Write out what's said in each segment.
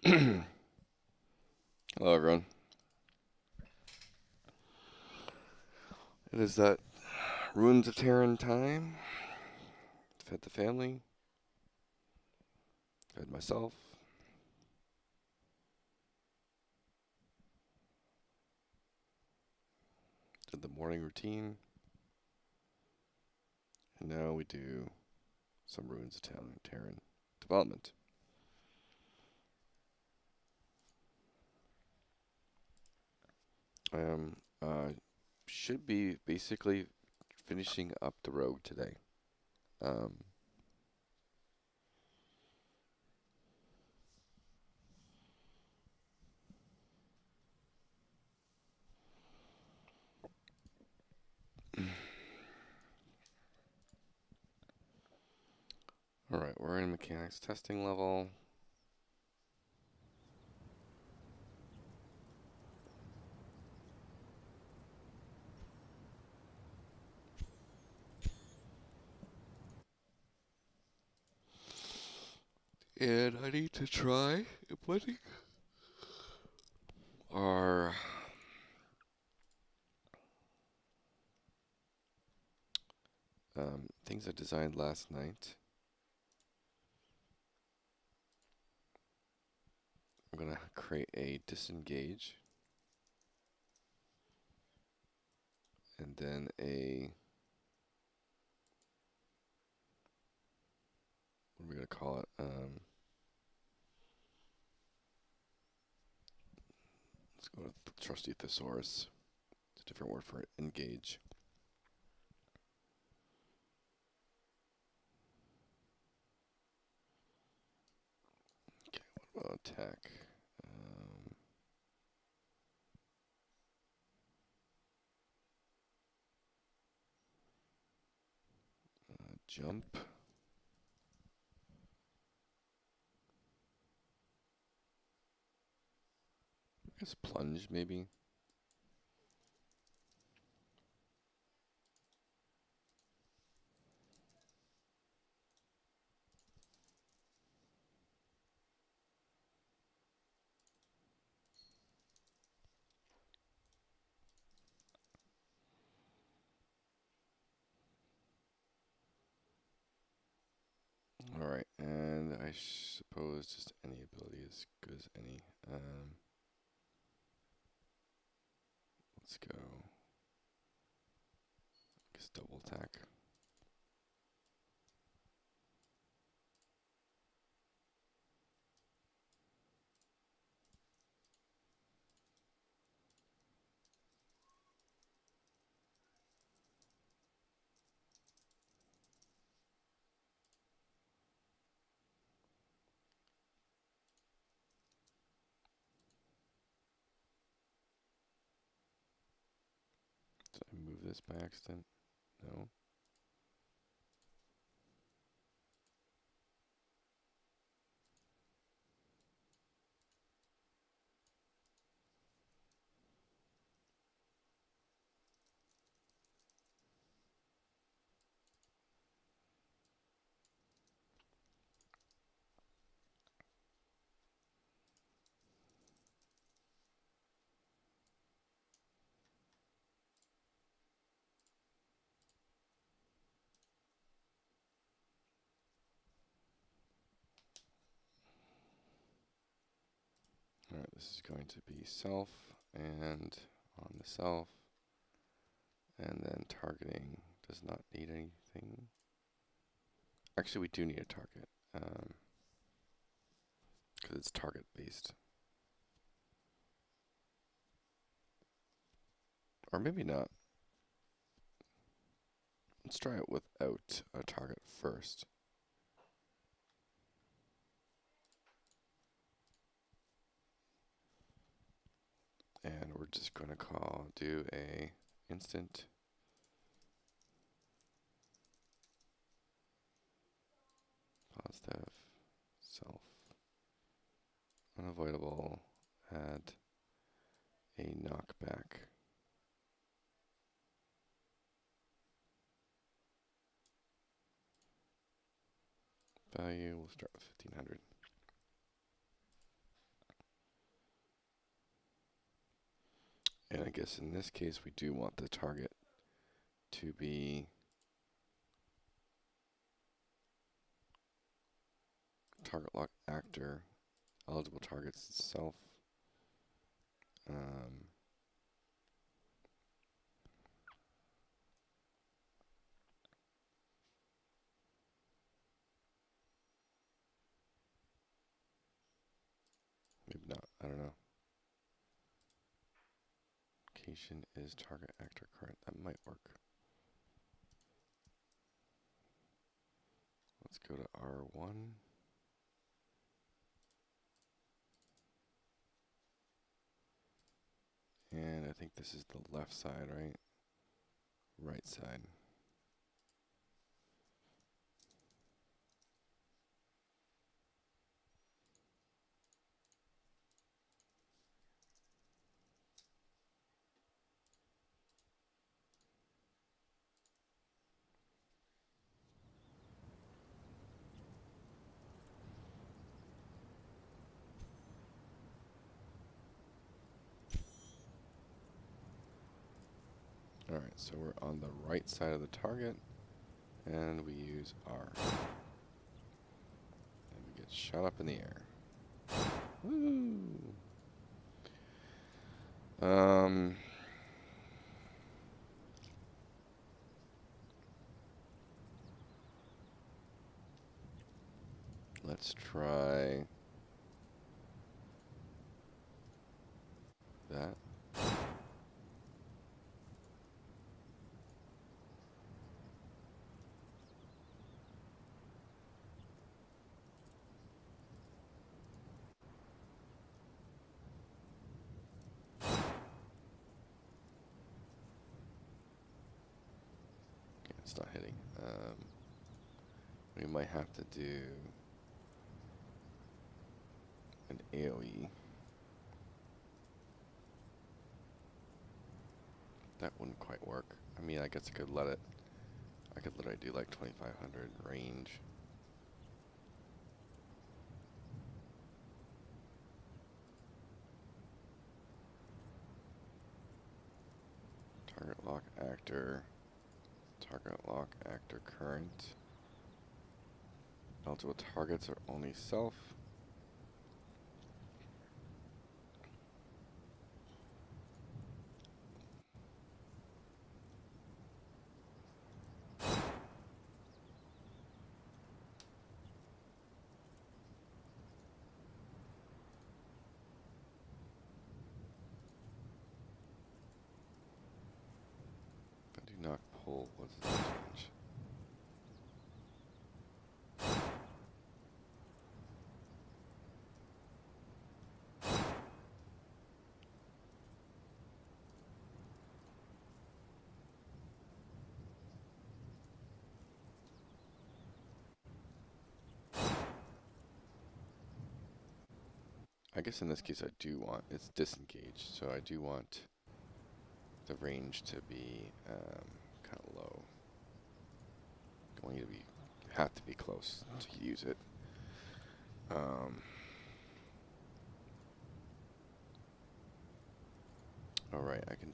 Hello, everyone. It is that Ruins of Tearyn time. Fed the family. Fed myself. Did the morning routine. And now we do some Ruins of Tearyn development. Should be basically finishing up the rogue today. Alright, we're in mechanics testing level. And I need to try implementing our things I designed last night. I'm going to create a disengage. And then what are we going to call it? Let's go with the trusty thesaurus. It's a different word for engage. Okay, what about attack? Jump. I guess plunge, maybe. Alright, and I suppose just any ability is good as any. Let's go. I guess double attack. Did I move this by accident? No. Alright, this is going to be self and on the self. And then targeting does not need anything. Actually, we do need a target. Because it's target based. Or maybe not. Let's try it without a target first. And we're just going to do a instant positive self unavoidable add a knockback. Value, we'll start with 1500. And I guess in this case, we do want the target to be target lock actor, eligible targets itself. Maybe not, I don't know. Location is target actor current, that might work. Let's go to R1. And I think this is the left side, right? Right side. Alright, so we're on the right side of the target, and we use R. And we get shot up in the air. Woo! Let's try that. It's not hitting. We might have to do an AoE. That wouldn't quite work. I mean, I guess I could literally do like 2500 range. Target lock actor. Target lock actor current. Eligible targets are only self. But do not pull. What's the change? I guess in this case I do want, it's disengaged, so I do want the range to be kind of low. I want you to have to be close to use it. All right, I can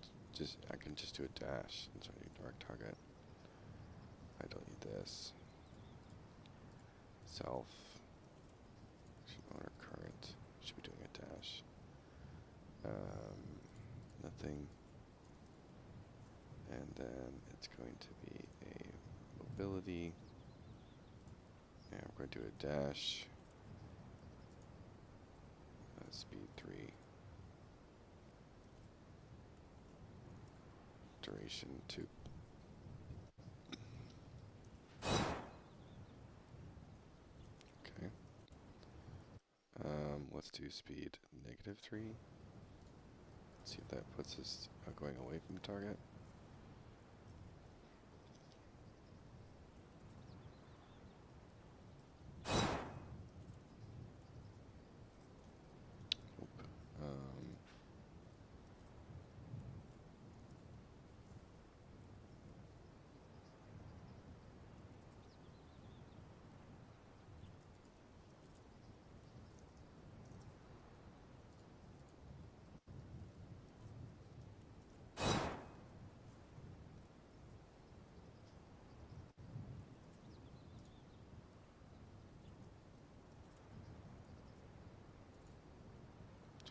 just do a dash. I'm sorry, dark target. I don't need this. Self. Owner current. Should be doing a dash. Nothing. And then it's going to be a mobility. And we're going to do a dash. Speed 3. Duration 2. Okay. Let's do speed -3. See if that puts us going away from the target.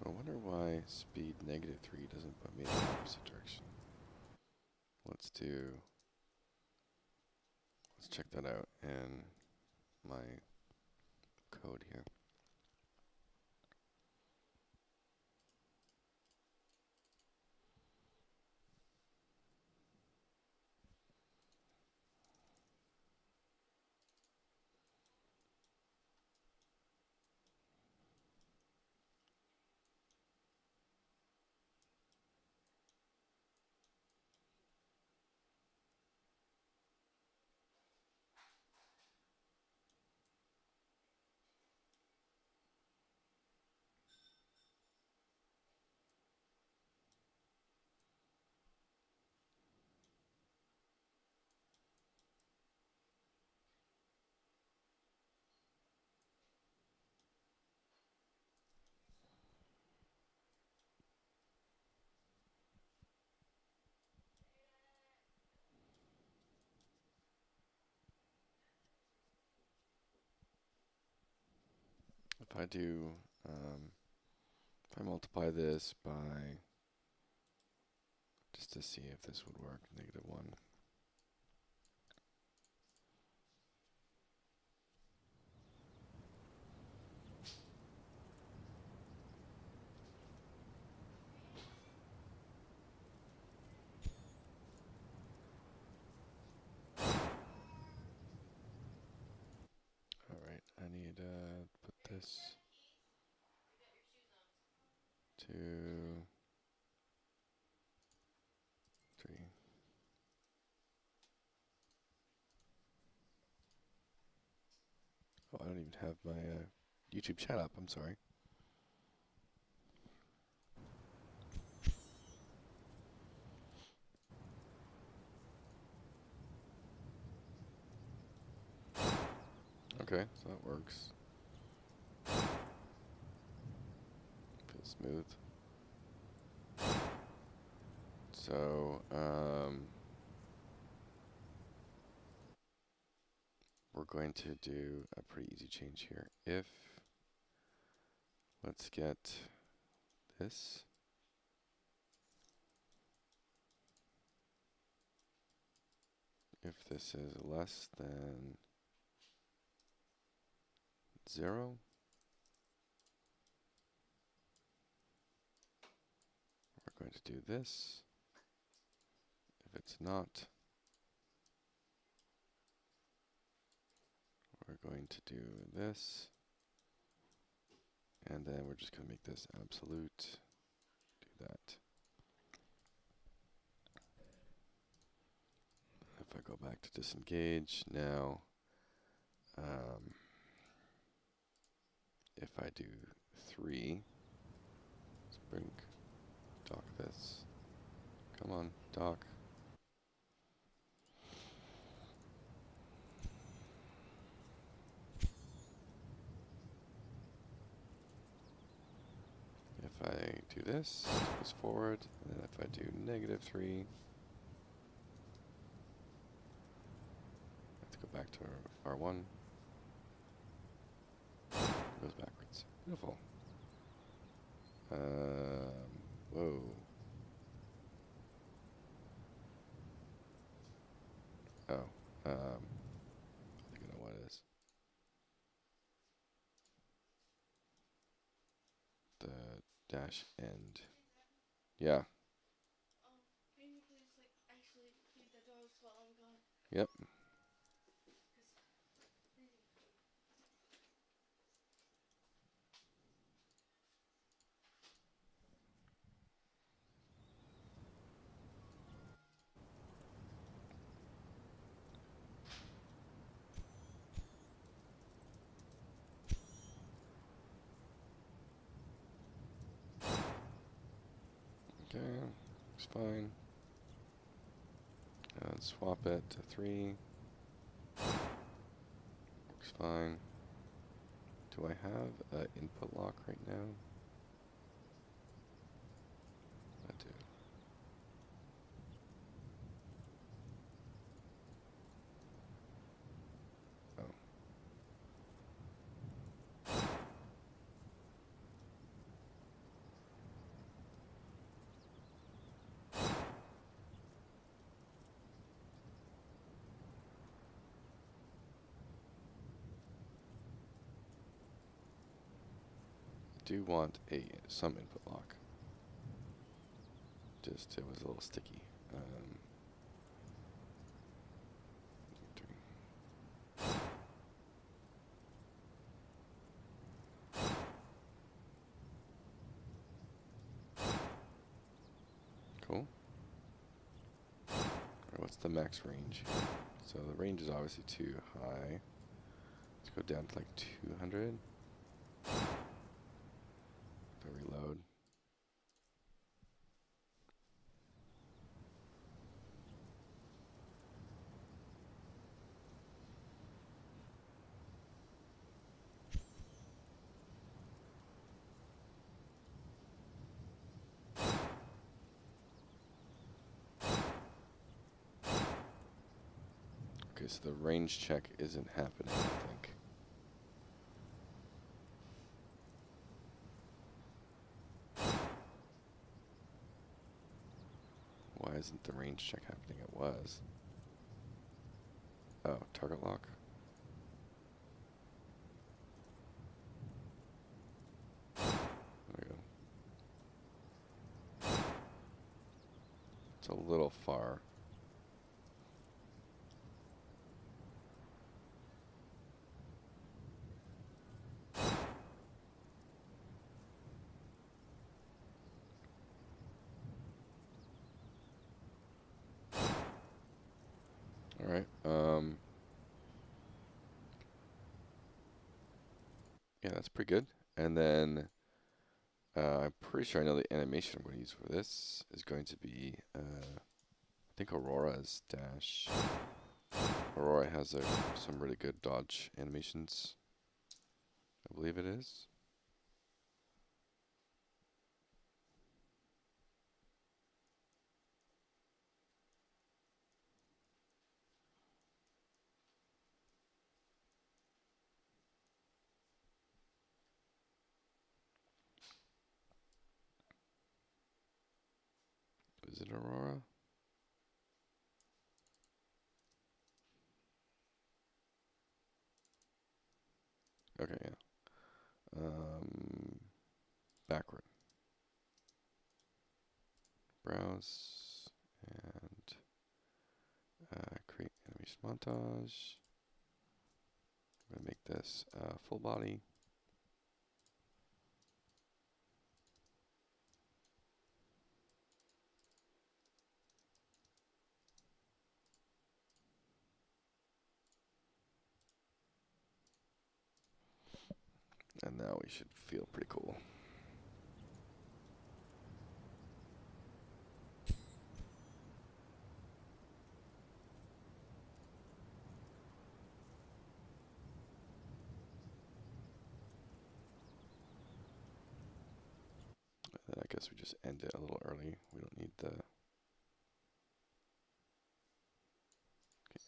So I wonder why speed -3 doesn't put me in the opposite direction. Let's check that out in my code here. If I do, if I multiply this by, just to see if this would work, -1. Alright, I need to put this to 3. Oh, I don't even have my YouTube chat up, I'm sorry. Okay, so that works. Feels smooth. So, we're going to do a pretty easy change here. If, let's get this. If this is less than 0, we're going to do this. If it's not, we're going to do this. And then we're just going to make this absolute. Do that. If I go back to disengage now, if I do 3, let's bring dock this. Come on, dock. If I do this, it goes forward, and then if I do -3, I have to go back to R1. It goes backwards. Beautiful. Whoa. Oh, I think I know what it is. The dash end. Yeah. Can you please, like, actually feed the dogs while I'm gone? Yep. Okay, looks fine. Swap it to 3. Works fine. Do I have an input lock right now? I do. Oh. do want some input lock. Just it was a little sticky. Cool. Alright, what's the max range here? So the range is obviously too high. Let's go down to like 200. To reload. Okay, so the range check isn't happening, I think. Why isn't the range check happening? It was. Oh, target lock. There we go. It's a little far. Alright, yeah, that's pretty good. And then, I'm pretty sure I know the animation I'm going to use for this is going to be, I think Aurora's dash. Aurora has some really good dodge animations. I believe it is. Is it Aurora? Okay, yeah. Backward. Browse and create animation montage. I'm gonna make this full body. And now we should feel pretty cool. And then I guess we just end it a little early. We don't need the... Okay,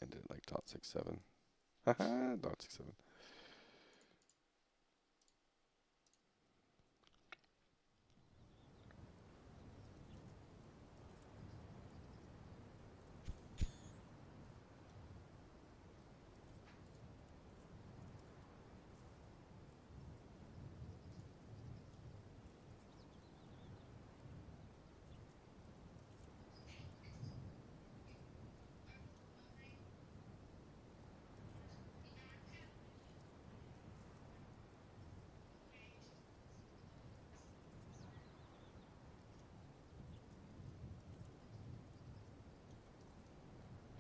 end it like .67. Haha, .67.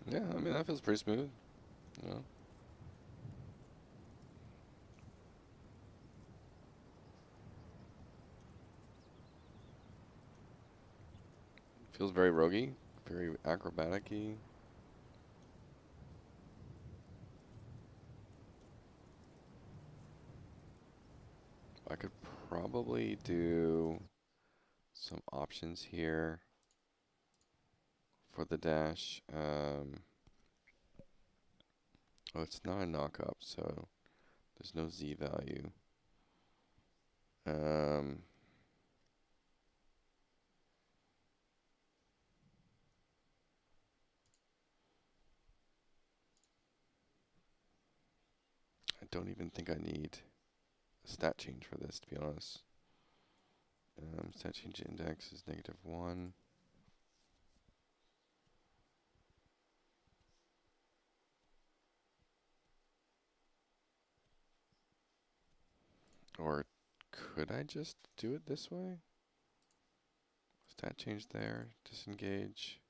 Yeah, I mean, that feels pretty smooth. You know? Feels very roguey, very acrobatic-y. I could probably do some options here for the dash. Oh, it's not a knock-up, so there's no Z value. I don't even think I need a stat change for this, to be honest. Stat change index is -1. Or could I just do it this way? Stat change there, disengage,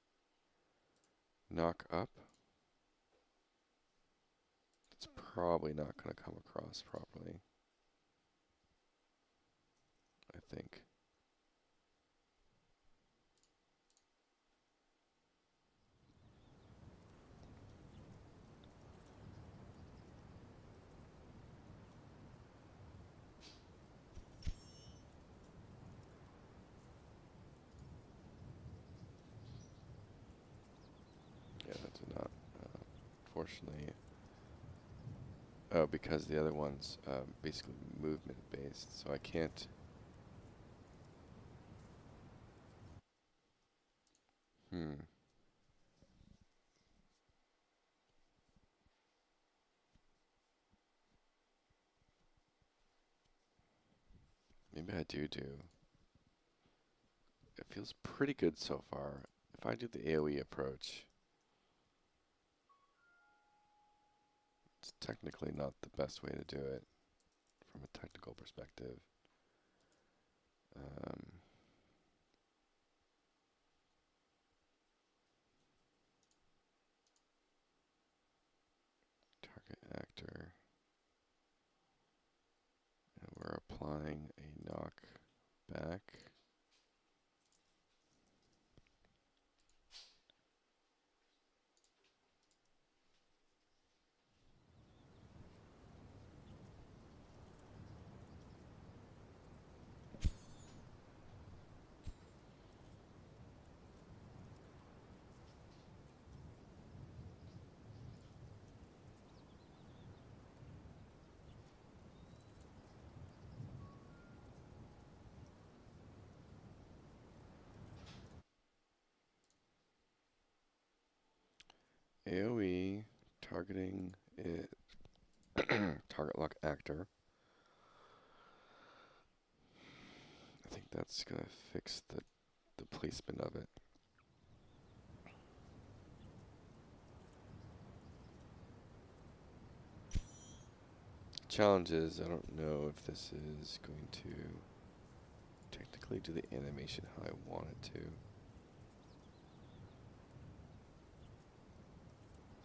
knock up. It's probably not going to come across properly, I think. Yeah, that did not, unfortunately. Oh, because the other one's basically movement based, so I can't. Maybe I do. It feels pretty good so far. If I do the AoE approach, it's technically not the best way to do it from a technical perspective. Target actor. And we're applying a knock back. AoE targeting it. Target lock actor. I think that's gonna fix the placement of it. Challenge is, I don't know if this is going to technically do the animation how I want it to.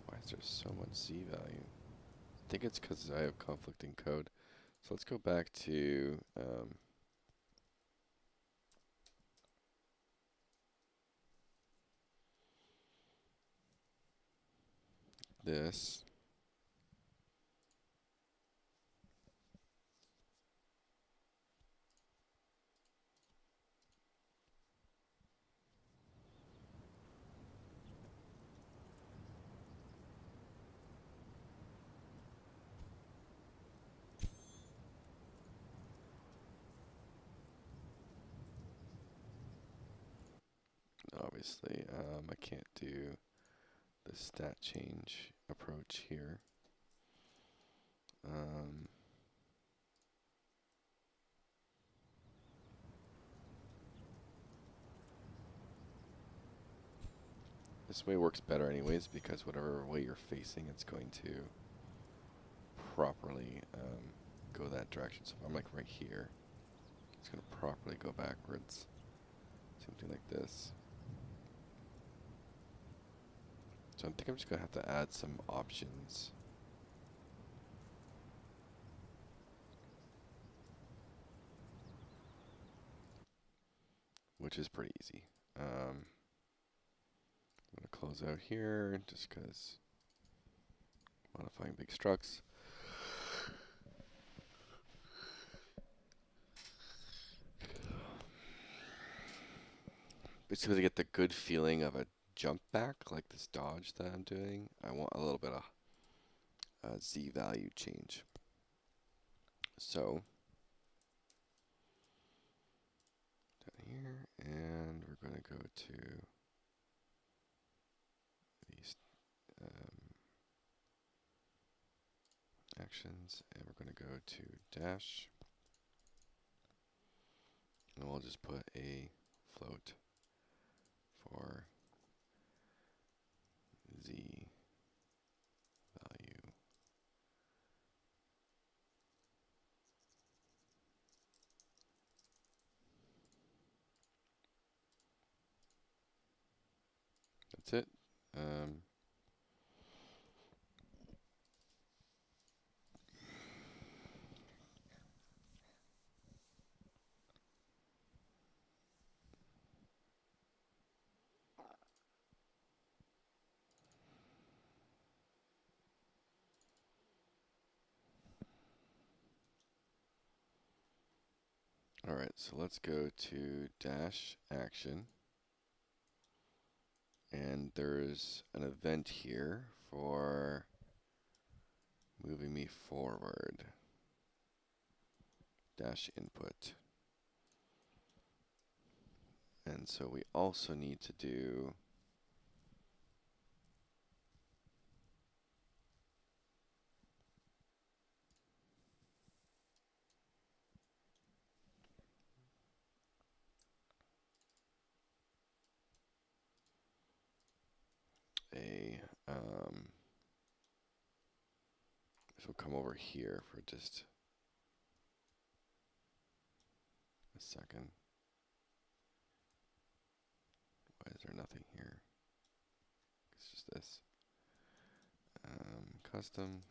Why is there so much Z value? I think it's because I have conflicting code. So let's go back to this. Obviously, I can't do the stat change approach here. This way works better anyways, because whatever way you're facing, it's going to properly go that direction. So if I'm like right here, it's going to properly go backwards. Something like this. So I think I'm just going to have to add some options. Which is pretty easy. I'm going to close out here just because modifying big structs. Basically to get the good feeling of a jump back, like this dodge that I'm doing, I want a little bit of Z value change. So, down here, and we're going to go to these actions, and we're going to go to dash. And we'll just put a float for z value. That's it. All right, so let's go to dash action. And there's an event here for moving me forward. Dash input. And so we also need to do a, so we'll come over here for just a second. Why is there nothing here? It's just this. Custom.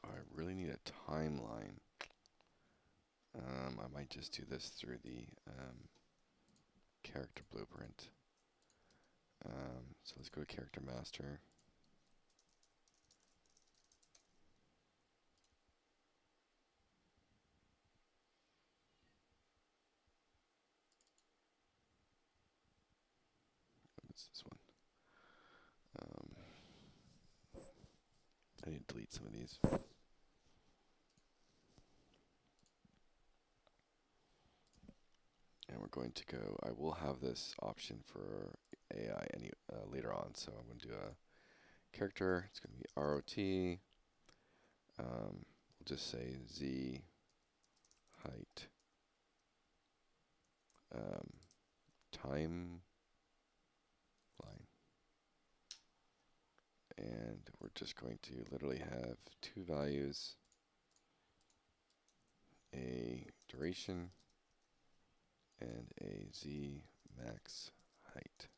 Oh, I really need a timeline. I might just do this through the character blueprint. So let's go to character master. What's this one? I need to delete some of these. And we're going to go, I will have this option for AI later on, so I'm going to do a character. It's going to be ROT. We'll just say Z height timeline. And we're just going to literally have two values, a duration and a Z max height.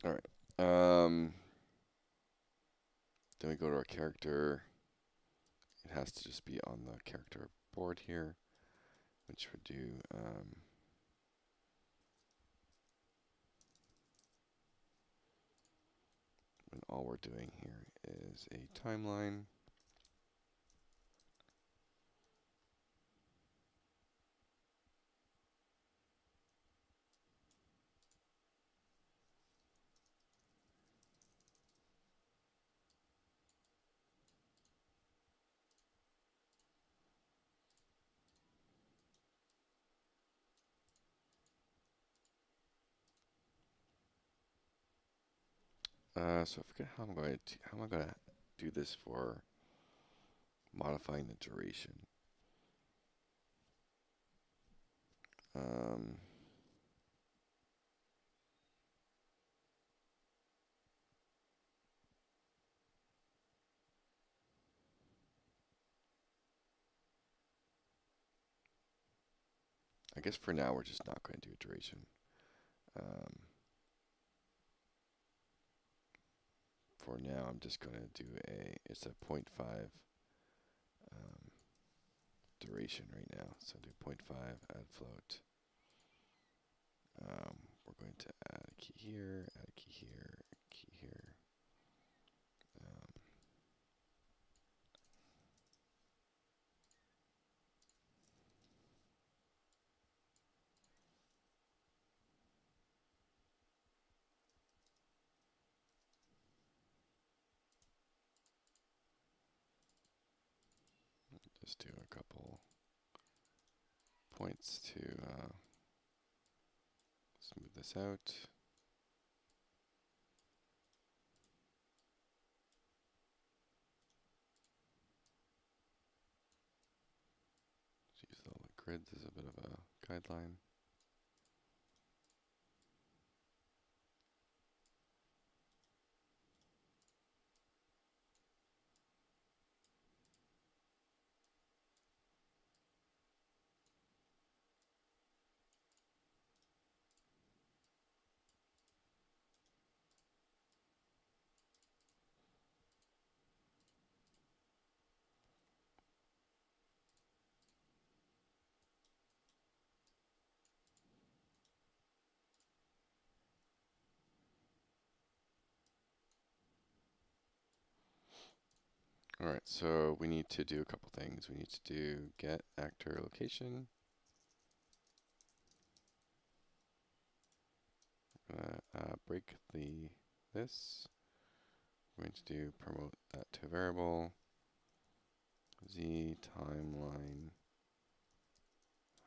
All right. Then we go to our character. It has to just be on the character board here, which would do and all we're doing here is a timeline. So I forget how am I going to do this for modifying the duration. I guess for now we're just not going to do a duration. for now, I'm just going to do it's a 0.5 duration right now. So do 0.5 add float. We're going to add a key here, add a key here, a key here. Just do a couple points to smooth this out. Use all the grids as a bit of a guideline. All right, so we need to do a couple things. We need to do get actor location. We're gonna break this. We're going to do promote that to a variable. Z timeline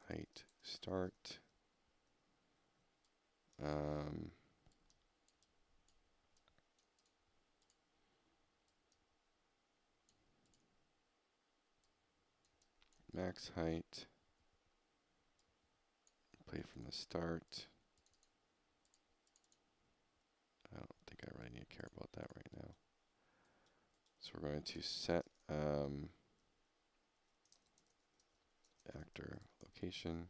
height start. Max height. Play from the start. I don't think I really need to care about that right now. So we're going to set actor location.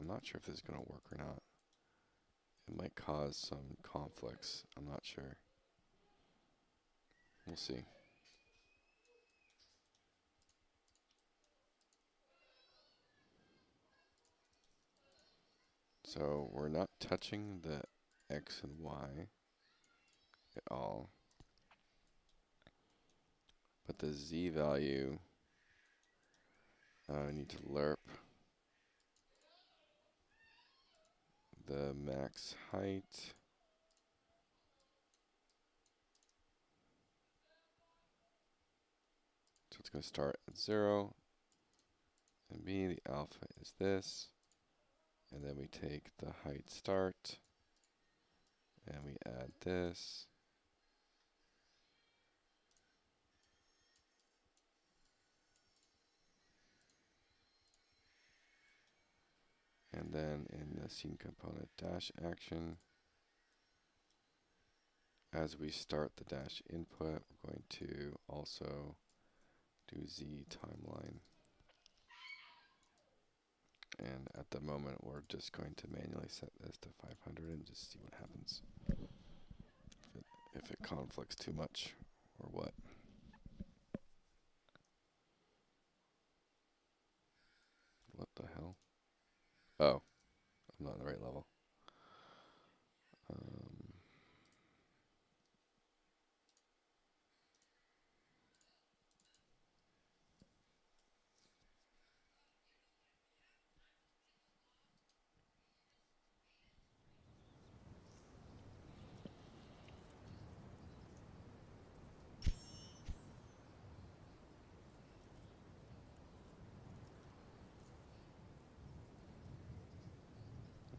I'm not sure if this is going to work or not. It might cause some conflicts. I'm not sure. We'll see. So we're not touching the X and Y at all. But the Z value, I need to lerp the max height. So it's going to start at 0. And B, the alpha is this. And then we take the height start. And we add this. And then in the scene component dash action, as we start the dash input, we're going to also do Z timeline. And at the moment, we're just going to manually set this to 500 and just see what happens. If it conflicts too much or what. What the hell? Oh, I'm not on the right level.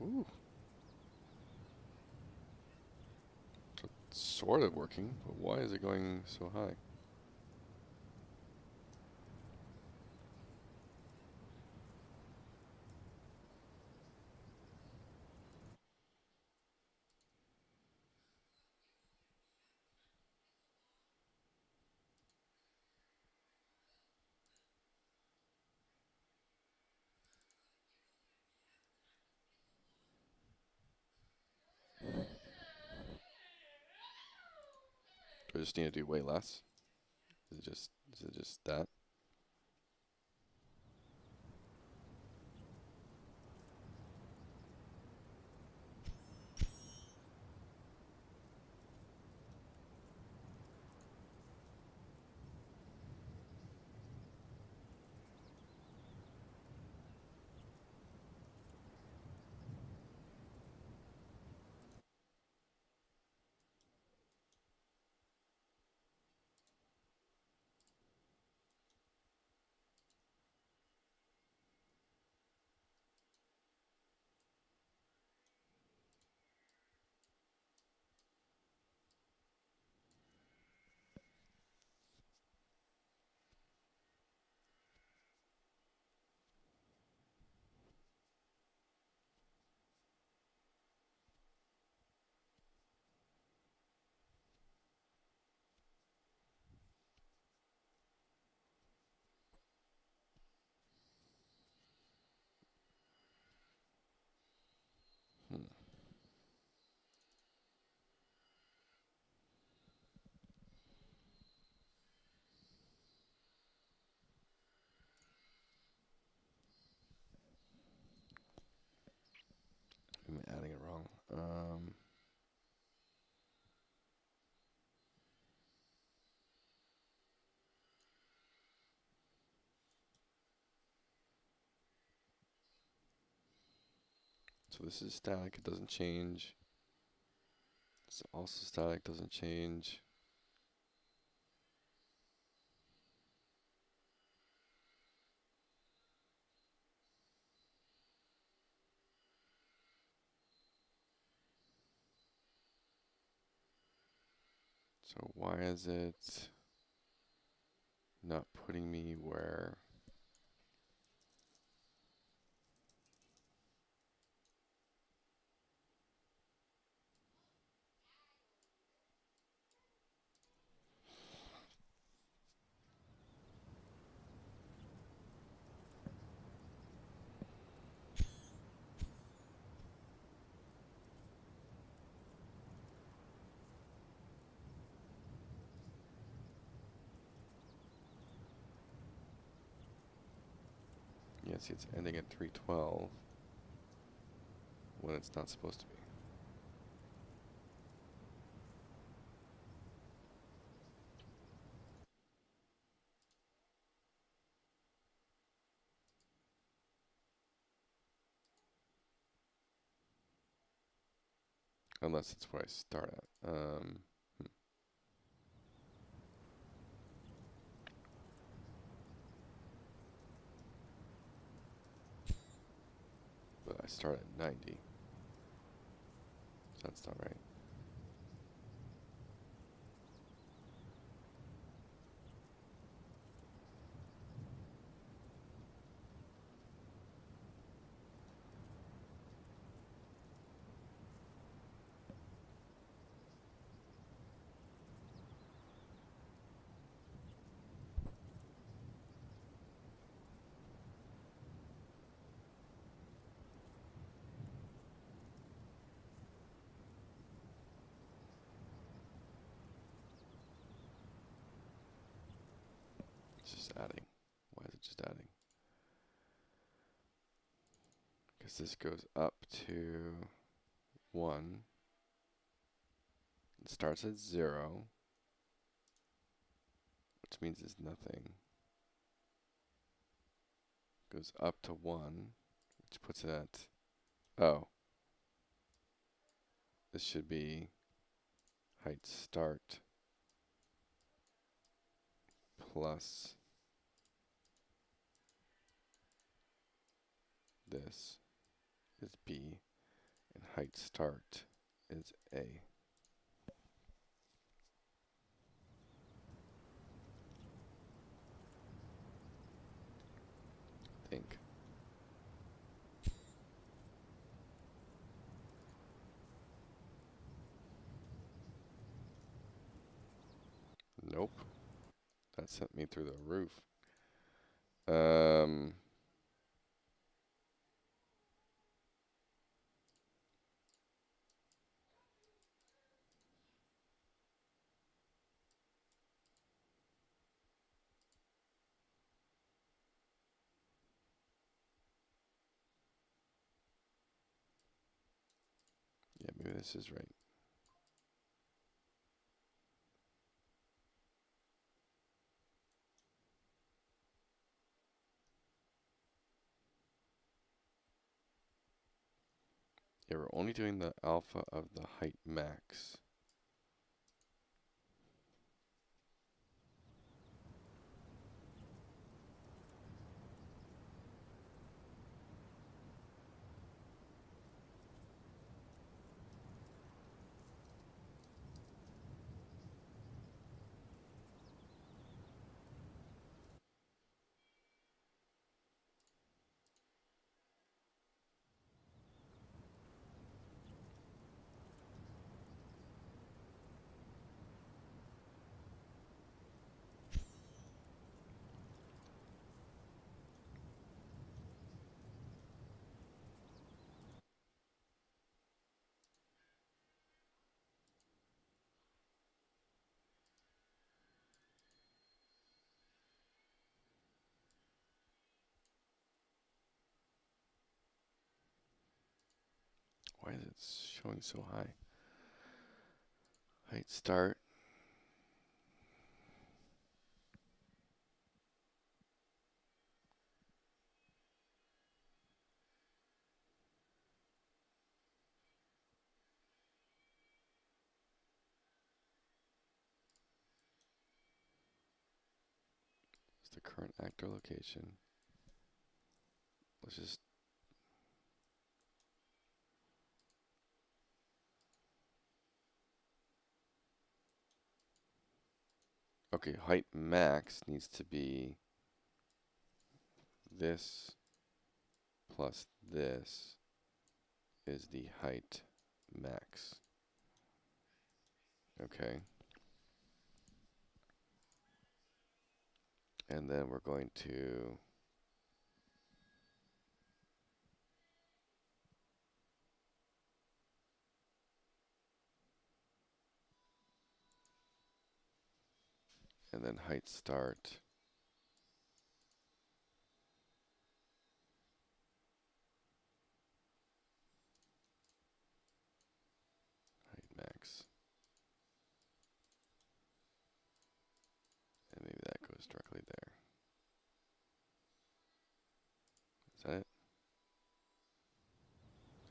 Ooh. It's sort of working, but why is it going so high? I just need to do way less? Is it just that? Hmm. I'm adding it wrong. So this is static, it doesn't change. It's also static, doesn't change. So why is it not putting me where? Yeah, see, it's ending at 312 when it's not supposed to be. Unless it's where I start at. But I start at 90. So that's not right. It's just adding. Why is it just adding? Because this goes up to 1. It starts at 0, which means it's nothing. Goes up to 1, which puts it at, oh, this should be height start plus this is B, and height start is A. I think. Nope. That sent me through the roof. Maybe this is right. Yeah, we're only doing the alpha of the height max. Why is it showing so high? Height start. It's the current actor location. Let's just okay, height max needs to be this plus this is the height max. Okay. And then we're going to and then height start. Height max. And maybe that goes directly there. Is that it?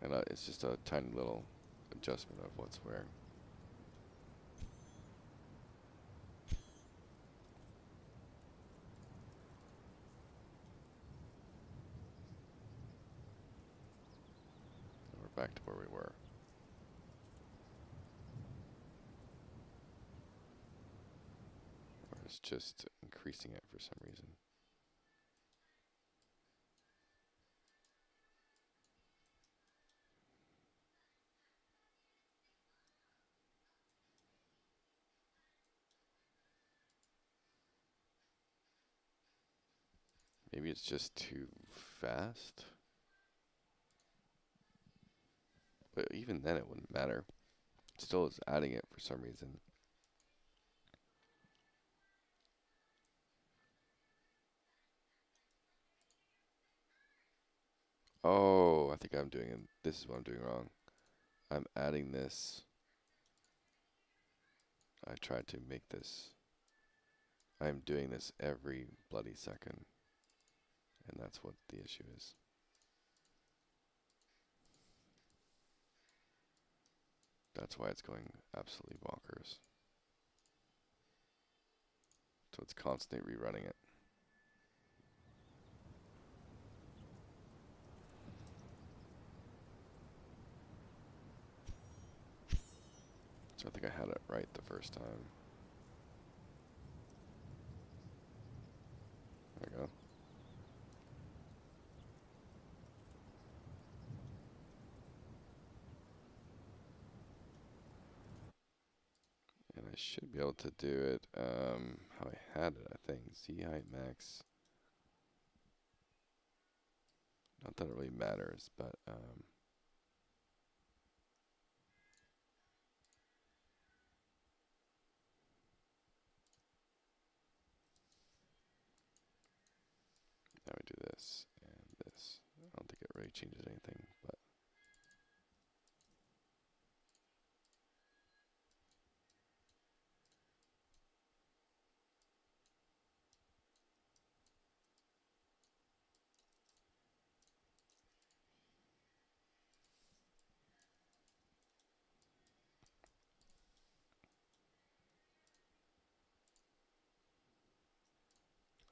And it's just a tiny little adjustment of what's where. And we're back to where we were. Or it's just increasing it for some reason. Maybe it's just too fast. But even then it wouldn't matter. It still is adding it for some reason. Oh, I think I'm doing it. This is what I'm doing wrong. I'm adding this. I tried to make this. I'm doing this every bloody second. And that's what the issue is. That's why it's going absolutely bonkers. So it's constantly rerunning it. So I think I had it right the first time. There we go. And I should be able to do it how I had it, I think. Z height max. Not that it really matters, but now we do this and this. I don't think it really changes anything, but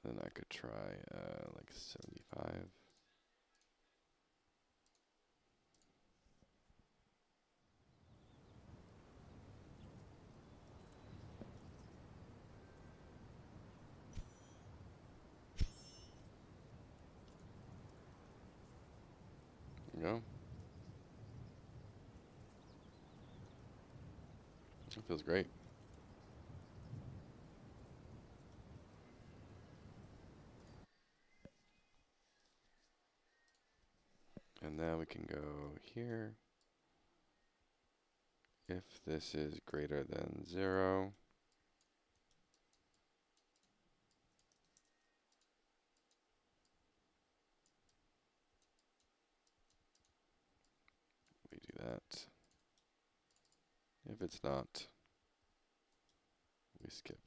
Then I could try like 75. There you go. It feels great. And now we can go here. If this is greater than 0, we do that. If it's not, we skip.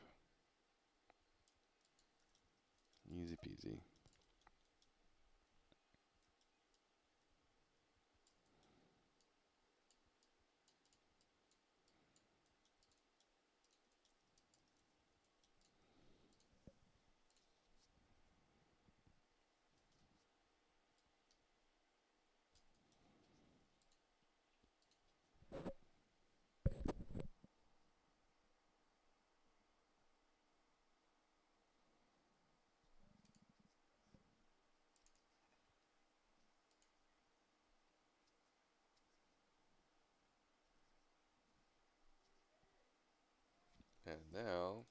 Easy peasy. And now,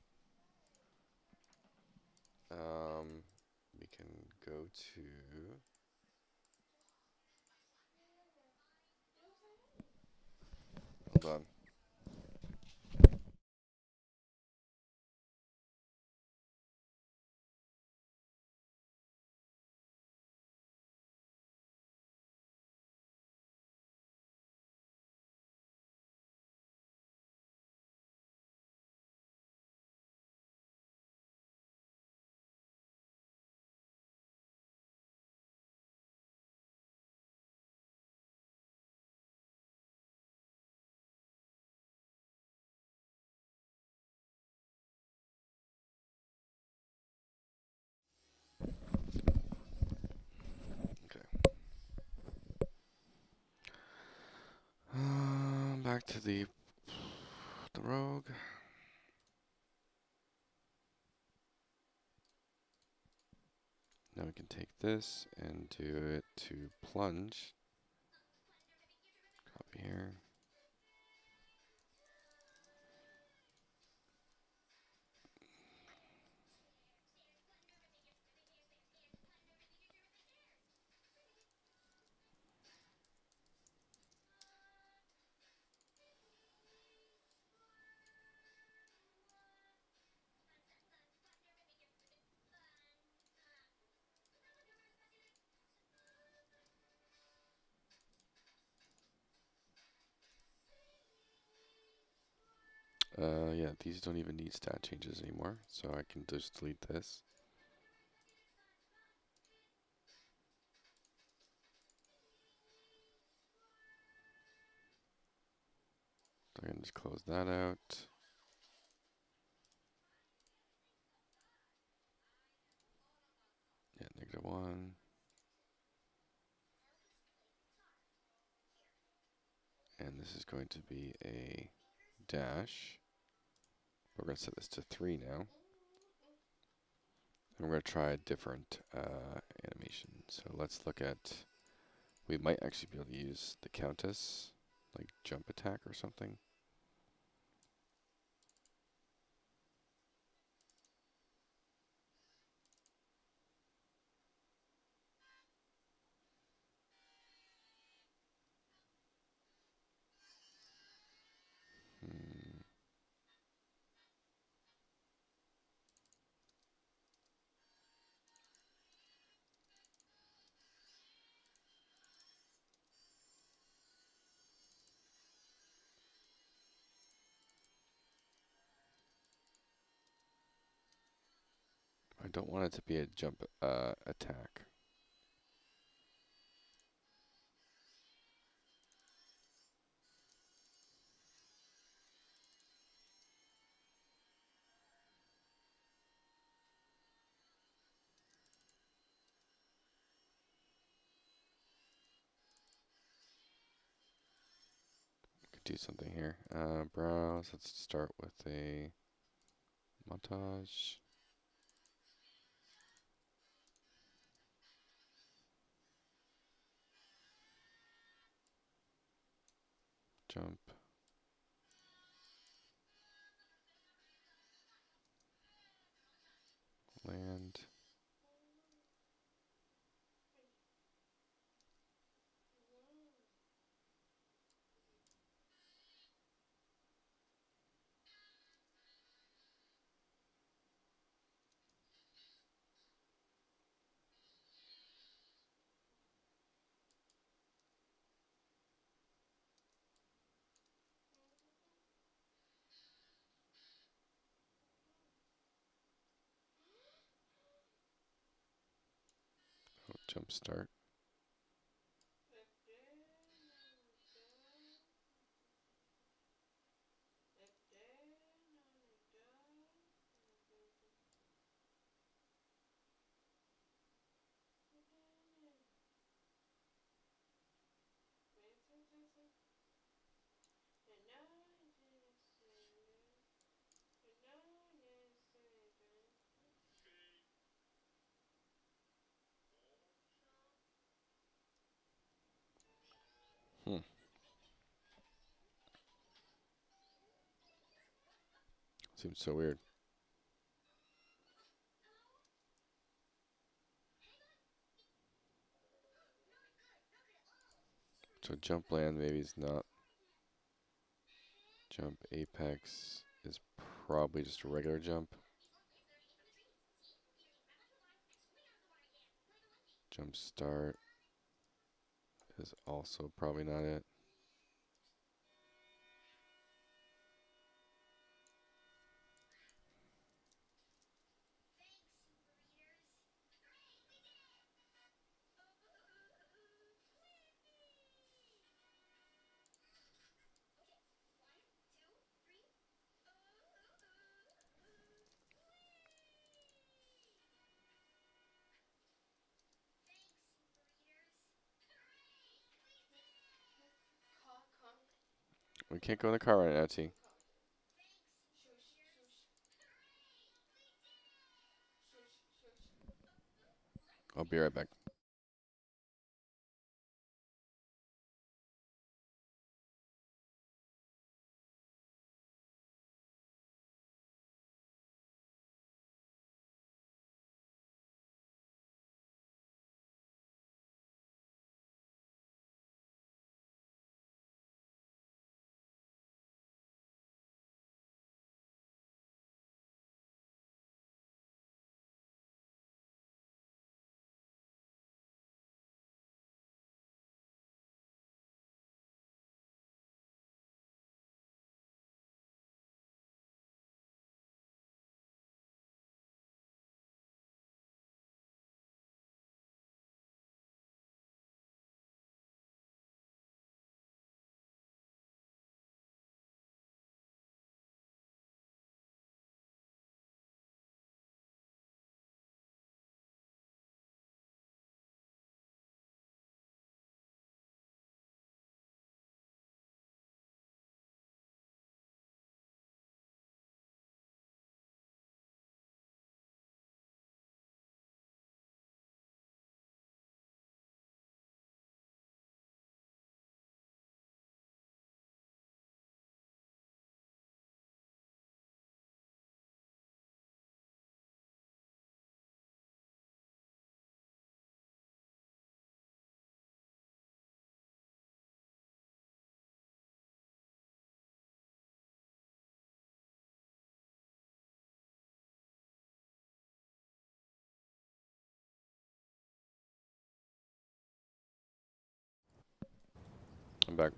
we can go to, hold on. Okay. Back to the rogue. Now we can take this and do it to plunge. Copy here. Yeah, these don't even need stat changes anymore, so I can just delete this. So I can just close that out. Yeah, -1. And this is going to be a dash. We're going to set this to 3 now. And we're going to try a different animation. So let's look at, we might actually be able to use the Countess, like jump attack or something. I don't want it to be a jump attack. do something here. Browse. Let's start with a montage. Jump. Land. Jump start. Hmm. Seems so weird. So jump land maybe is not. Jump apex is probably just a regular jump. Jump start is also probably not it. We can't go in the car right now, T. I'll be right back. I'm back.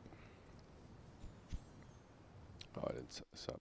Oh, I didn't set this up.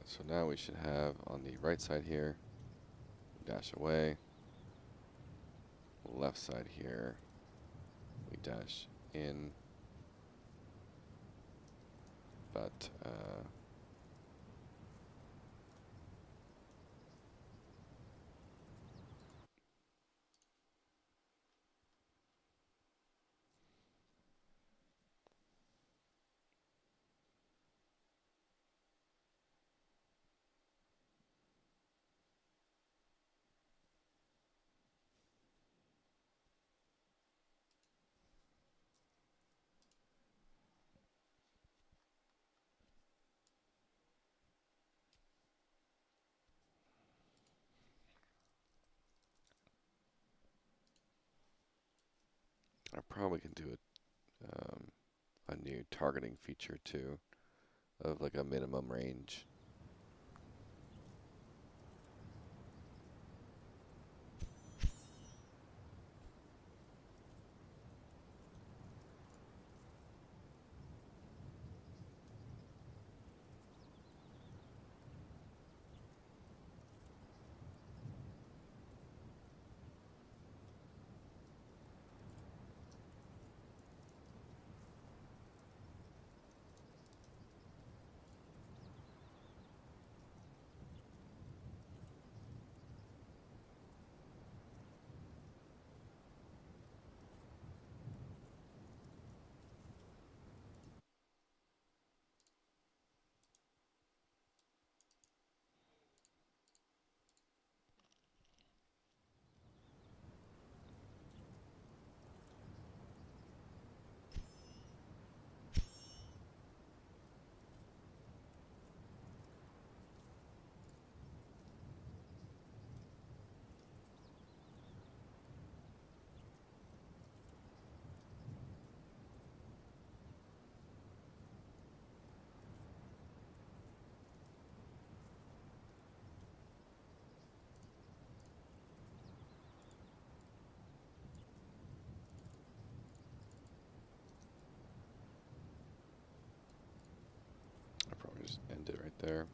Alright, so now we should have on the right side here, dash away. Left side here, we dash in. But, I probably can do a new targeting feature too, of like a minimum range. I'll probably just end it right there.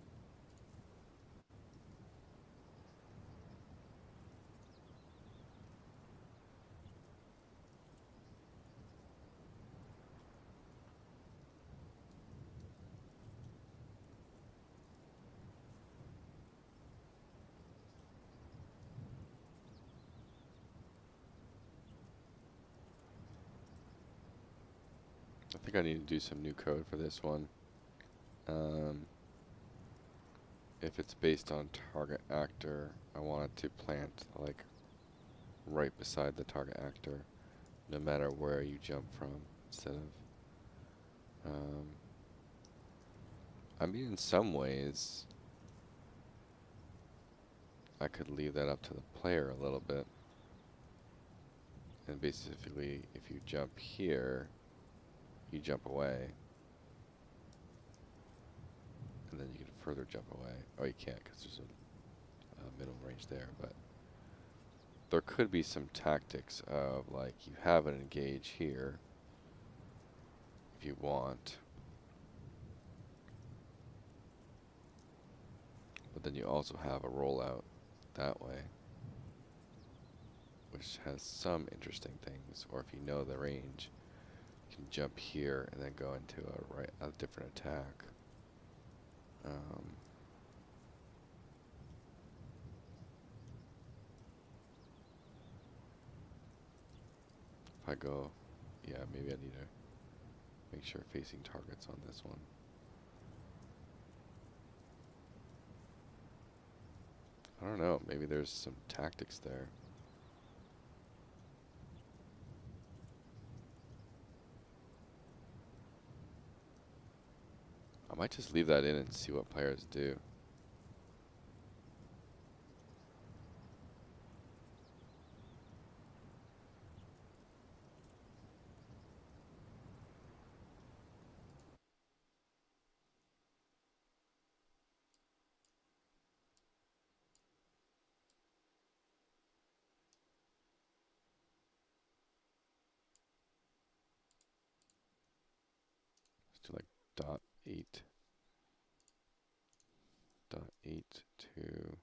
I think I need to do some new code for this one. If it's based on target actor, I want it to plant like right beside the target actor, no matter where you jump from, instead of, I mean, in some ways, I could leave that up to the player a little bit. And basically, if you jump here, you jump away. And then you can further jump away. Oh, you can't because there's a middle range there, but there could be some tactics of like you have an engage here if you want, but then you also have a rollout that way, which has some interesting things. Or if you know the range, you can jump here and then go into a different attack. If I go, yeah, maybe I need to make sure facing targets on this one. I don't know, maybe there's some tactics there. I might just leave that in and see what players do. Let's do like .8. 1.82.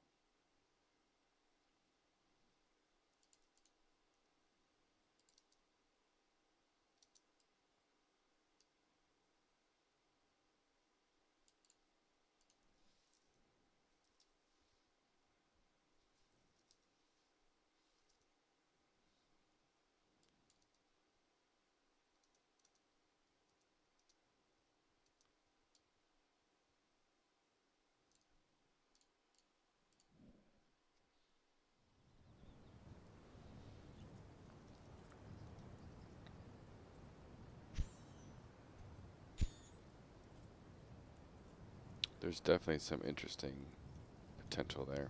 There's definitely some interesting potential there.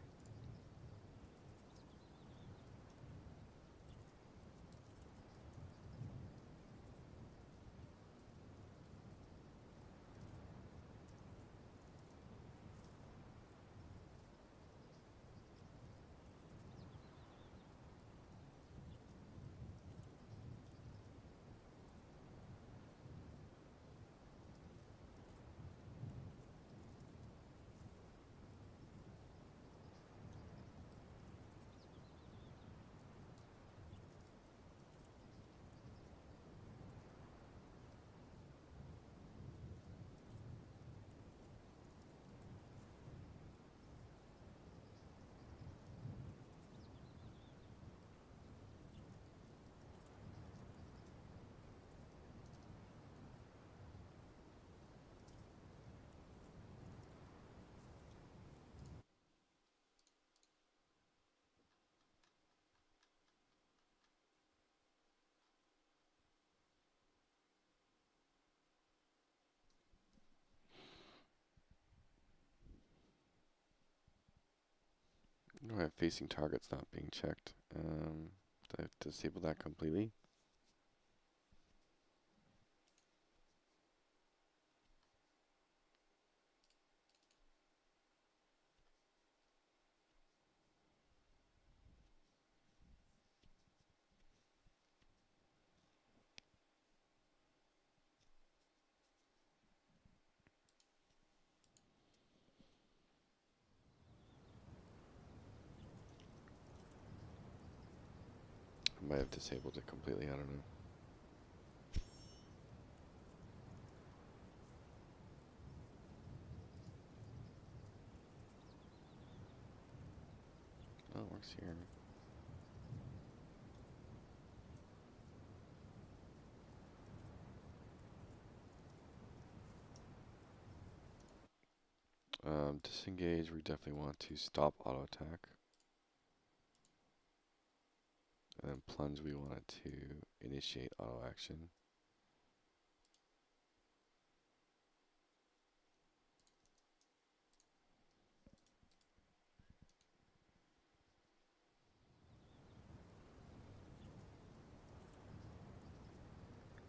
No, I have facing targets not being checked. Did I disable that completely? I might have disabled it completely, I don't know. Oh, it works here. Disengage, we definitely want to stop auto attack. And then plunge, we want it to initiate auto action.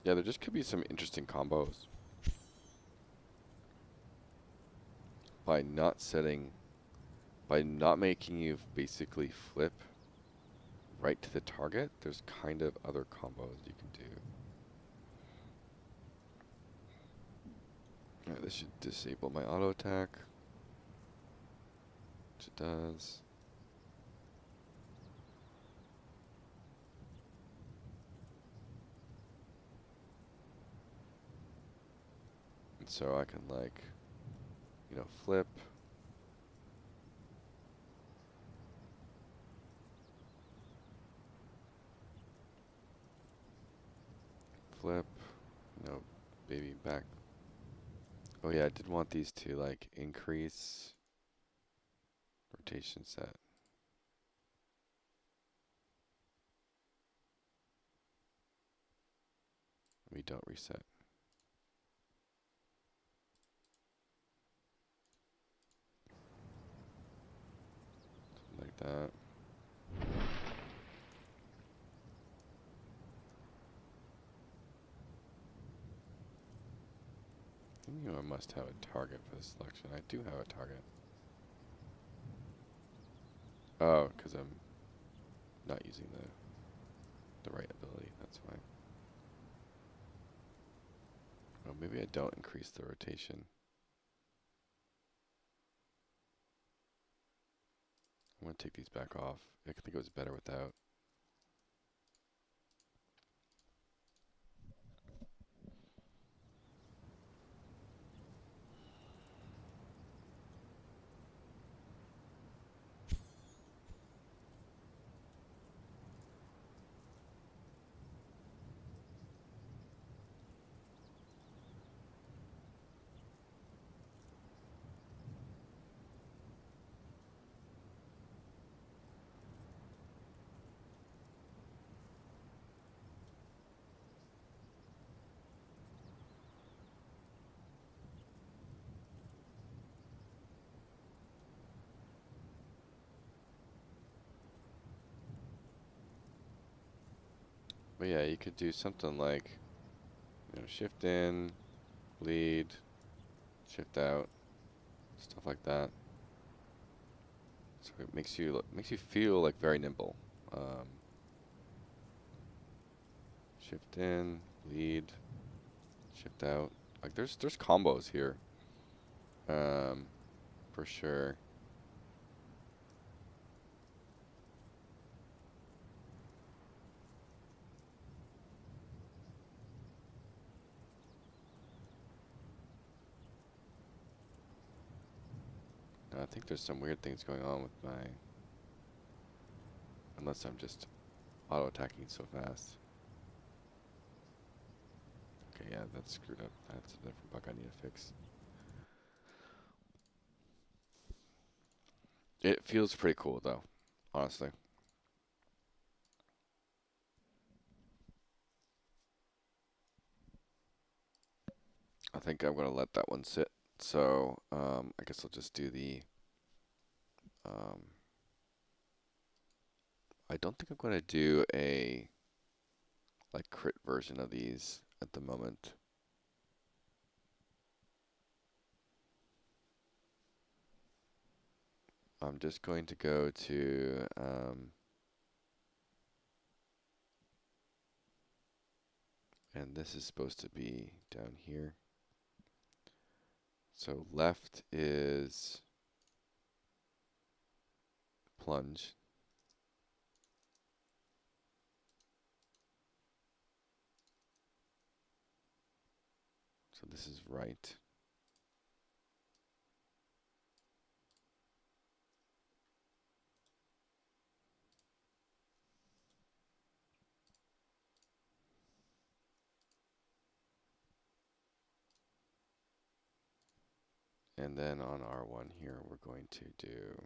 Yeah, there just could be some interesting combos. By not making you basically flip right to the target, there's kind of other combos you can do. Alright, this should disable my auto attack. Which it does. And so I can like, you know, flip. Flip. No, baby back. Oh yeah, I did want these to like increase rotation set. We don't reset. Something like that. You know, I must have a target for this selection. I do have a target. Oh, because I'm not using the right ability. That's why. Oh, maybe I don't increase the rotation. I'm going to take these back off. I think it was better without. But yeah, you could do something like, shift in, bleed, shift out, stuff like that. So it makes you feel like very nimble. Shift in, bleed, shift out. Like there's combos here, for sure. I think there's some weird things going on with my, unless I'm just auto-attacking so fast. Okay, yeah, that's screwed up. That's a different bug I need to fix. It feels pretty cool though, honestly. I think I'm gonna let that one sit. So I guess I'll just do the. I don't think I'm gonna do a like crit version of these at the moment. I'm just going to go to and this is supposed to be down here. So left is plunge. So this is right. And then on R1 here, we're going to do.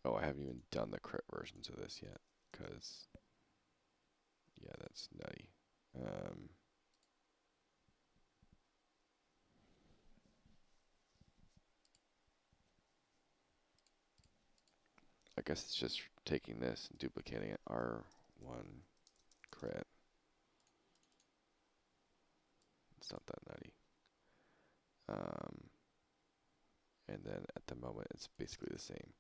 Oh, I haven't even done the crit versions of this yet, because, yeah, that's nutty. I guess it's just taking this and duplicating it. R1 crit. It's not that nutty. And then at the moment, it's basically the same.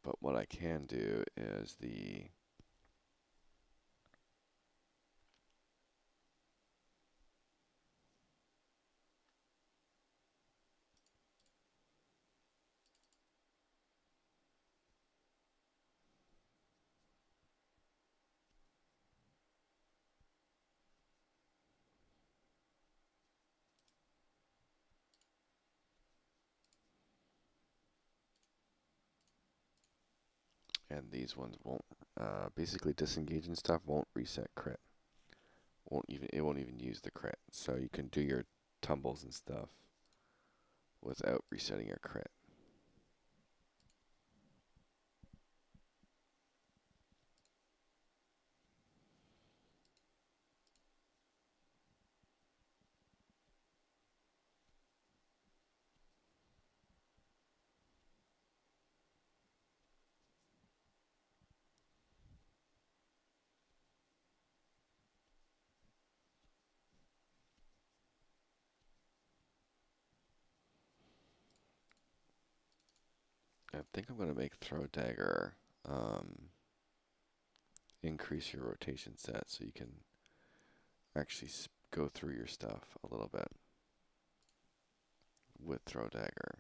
But what I can do is the and these ones won't basically disengage and stuff won't reset crit. It won't even use the crit. So you can do your tumbles and stuff without resetting your crit. I think I'm going to make throw dagger increase your rotation set so you can actually go through your stuff a little bit. throw dagger.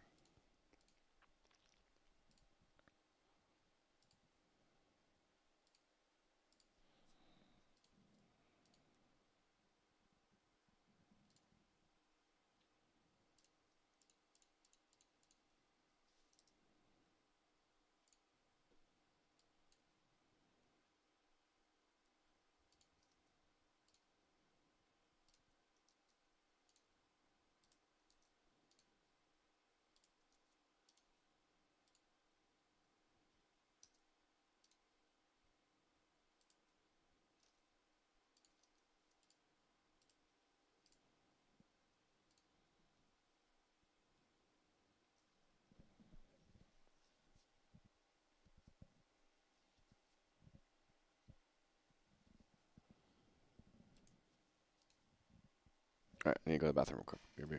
Alright, I need to go to the bathroom real quick. BRB.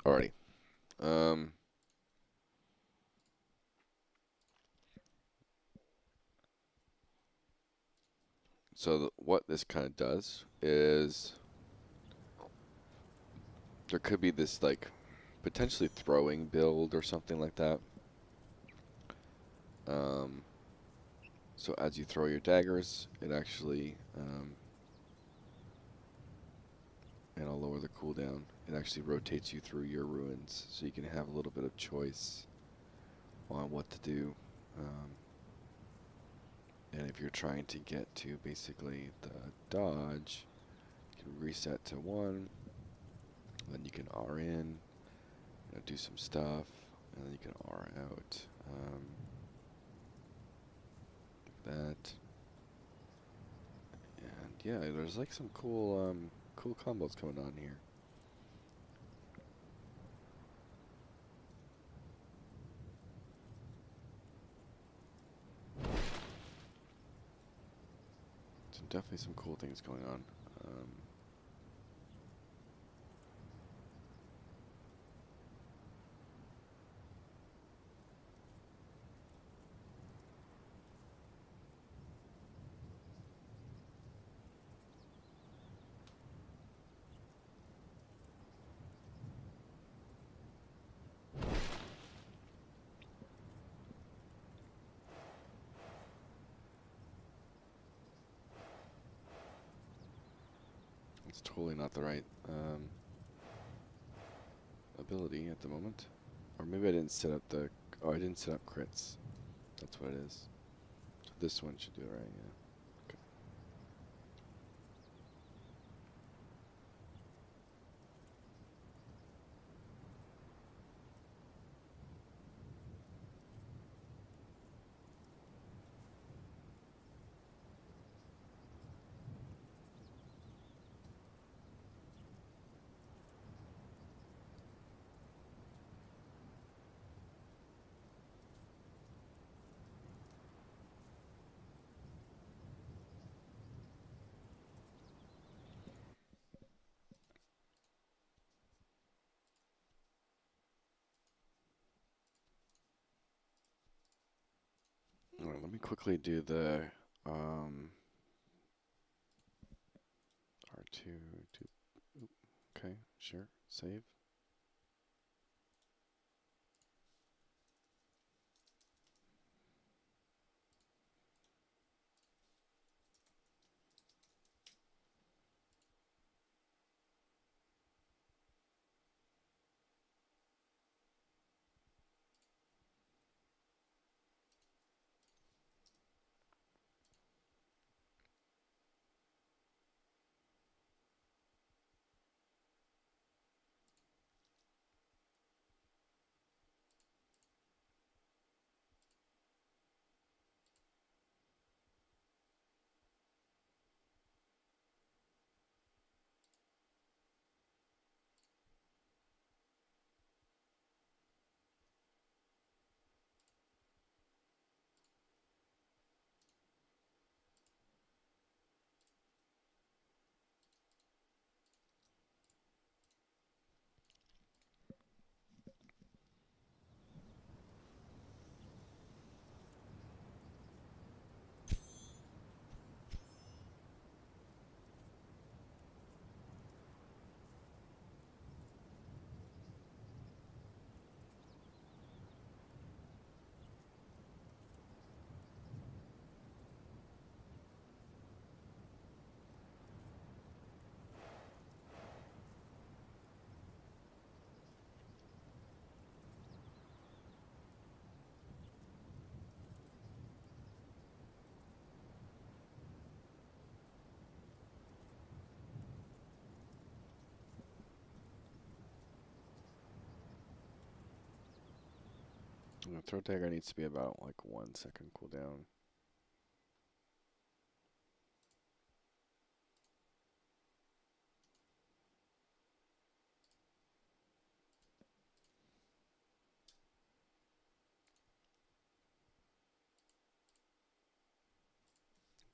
Alrighty. So what this kind of does is there could be this like potentially throwing build or something like that. So as you throw your daggers, it actually, and I'll lower the cooldown, it actually rotates you through your ruins, so you can have a little bit of choice on what to do. And if you're trying to get to basically the dodge, you can reset to 1, then you can R in, do some stuff, and then you can R out. That. And yeah, there's like some cool cool combos going on here. So definitely some cool things going on. It's totally not the right ability at the moment. Or maybe I didn't set up the... Oh, I didn't set up crits. That's what it is. So this one should do it right, yeah. Okay. Let me quickly do the R2. Okay, sure. Save. Throw dagger needs to be about like 1 second cooldown.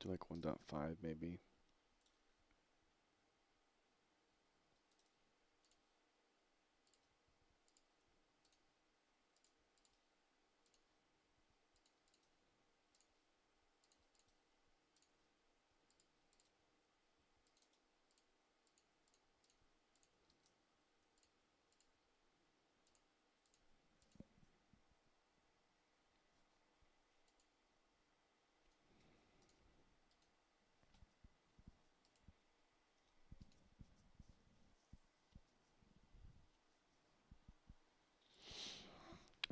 Do like 1.5 maybe.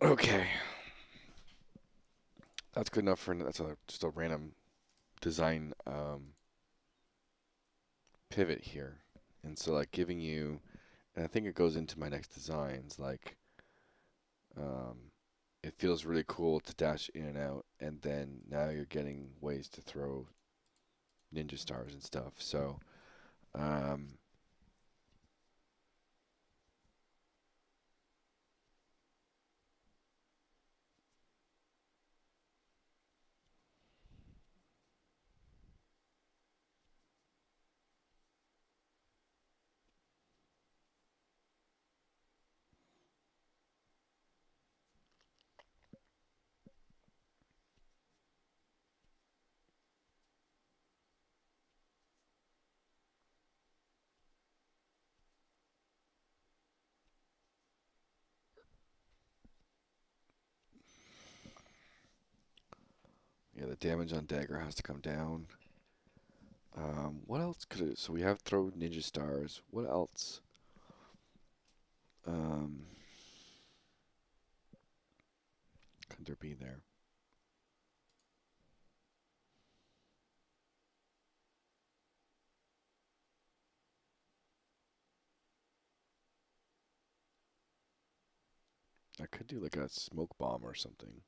Okay. That's good enough for that's just a random design pivot here. And so like giving you, and I think it goes into my next designs, like um, it feels really cool to dash in and out, and then now you're getting ways to throw ninja stars and stuff. So um, yeah, the damage on dagger has to come down. What else could it? So we have throw ninja stars. What else? Um, could there be there? I could do like a smoke bomb or something.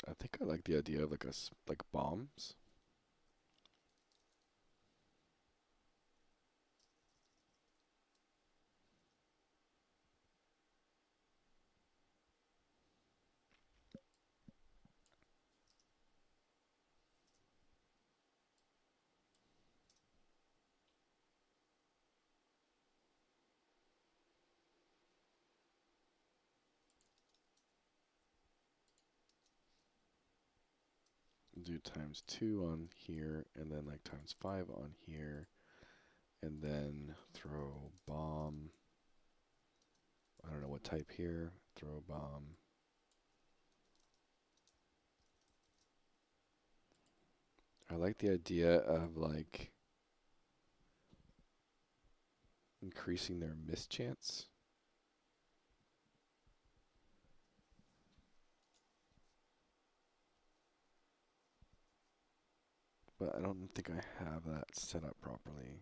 I think I like the idea of like bombs. do ×2 on here, and then like ×5 on here, and then throw bomb. I don't know what type here. Throw bomb. I like the idea of like increasing their miss chance. But I don't think I have that set up properly.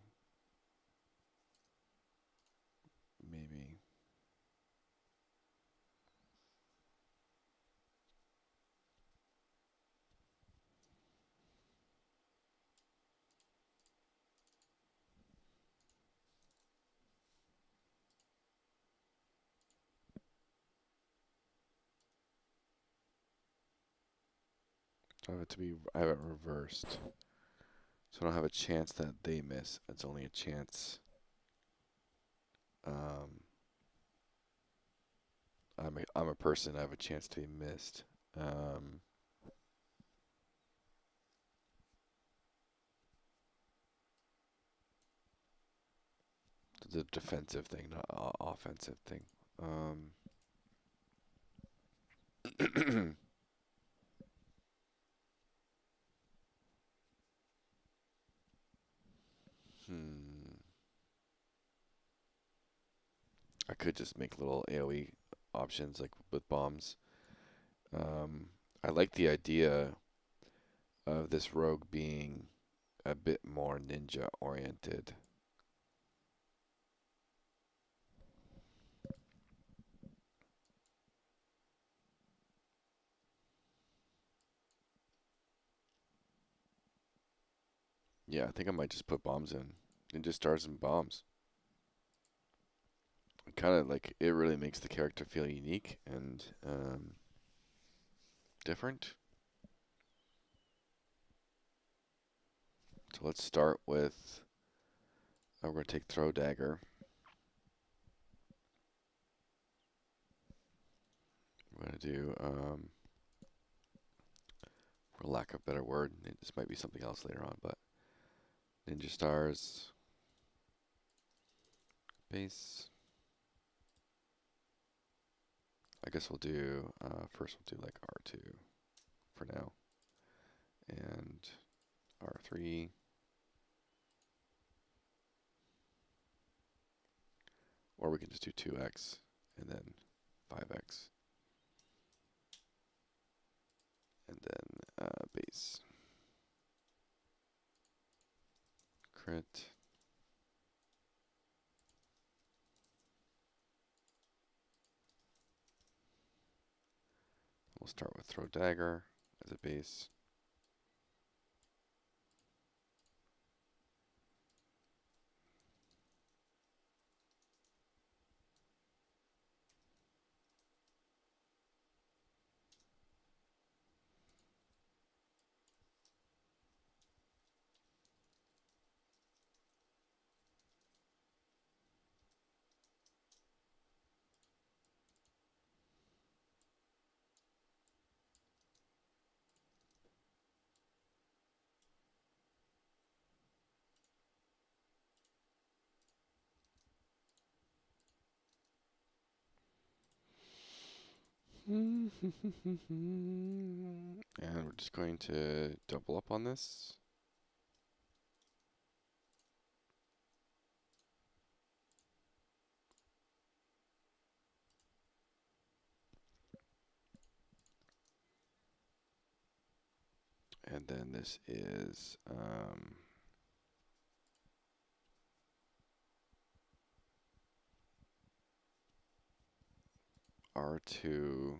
Maybe. I have it reversed. So I don't have a chance that they miss. It's only a chance. I'm a person. I have a chance to be missed. It's a defensive thing, not an offensive thing. I could just make little AoE options like with bombs. I like the idea of this rogue being a bit more ninja oriented. Yeah, I think I might just put bombs in. Ninja stars and bombs. Kind of like, it really makes the character feel unique and different. So let's start with, we're going to take throw dagger. We're going to do, for lack of a better word, this might be something else later on, but ninja stars, base. I guess we'll do, first we'll do like R2 for now. And R3. Or we can just do 2x and then 5x. And then base. Crit. We'll start with throw dagger as a base. And we're just going to double up on this. And then this is R2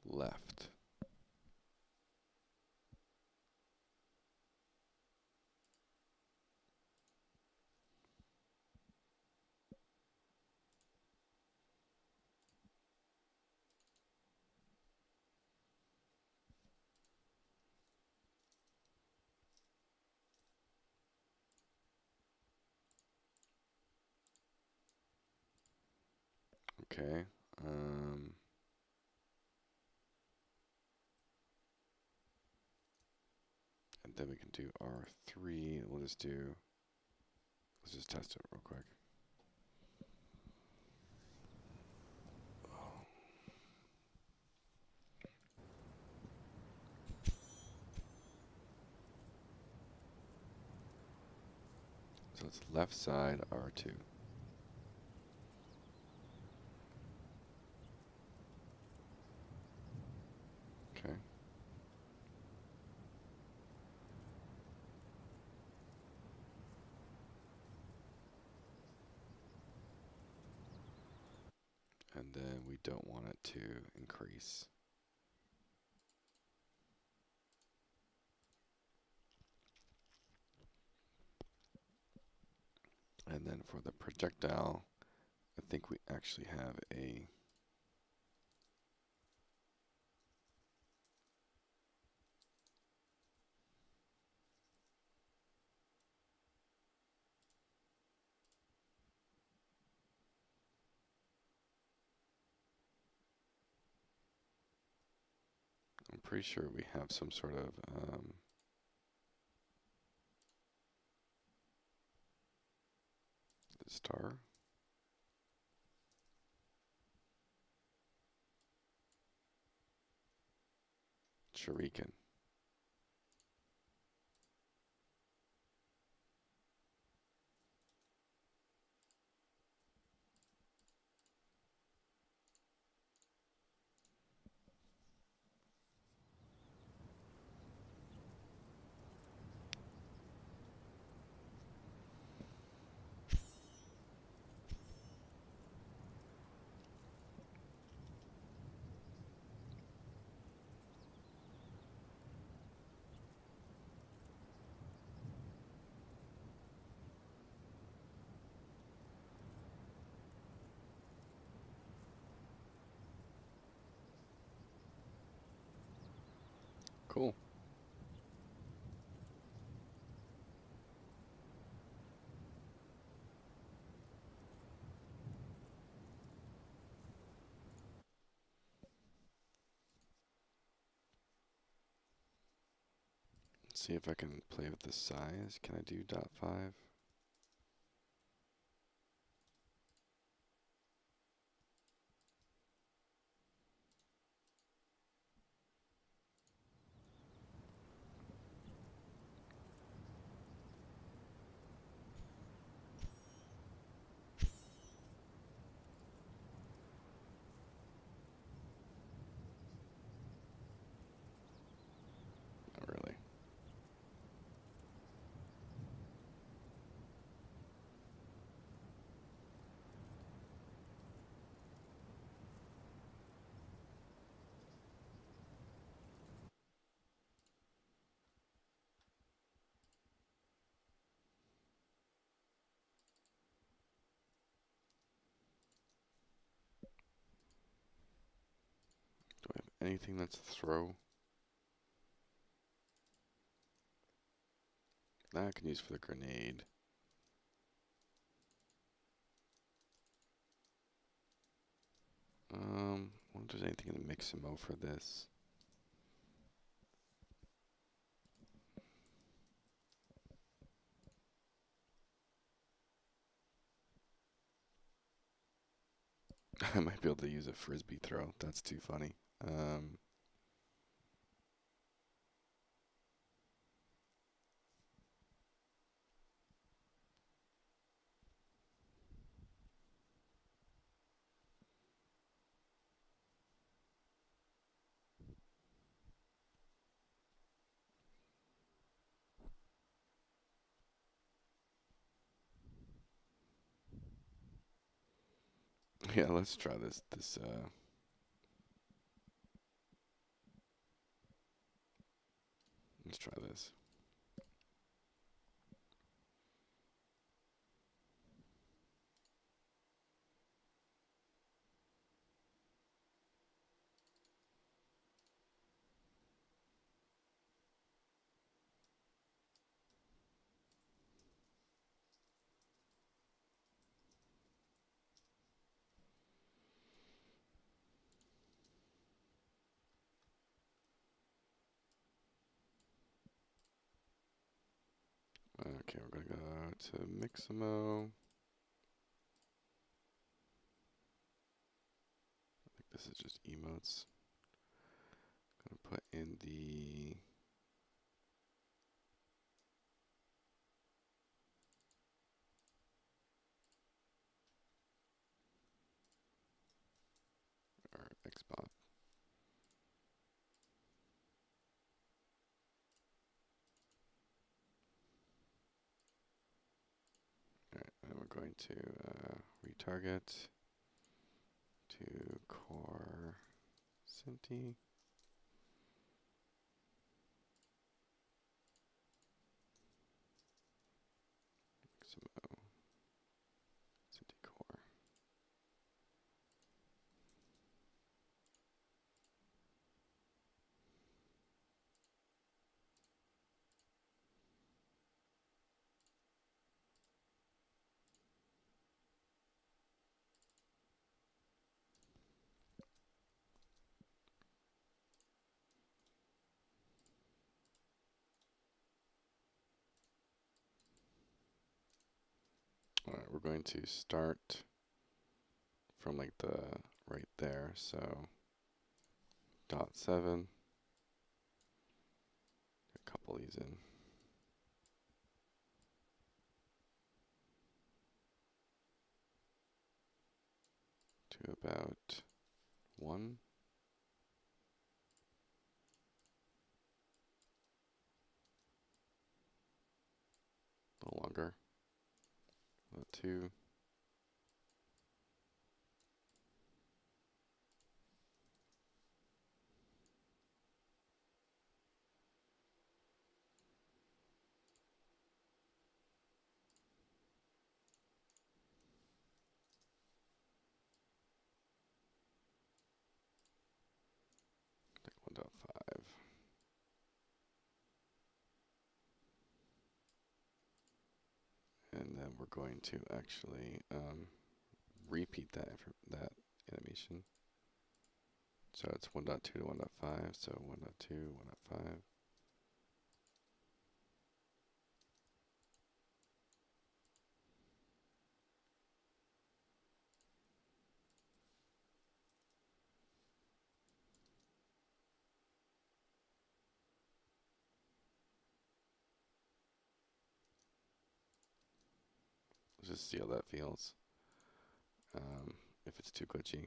left. Okay. And then we can do R3. Let's just test it real quick. So it's left side R2. Okay. And then we don't want it to increase. And then for the projectile, I think we actually have a I'm pretty sure we have some sort of star. Shuriken. Cool. Let's see if I can play with the size. Can I do .5? Not really. Do I have anything that's throw? That I can use for the grenade. I wonder if there's anything in the MMO for this. I might be able to use a frisbee throw. That's too funny. Yeah, let's try this. Let's try this. Okay, we're gonna go to Mixamo. I think this is just emotes. Gonna put in the Xbot. Alright, and we're going to retarget to core Cinti. Mixamo Cinti core. Alright, we're going to start from like the right there, so .7. A couple of these in. To about 1. A little longer. About 2. Like 1.5. And then we're going to actually repeat that animation. So it's 1.2 to 1.5, so 1.2, 1.5. Let's just see how that feels. If it's too glitchy.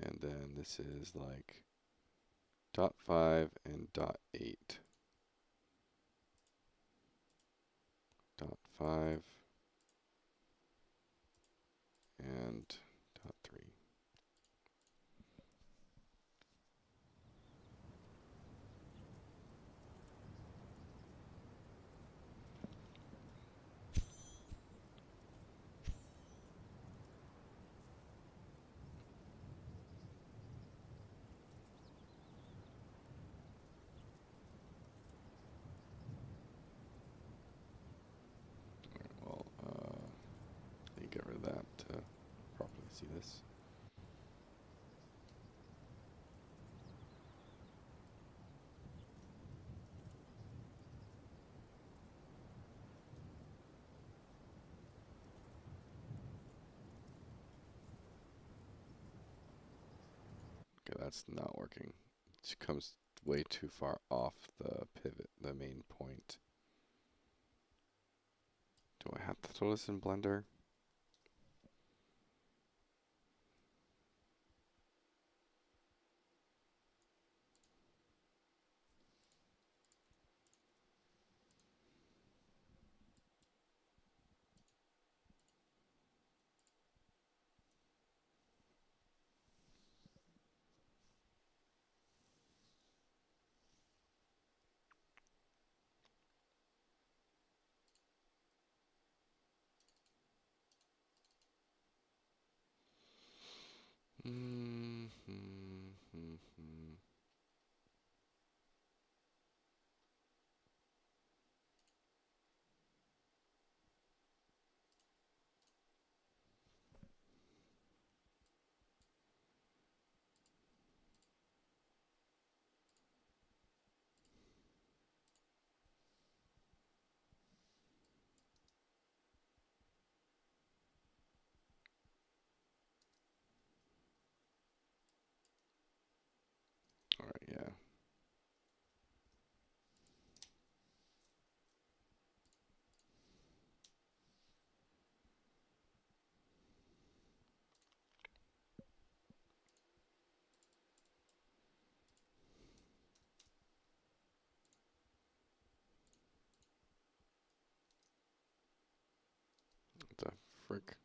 And then this is like .5 and .8. .5 and .3. Well, let me get rid of that to properly see this. Okay, that's not working. It comes way too far off the pivot, the main point. Do I have to throw this in Blender? frick?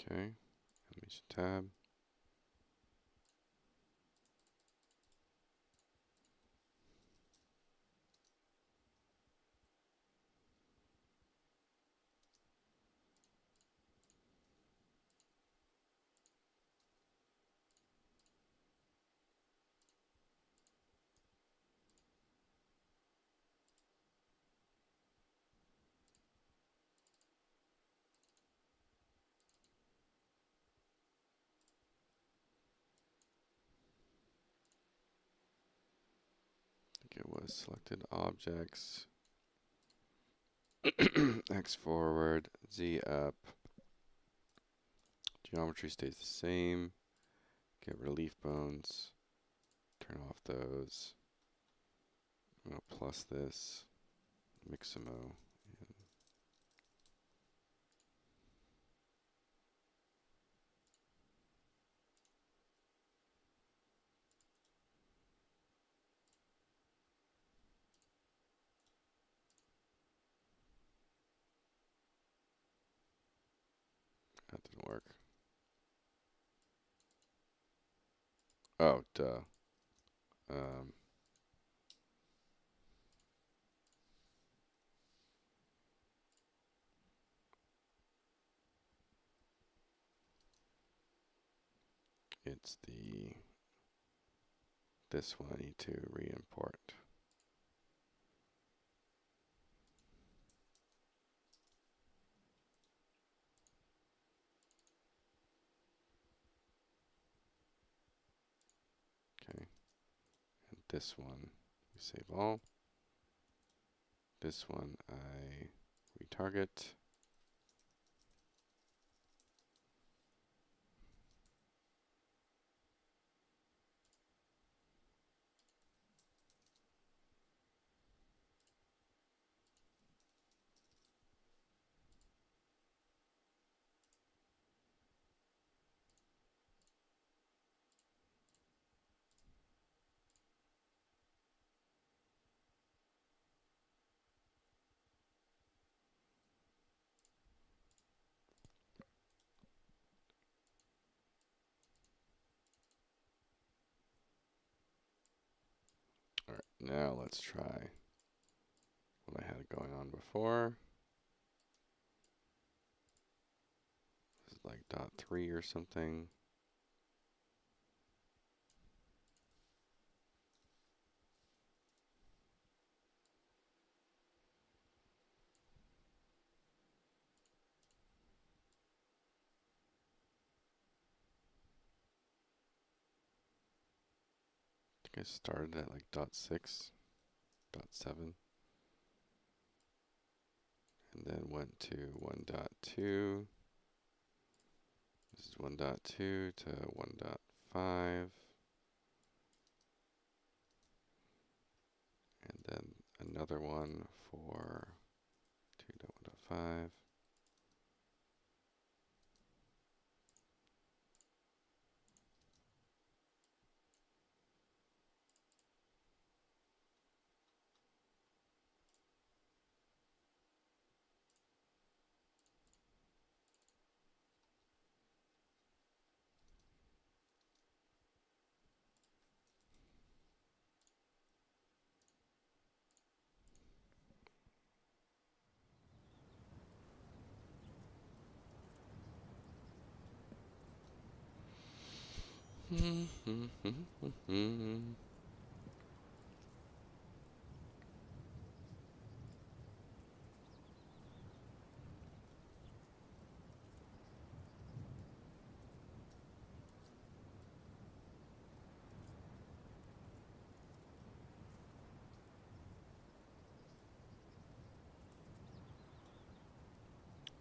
Okay, animation tab. I think it was selected objects. X forward, Z up. Geometry stays the same. Get relief bones. Turn off those. I'm going to plus this. Mixamo. That didn't work. Oh, duh. It's this one I need to re-import. Okay. And this one, we save all. This one I retarget. All right, now let's try what I had going on before. This is like .3 or something. I think I started at like .6, .7, and then went to 1.2. This is 1.2 to 1.5. And then another one for 2.1.5.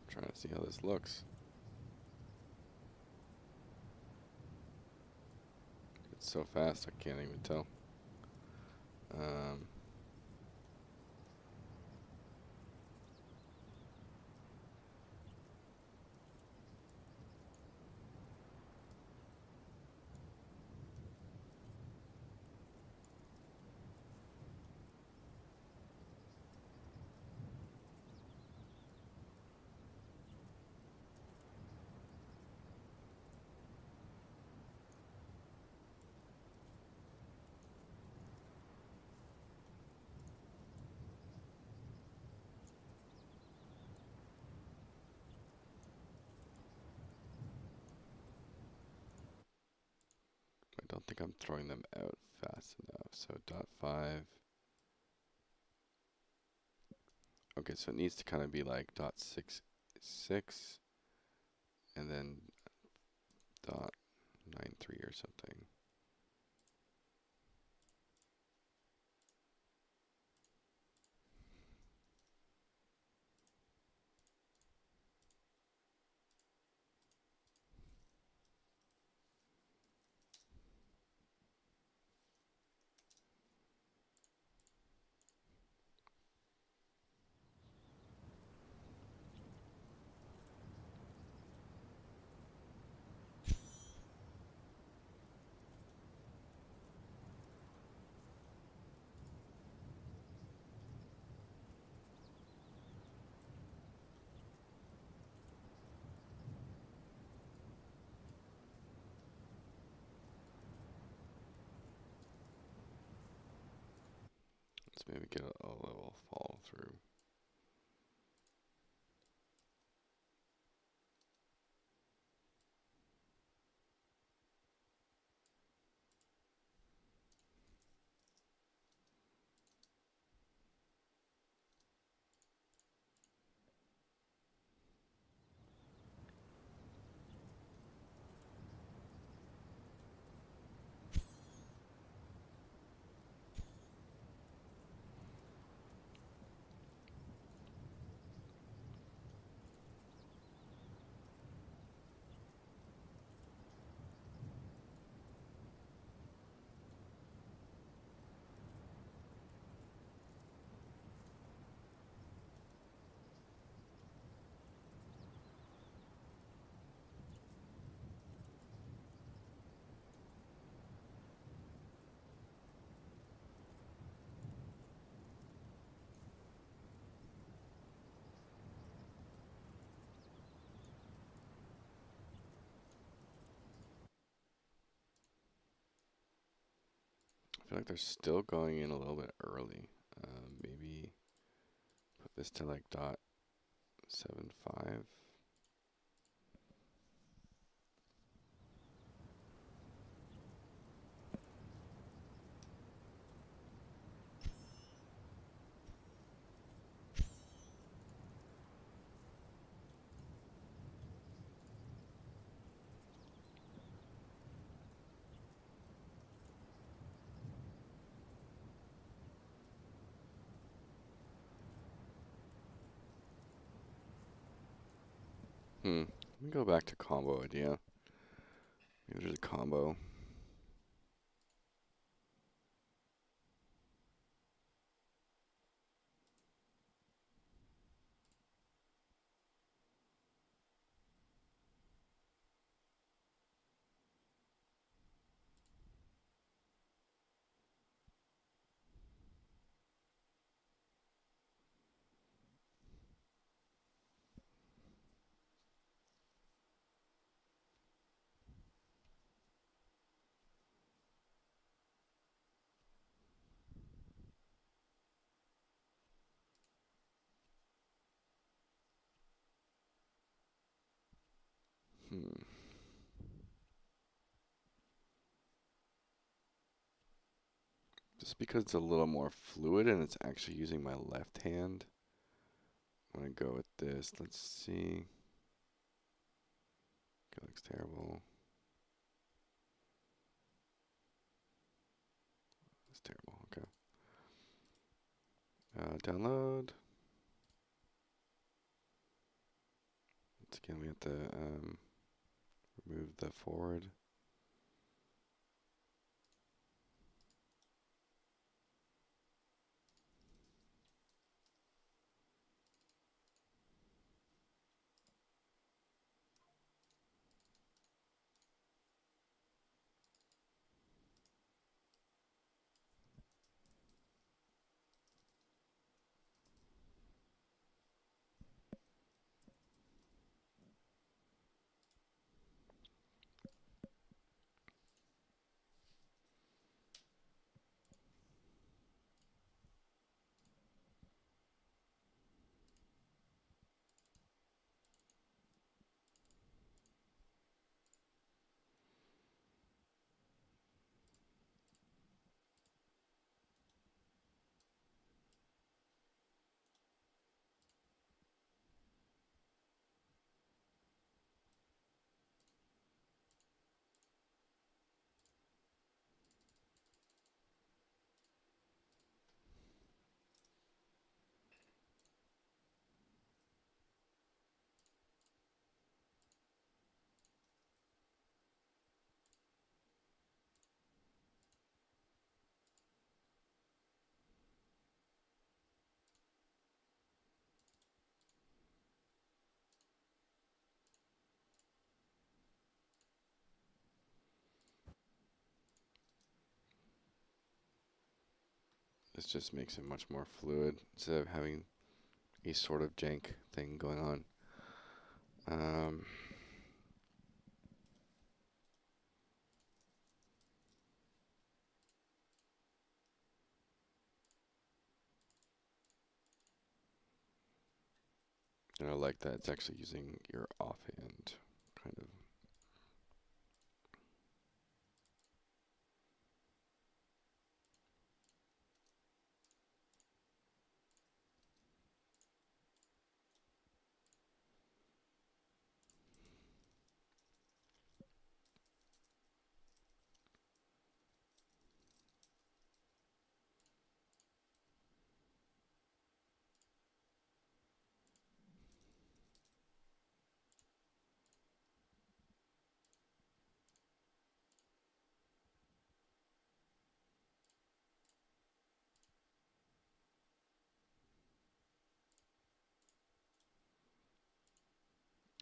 Trying to see how this looks. It's so fast, I can't even tell. I don't think I'm throwing them out fast enough. So .5. Okay, so it needs to kind of be like .66 and then .93 or something. Let's maybe get a level follow through. I feel like they're still going in a little bit early. Maybe put this to like .75. Let me go back to combo idea. Maybe there's a combo. Just because it's a little more fluid and it's actually using my left hand. I'm gonna go with this. Let's see. That looks terrible. That's terrible. Okay. Download. Once again, we have to remove the forward. This just makes it much more fluid instead of having a sort of jank thing going on. And I like that it's actually using your offhand kind of.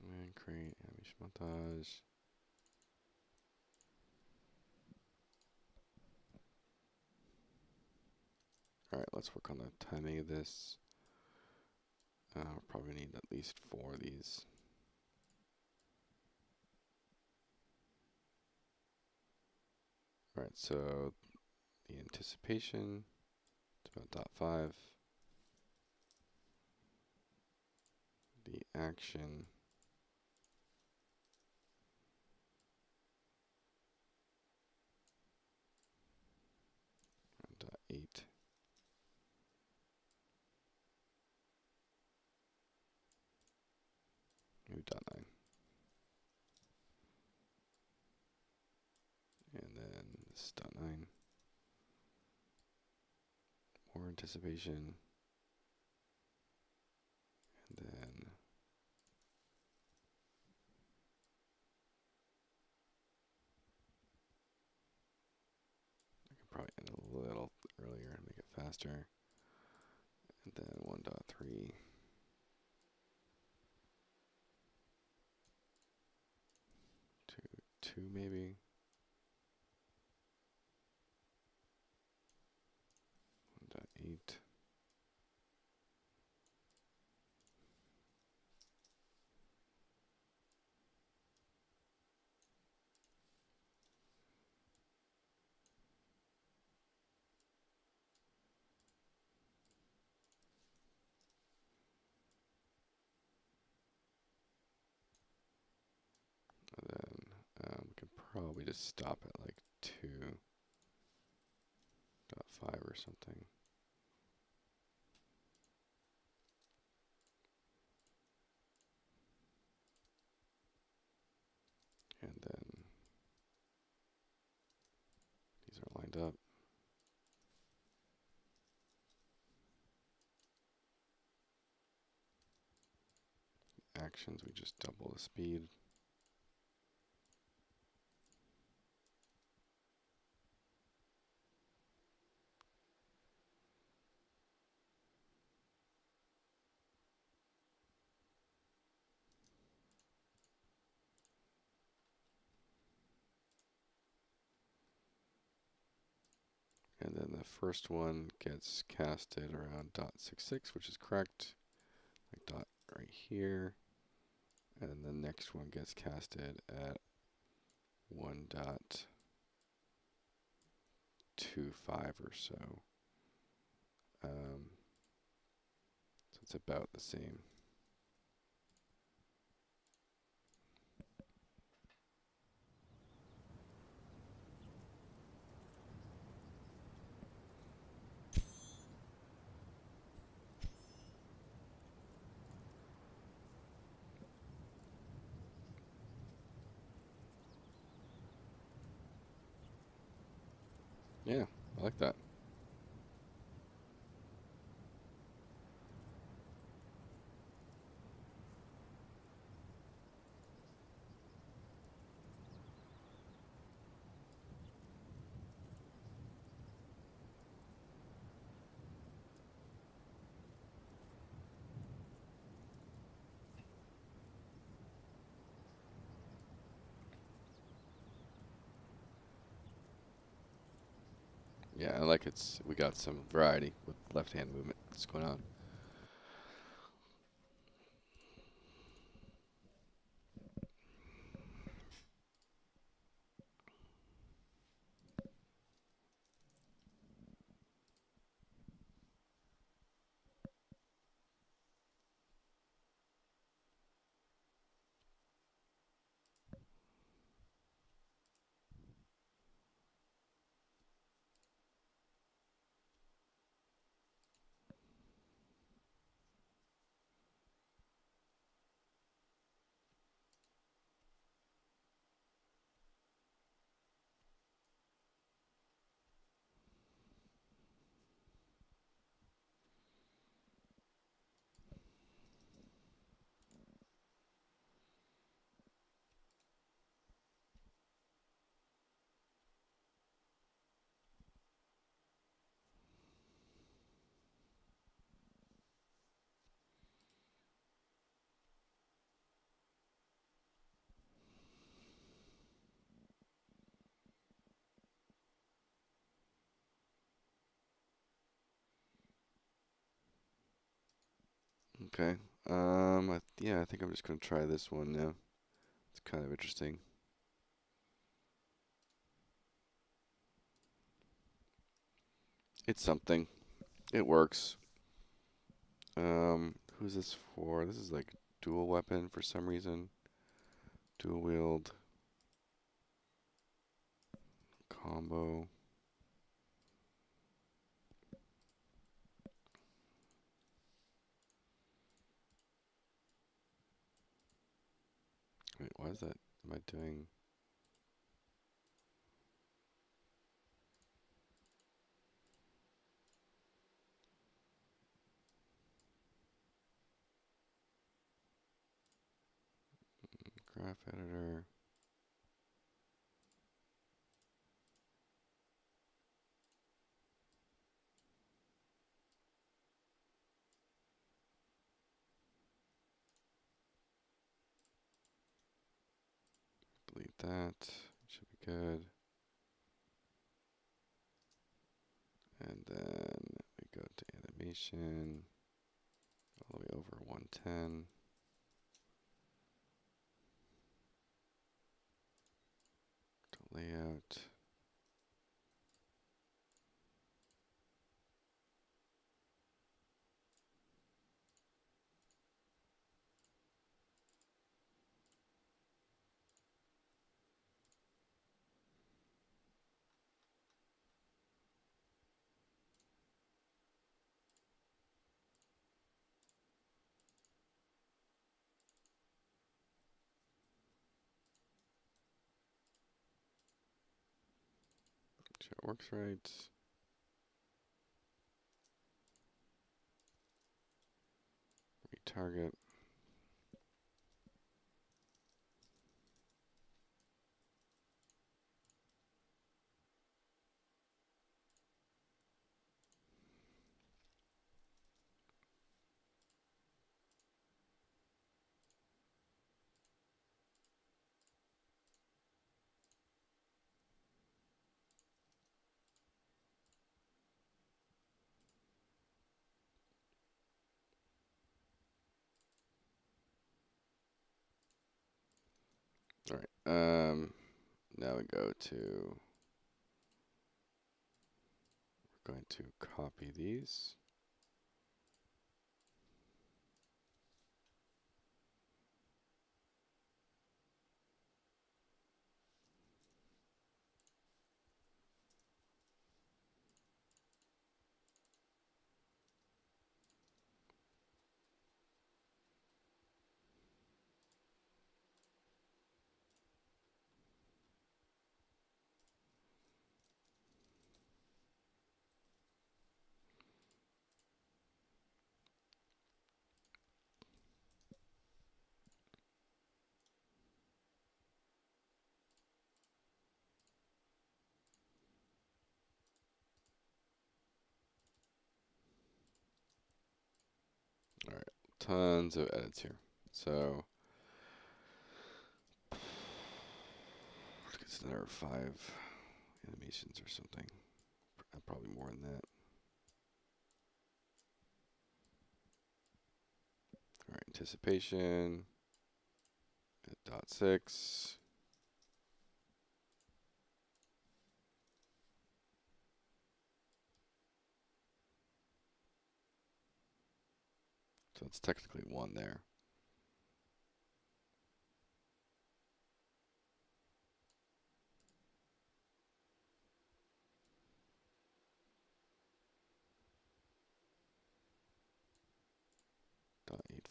And create animation montage. Alright, let's work on the timing of this. Probably need at least 4 of these. Alright, so the anticipation, it's about .5. The action, .8. Maybe .9. And then this is .9. More anticipation. And then I can probably end a little earlier and make it faster. And then 1.3. to 2 maybe. 1.8. And then we can probably just stop at like 2.5 or something. And then these are lined up. Actions, we just double the speed. And then the first one gets casted around .66, which is correct. Like dot right here. And then the next one gets casted at 1.25 or so. So it's about the same. Yeah, I like that. Yeah, I like we got some variety with left-hand movement that's going on. Okay. Yeah, I think I'm just gonna try this one now. It's kind of interesting. It's something. It works. Who's this for? This is like dual weapon for some reason. Dual wield. Combo. Wait, why is that? Am I doing... Graph editor. Delete that. Should be good. And then we go to animation. All the way over 110. To layout. Make sure it works right. Retarget. All right. Now we go to... We're going to copy these. All right. Tons of edits here. So... It's another 5 animations or something per Probably more than that. All right, anticipation at .6. So it's technically 1 there.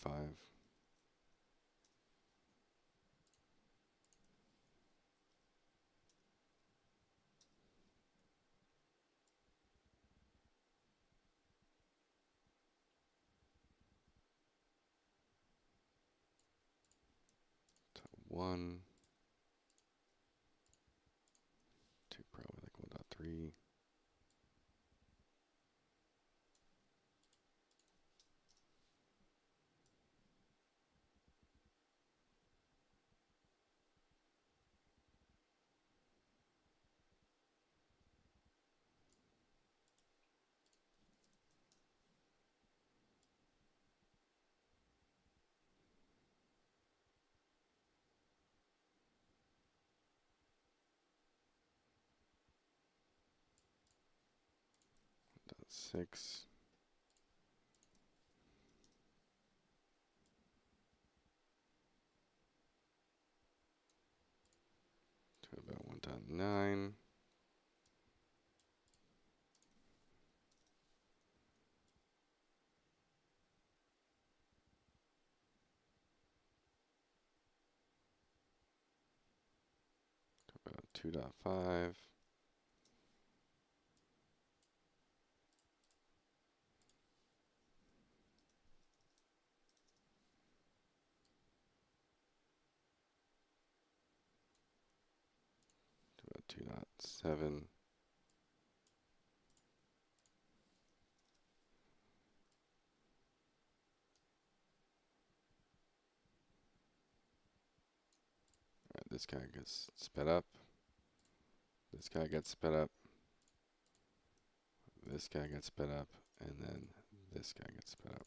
.85. So 1. 2 probably like 1.3. .6. To about 1.9. About 2.5. To about 2.7. Alright, this guy gets sped up. This guy gets sped up. This guy gets sped up. And then this guy gets sped up.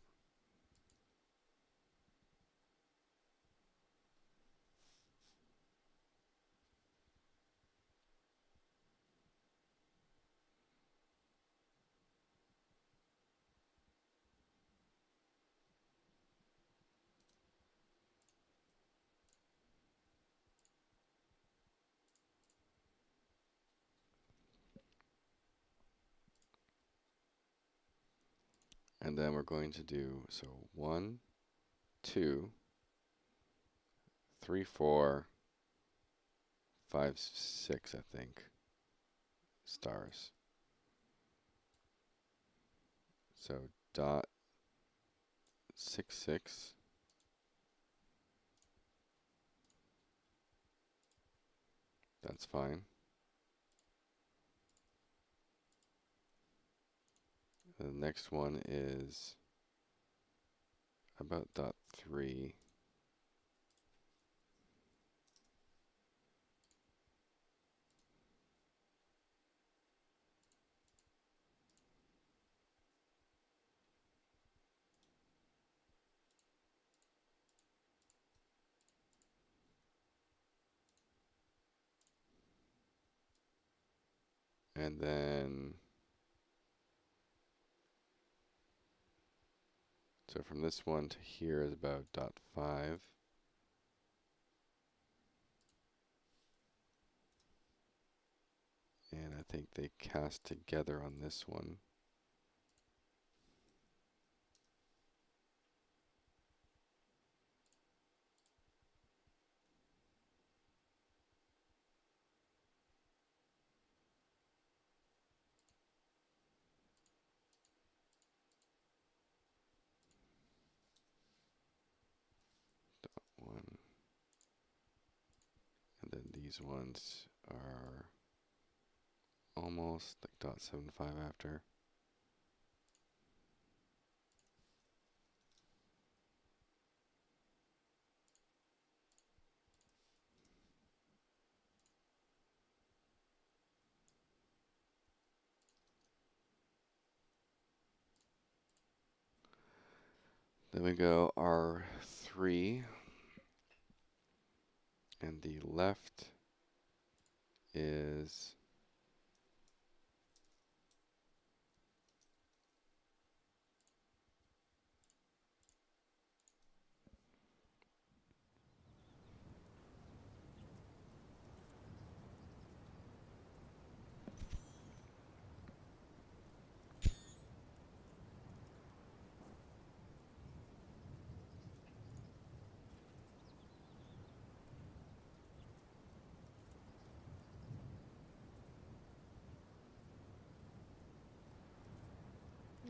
And then we're going to do, so 1, 2, 3, 4, 5, 6, I think, stars. So dot 6, 6. That's fine. The next one is about dot 3. And then, so from this one to here is about dot 5. And I think they cast together on this one. Dot 1. And then these ones are almost like dot 75 after. Then we go R3, and the left is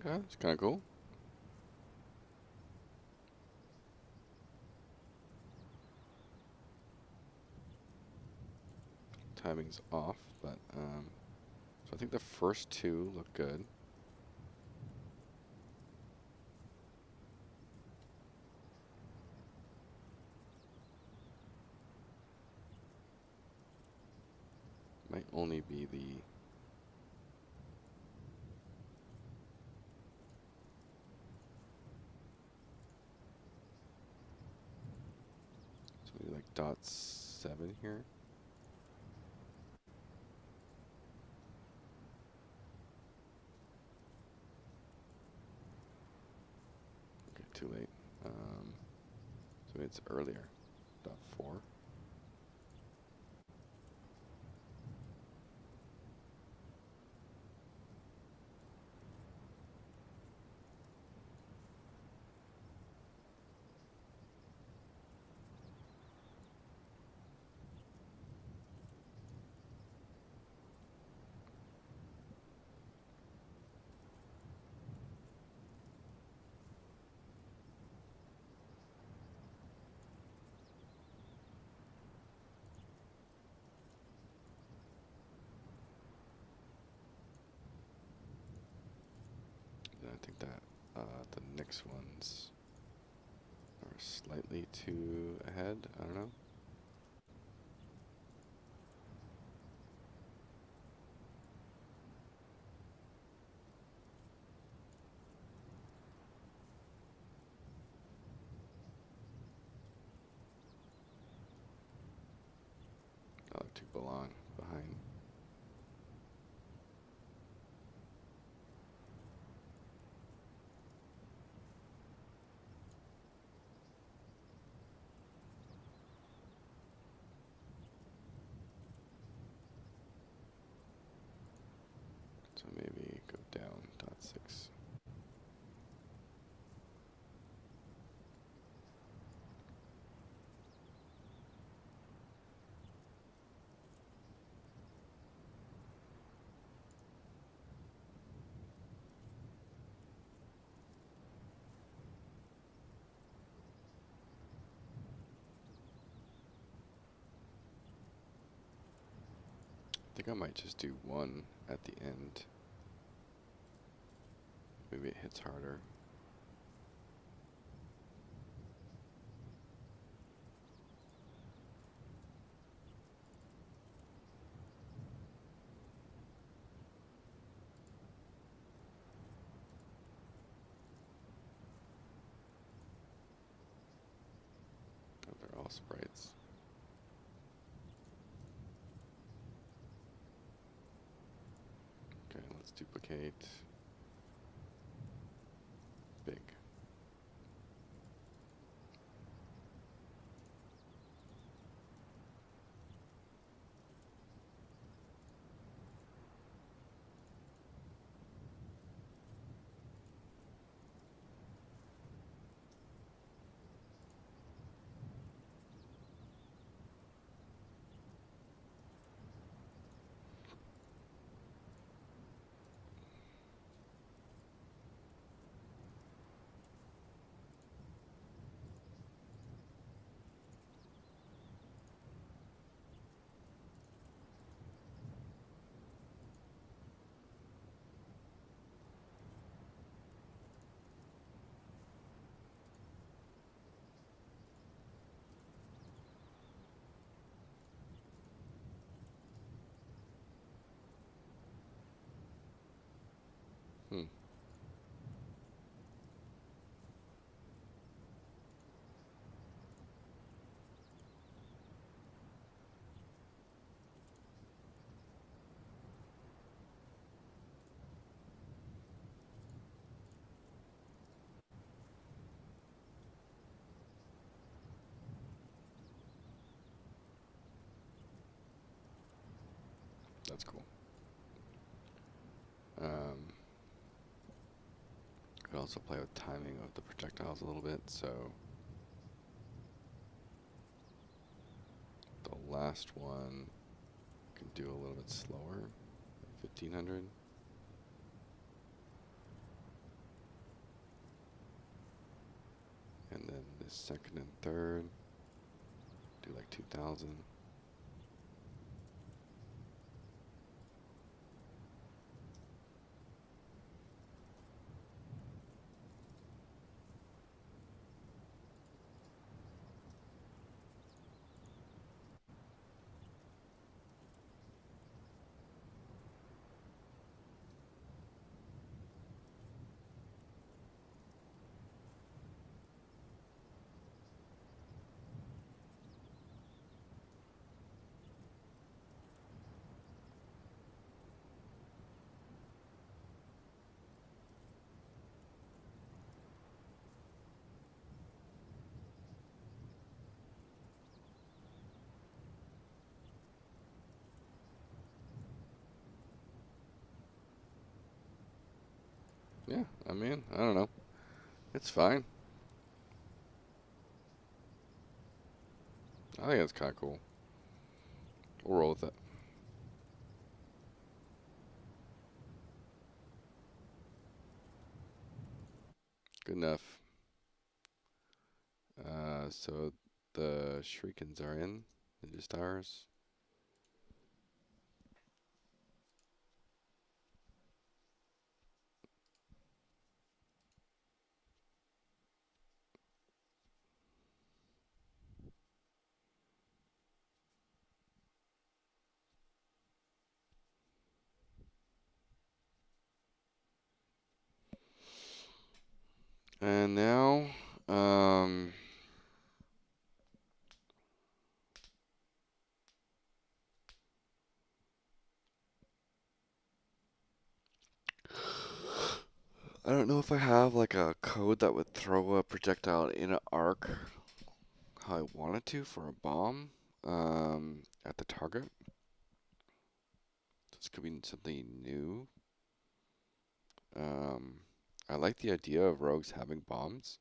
okay, it's kind of cool. Timing's off, but so I think the first two look good. Might only be the so maybe like .7 here. Okay, too late. So it's earlier. .4. And I think that the next ones are slightly too ahead. I don't know. Oh, they're too long behind. So maybe go down .6. I think I might just do one at the end. Maybe it hits harder. Oh, they're all sprites. Okay, let's duplicate. Big. Hmm. that's cool. Could also play with timing of the projectiles a little bit, so the last one can do a little bit slower, 1500. And then the second and third, do like 2000. Yeah, I mean, I don't know. It's fine. I think it's kind of cool. We'll roll with it. Good enough. So the Shurikens are in. Ninja Stars. And now, I don't know if I have like a code that would throw a projectile in an arc how I wanted to for a bomb at the target. This could be something new. I like the idea of rogues having bombs.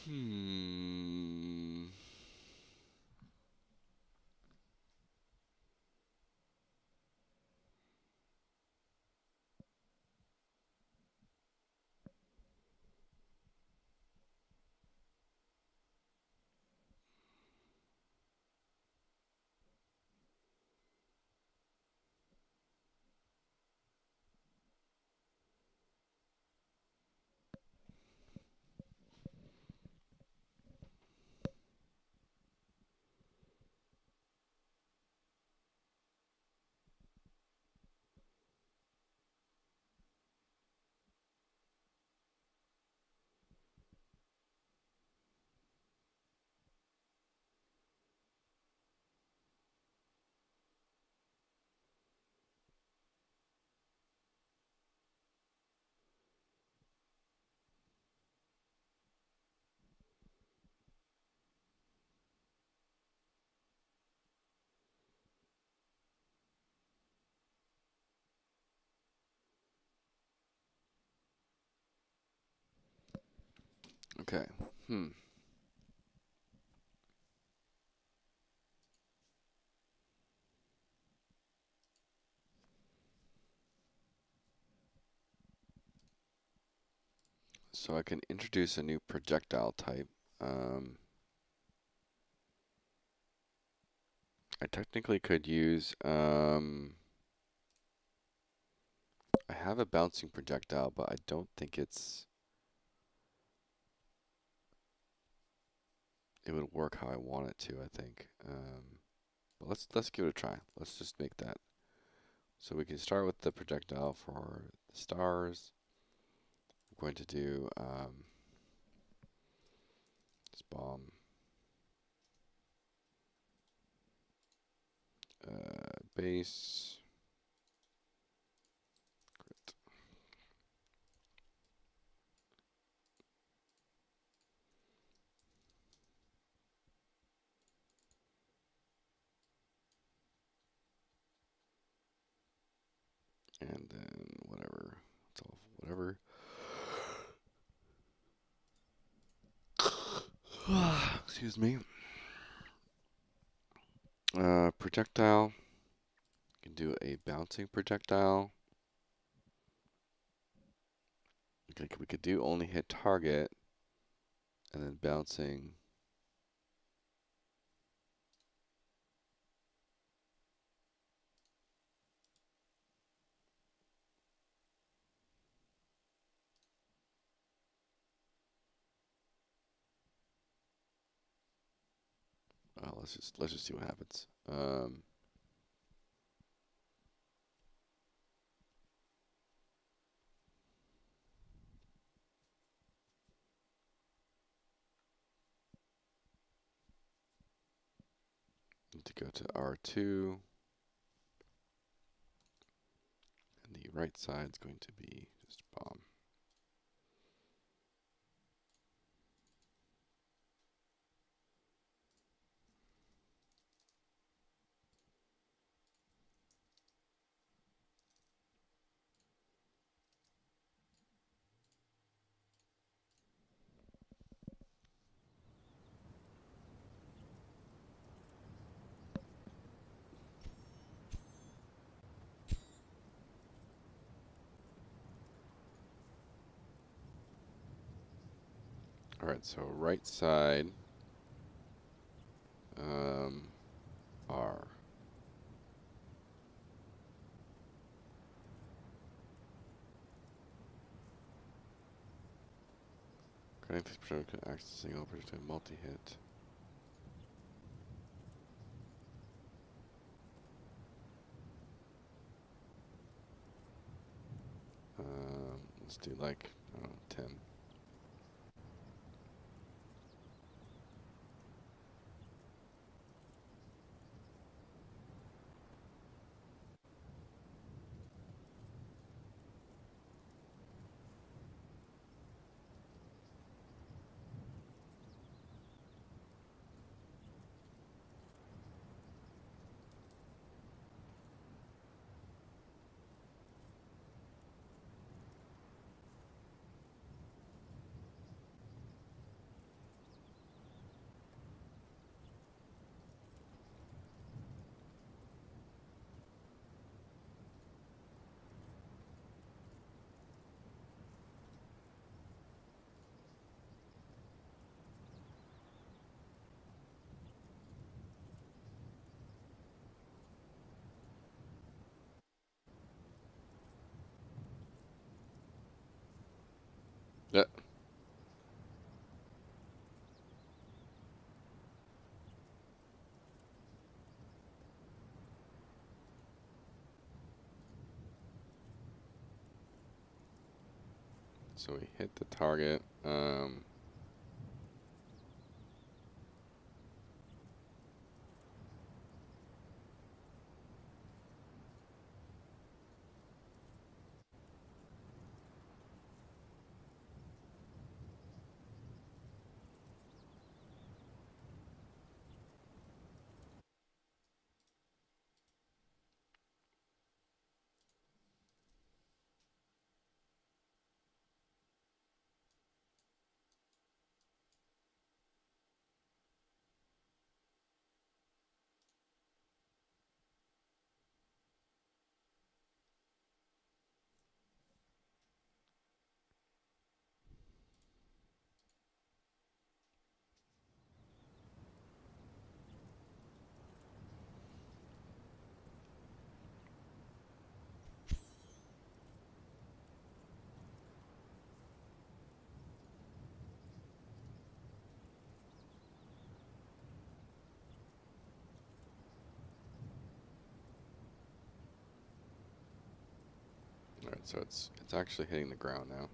Hmm. Okay. So I can introduce a new projectile type. I technically could use, I have a bouncing projectile, but I don't think it's it would work how I want it to, I think. But let's give it a try. Let's just make that. So we can start with the projectile for the stars. We're going to do this bomb. Base. Crit. And then whatever. It's all whatever. Excuse me. Projectile. You can do a bouncing projectile. Okay, we could do only hit target and then bouncing. Let's just see what happens. Need to go to R2. And the right side is going to be just bomb. Alright, so right side, R. Granting this projectile can act as a single projectile multi-hit. Let's do like, I don't know, 10. Yeah. So we hit the target. Alright, so it's actually hitting the ground now.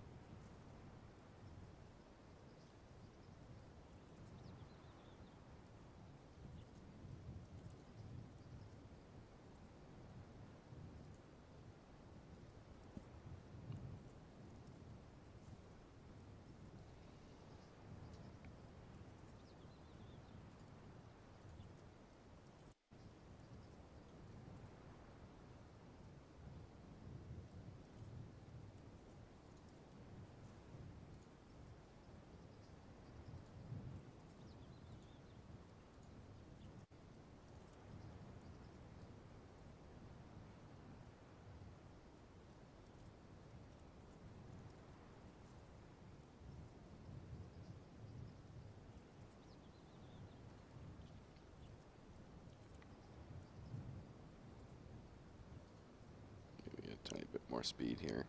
Maybe a tiny bit more speed here.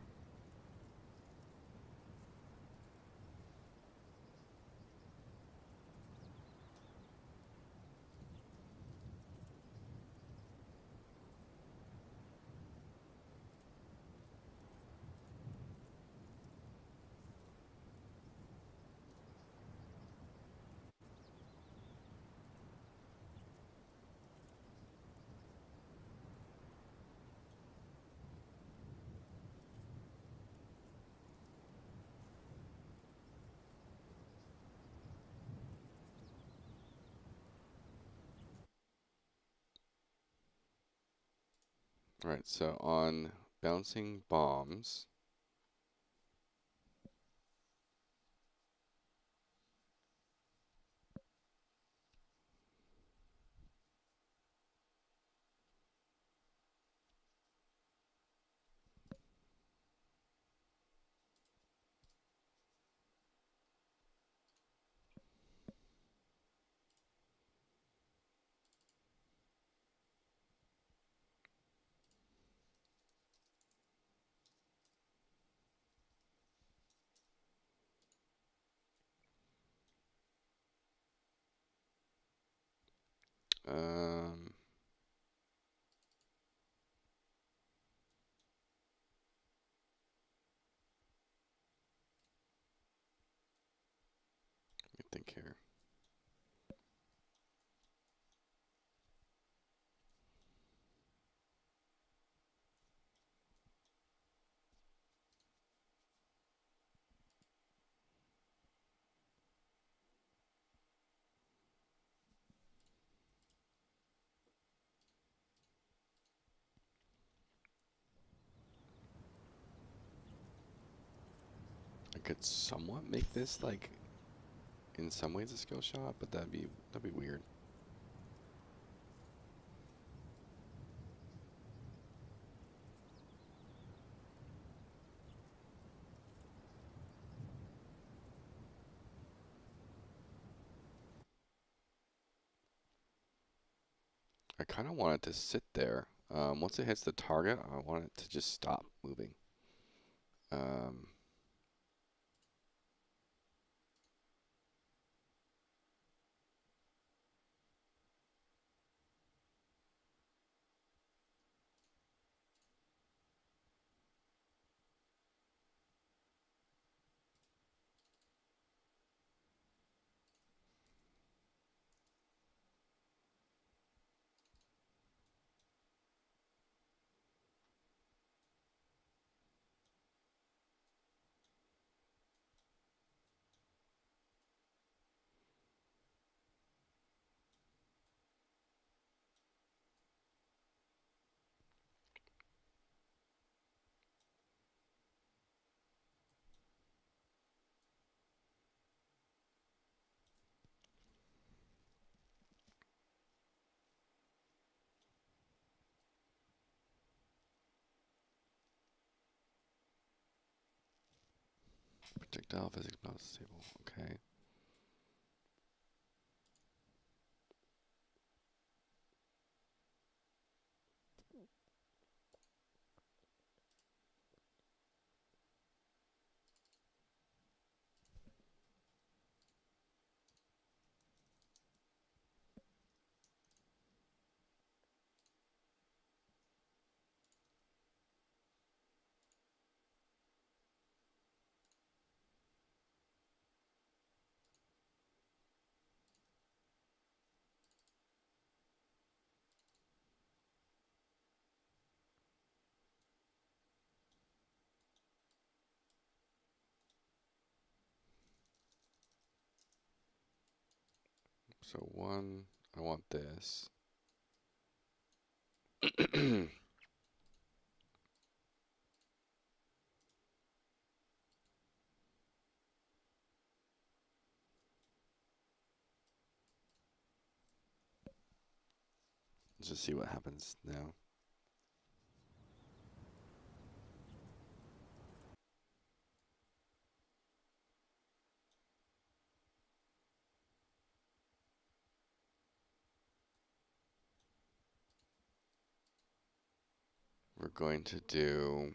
Alright, so on bouncing bombs, um, let me think here. I could somewhat make this like in some ways a skill shot, but that'd be weird. I kind of want it to sit there. Once it hits the target, I want it to just stop moving. Um, projectile physics not stable. Okay. So one, I want this. Let's just see what happens now. We're going to do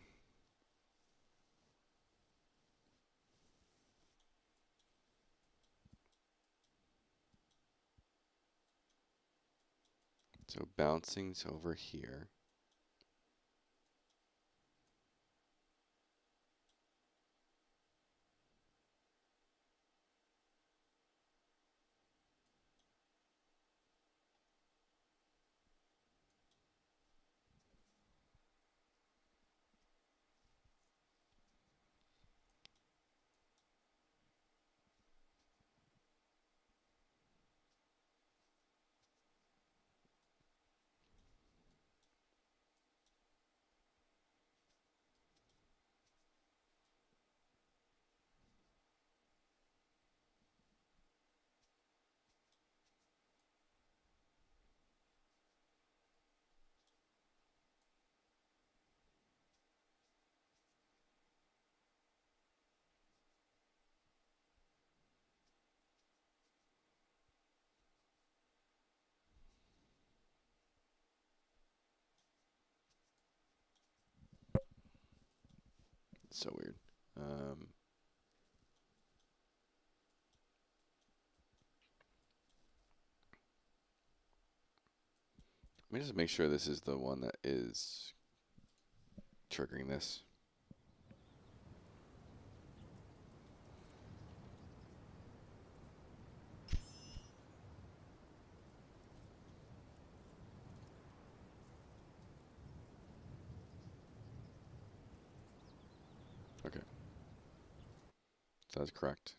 so bouncing's over here. So weird. Let me just make sure this is the one that is triggering this. Okay. So that's correct.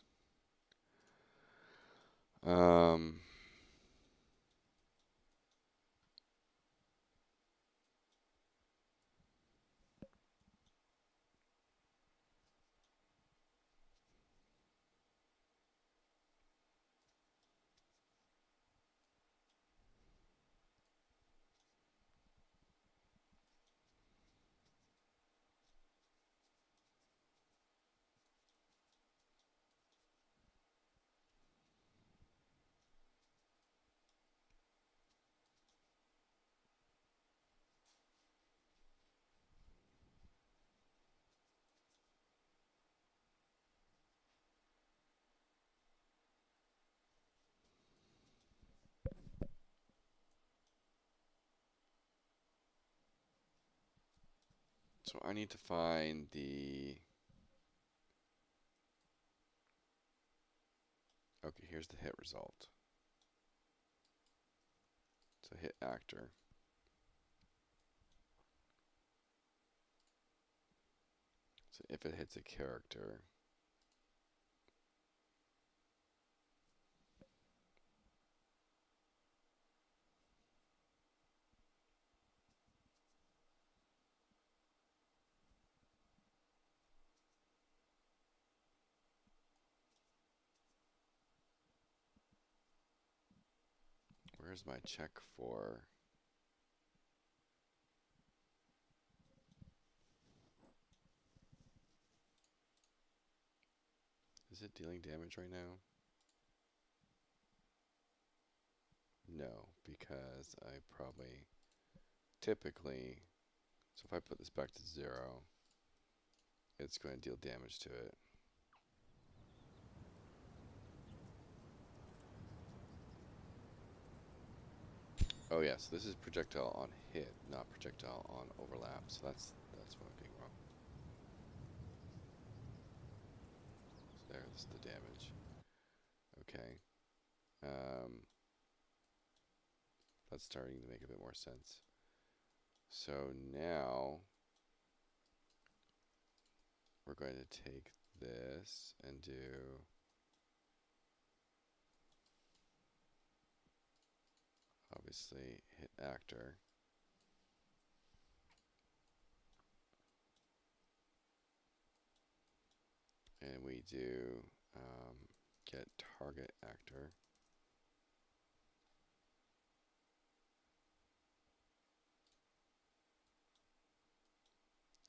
So I need to find the... Okay, here's the hit result. So hit actor. So if it hits a character, where's my check for... Is it dealing damage right now? No, because I probably typically... So if I put this back to 0, it's going to deal damage to it. Oh yeah, so this is projectile on hit, not projectile on overlap. So that's what I'm doing wrong. So there's the damage. Okay. That's starting to make a bit more sense. So now we're going to take this and do obviously hit actor. And we do get target actor.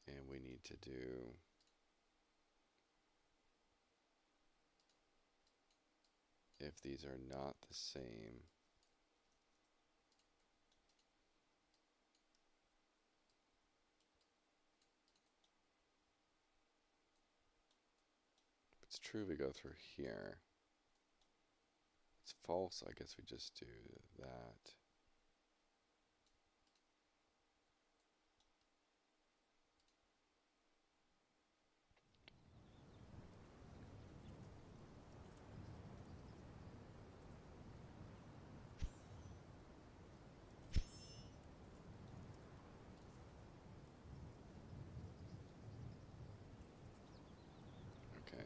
And we need to do if these are not the same, if it's true, we go through here. If it's false, I guess we just do that. Okay.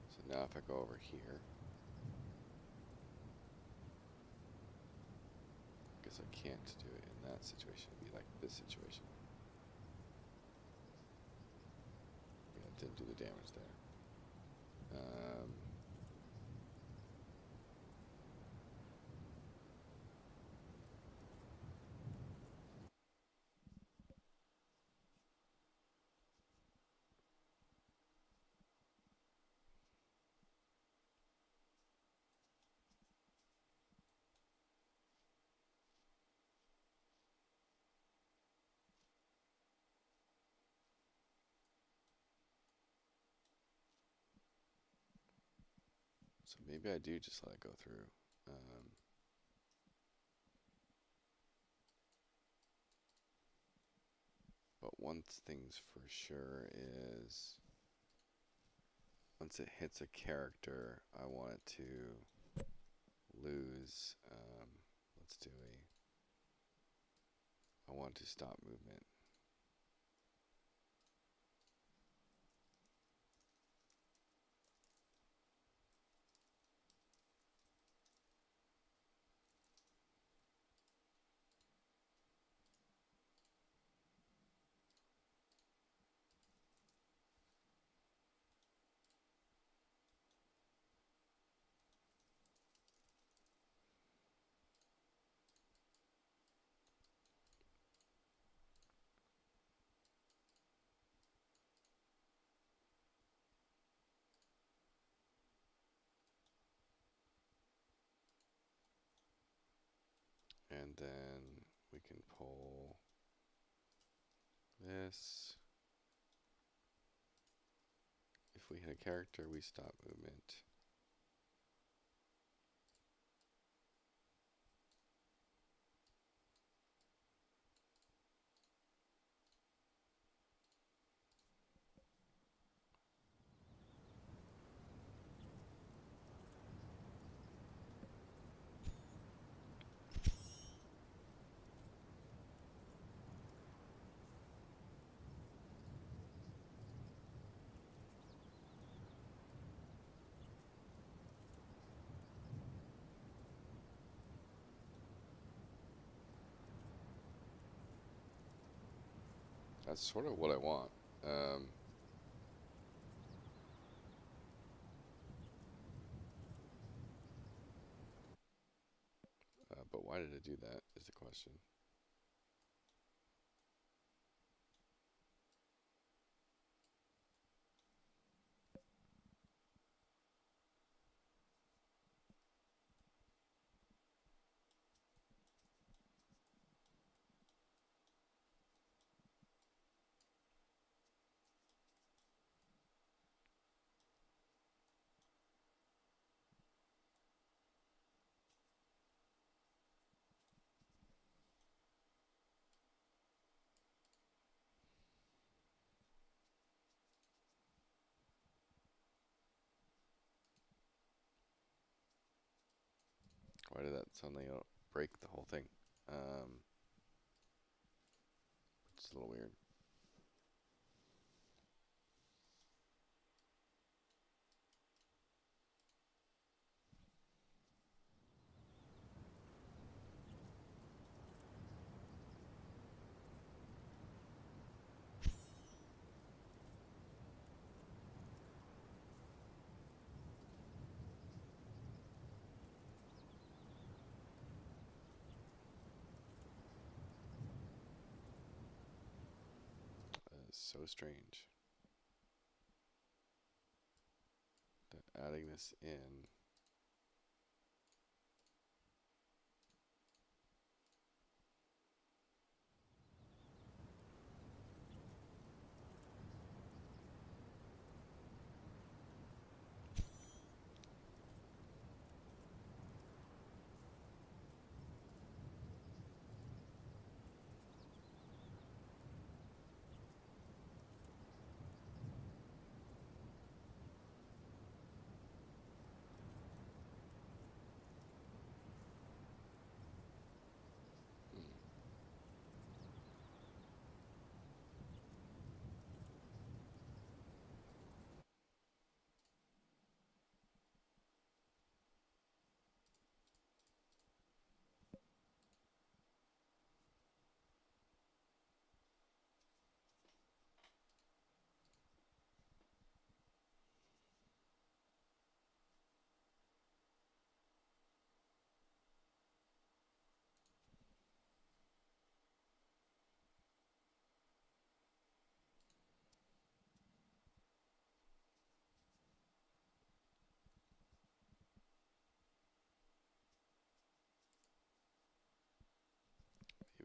So now if I go over here, I guess I can't do it in that situation. It'd be like this situation. Yeah, it didn't do the damage there. So maybe I do just let it go through. But one thing's for sure is once it hits a character, I want it to lose. Let's do I want to stop movement. And then we can pull this. If we hit a character, we stop movement. That's sort of what I want. But why did it do that is the question. Why did that suddenly break the whole thing? It's a little weird. so strange that adding this in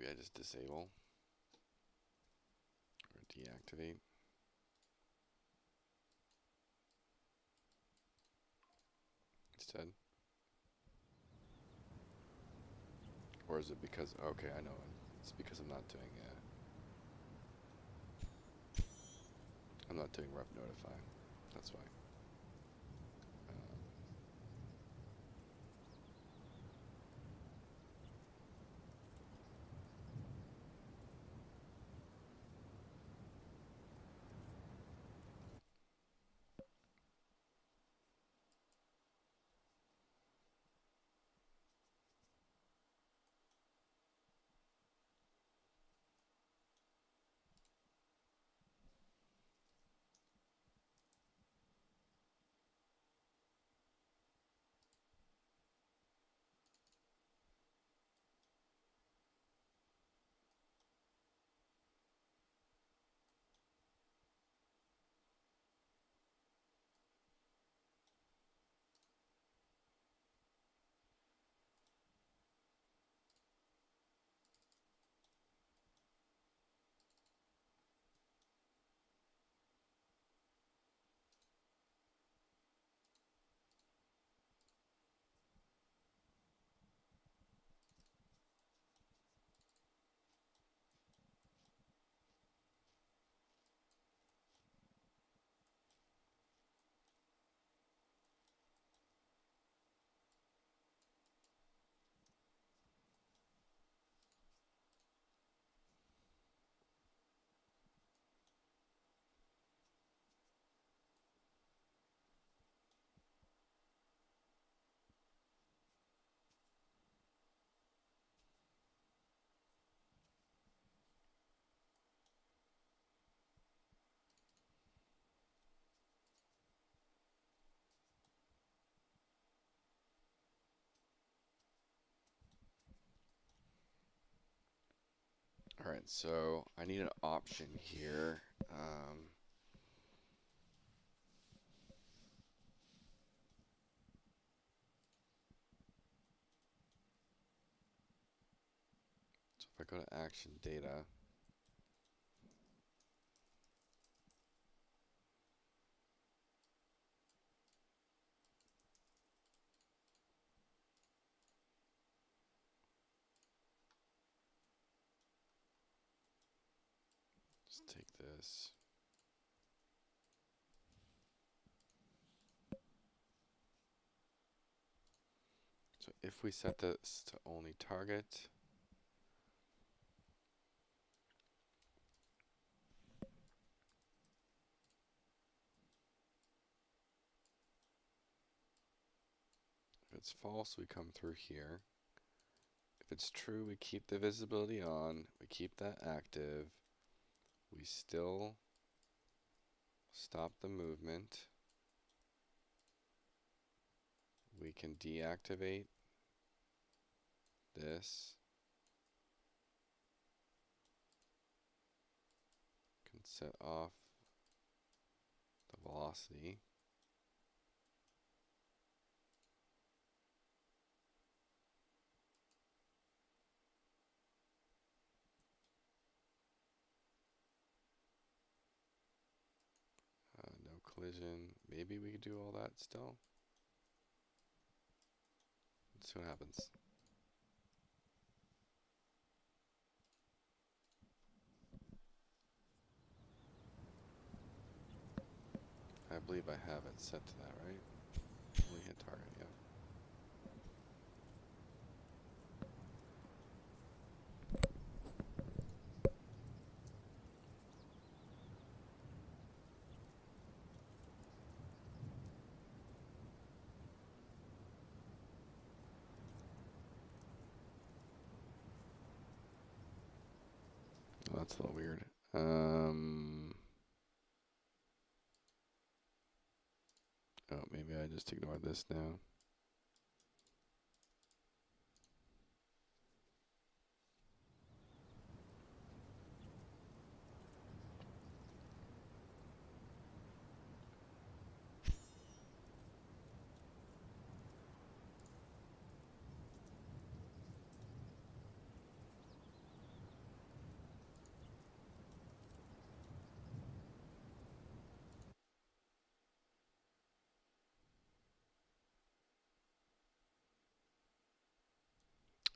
maybe I just disable or deactivate. Instead. Or is it because, okay, I know it. It's because I'm not doing rep notify. That's why. Alright, so I need an option here. So if I go to action data, just take this. So if we set this to only target, if it's false, we come through here. If it's true, we keep the visibility on, we keep that active, we still stop the movement. We can deactivate this. set off the velocity. No collision. Maybe we could do all that still. Let's see what happens. I believe I have it set to that, right? Only hit target, yeah. Oh, that's a little weird. Oh, maybe I just ignore this now.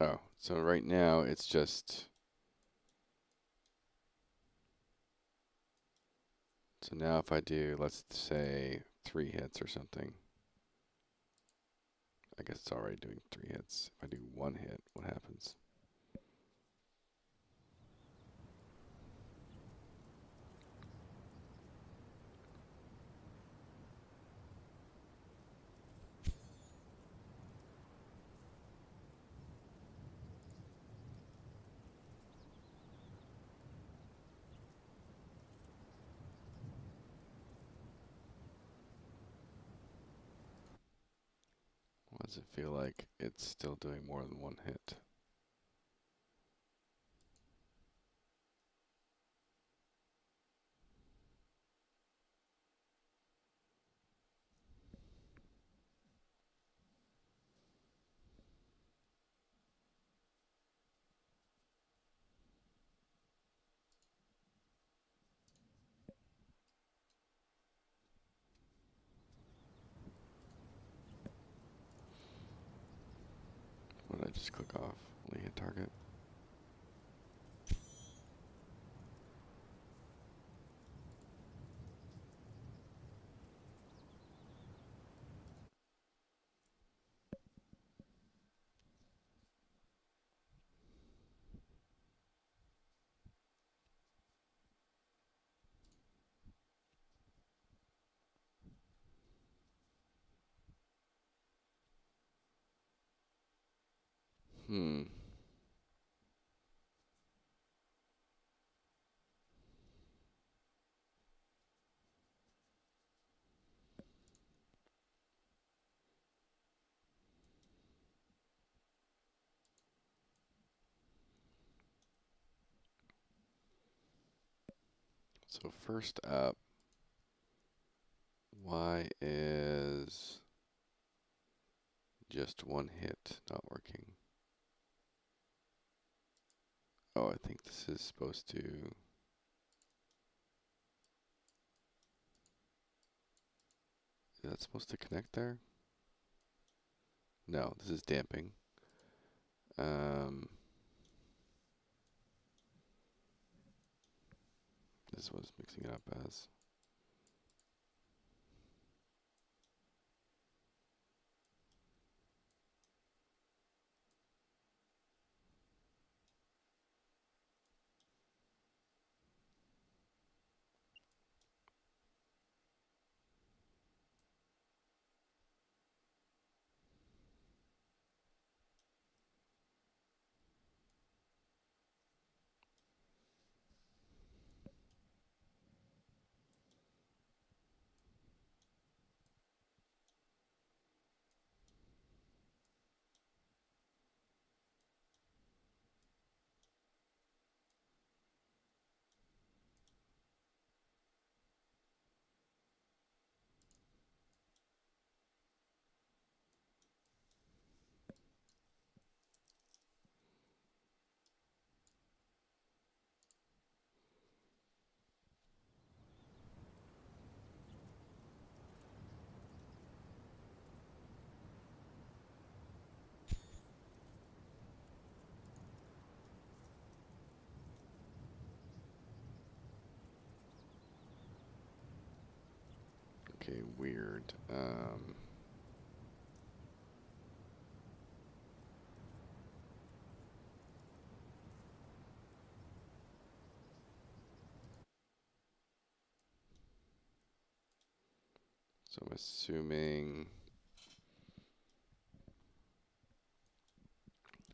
Oh, so right now it's just... So now if I do, let's say, 3 hits or something. I guess it's already doing 3 hits. If I do 1 hit, what happens? Why does it feel like it's still doing more than 1 hit? What did I just click off? Only hit target. Hmm. So first up, why is just 1 hit not working? Oh, I think this is supposed to... Is that supposed to connect there? No, this is damping. This was mixing it up as. Okay, weird. So I'm assuming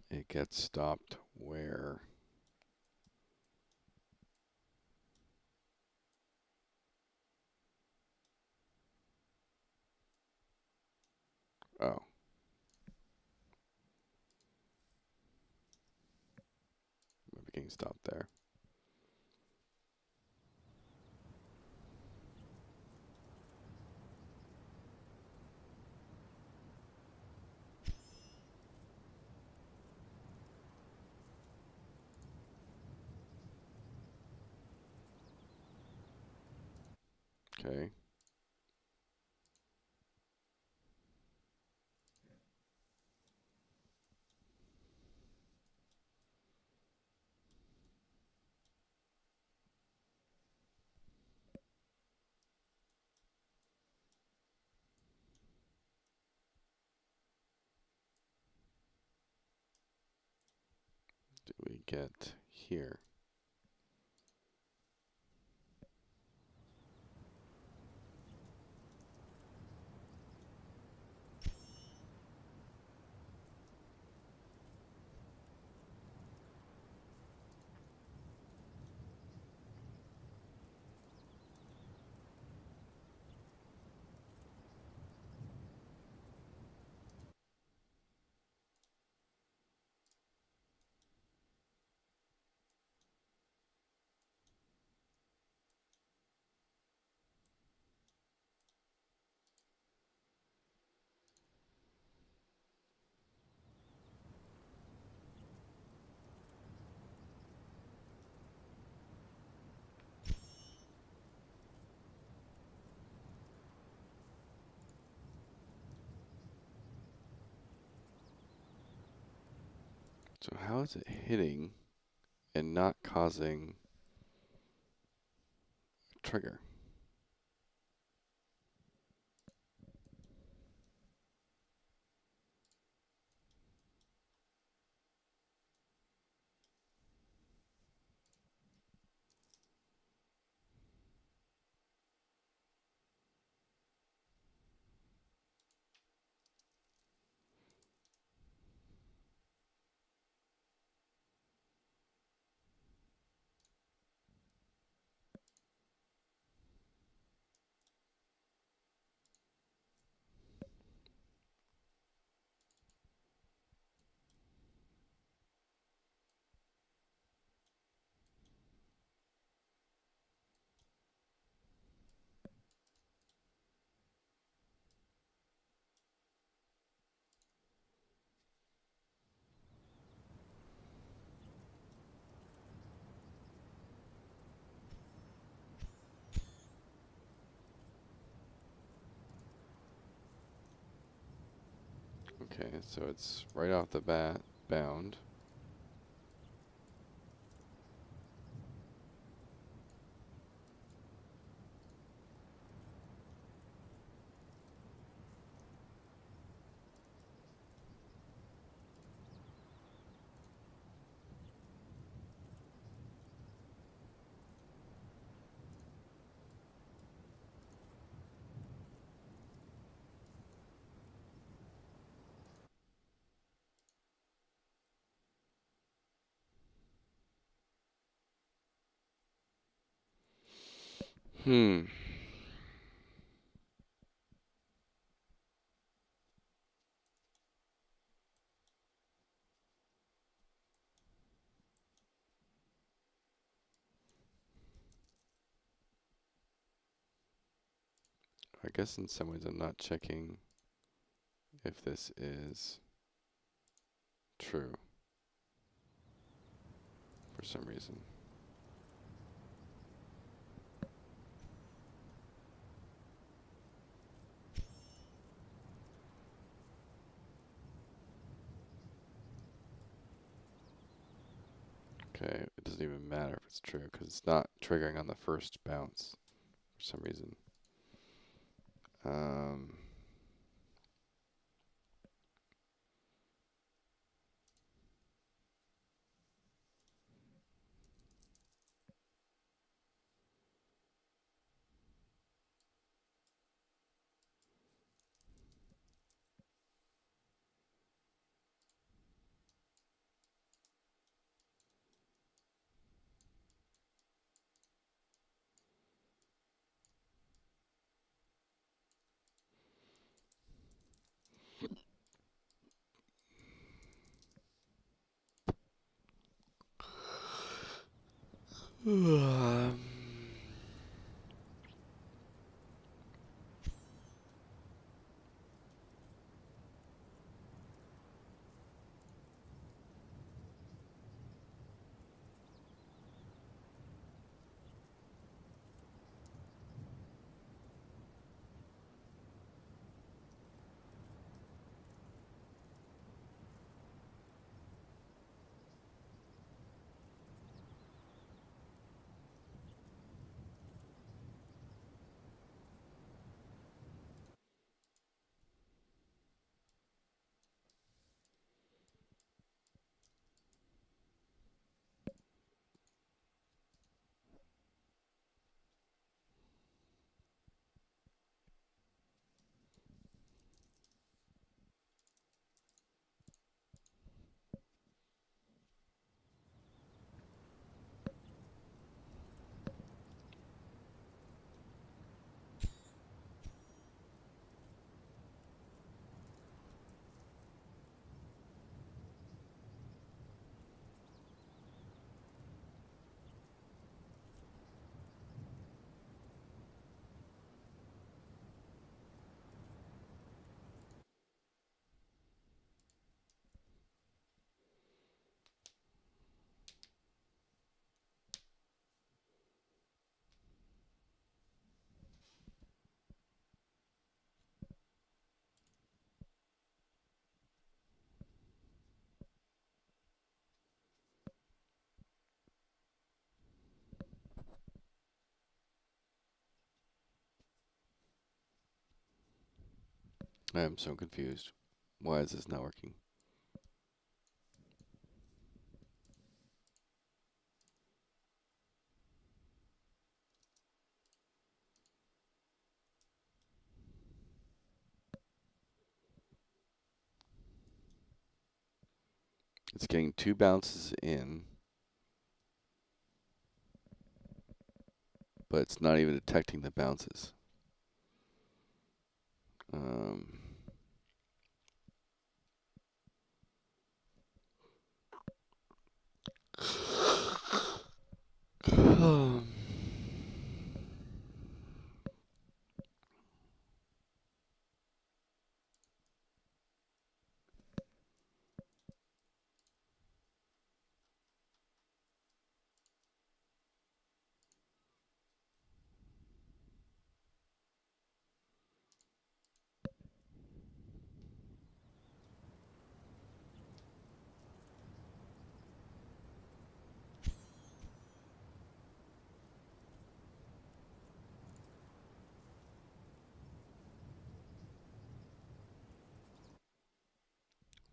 it gets stopped where? Oh. Maybe getting stopped there. Okay. Do we get here? So how is it hitting and not causing a trigger? Okay, so it's right off the bat bound. Hmm. I guess in some ways I'm not checking if this is true for some reason. Okay, it doesn't even matter if it's true because it's not triggering on the first bounce for some reason. Um, I am so confused. Why is this not working? It's getting 2 bounces in, but it's not even detecting the bounces. Um,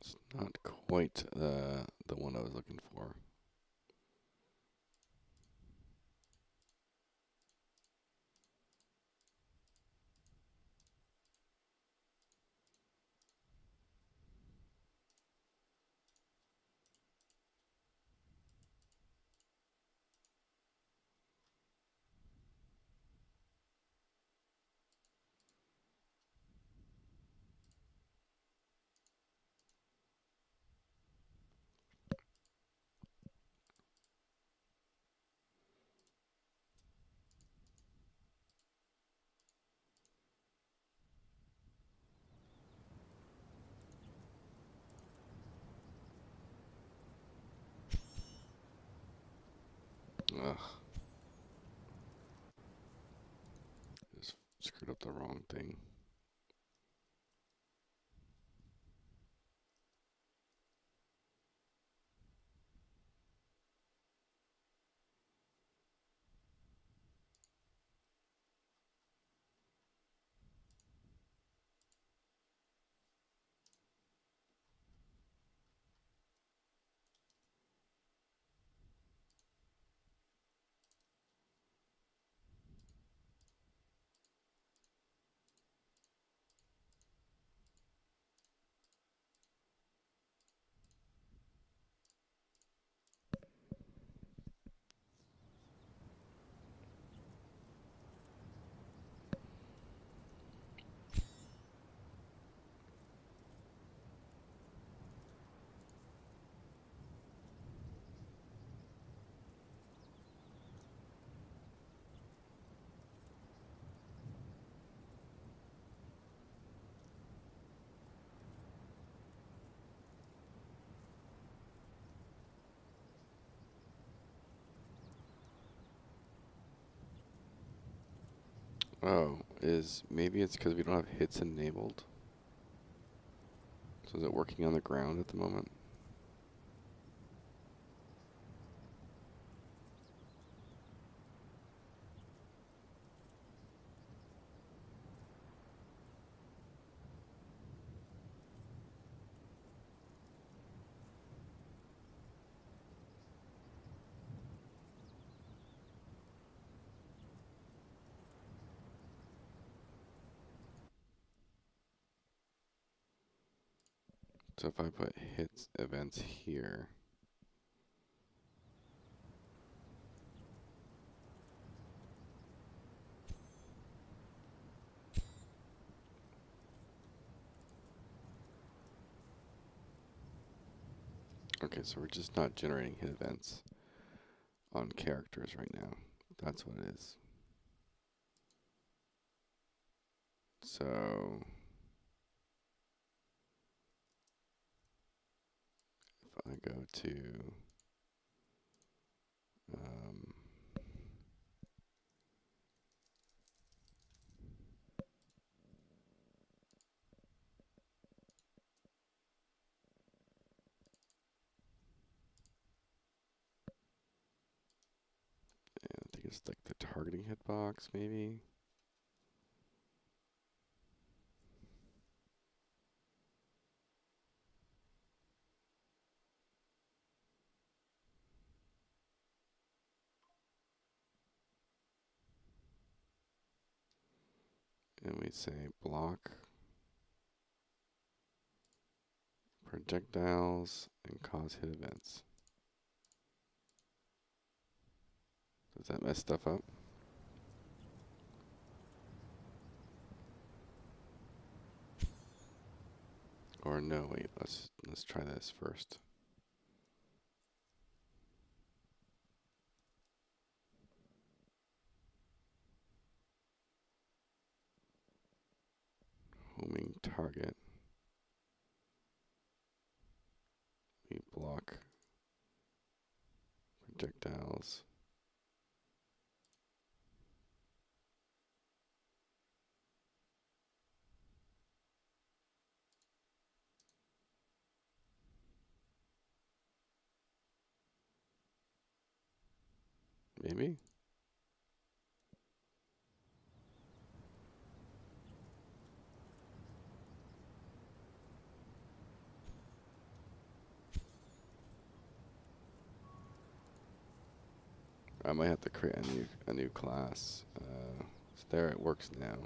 it's not quite the one I was looking for. Ugh. Just screwed up the wrong thing. Oh, maybe it's because we don't have hits enabled? So is it working on the ground at the moment? So if I put hits events here, okay, so we're just not generating hit events on characters right now. That's what it is. So if I go to um, I think it's like the targeting hitbox, maybe. And we say block projectiles and cause hit events. Does that mess stuff up? Or no, wait, let's try this first. Homing target. We block projectiles. Maybe? I might have to create a new class. So there it works now.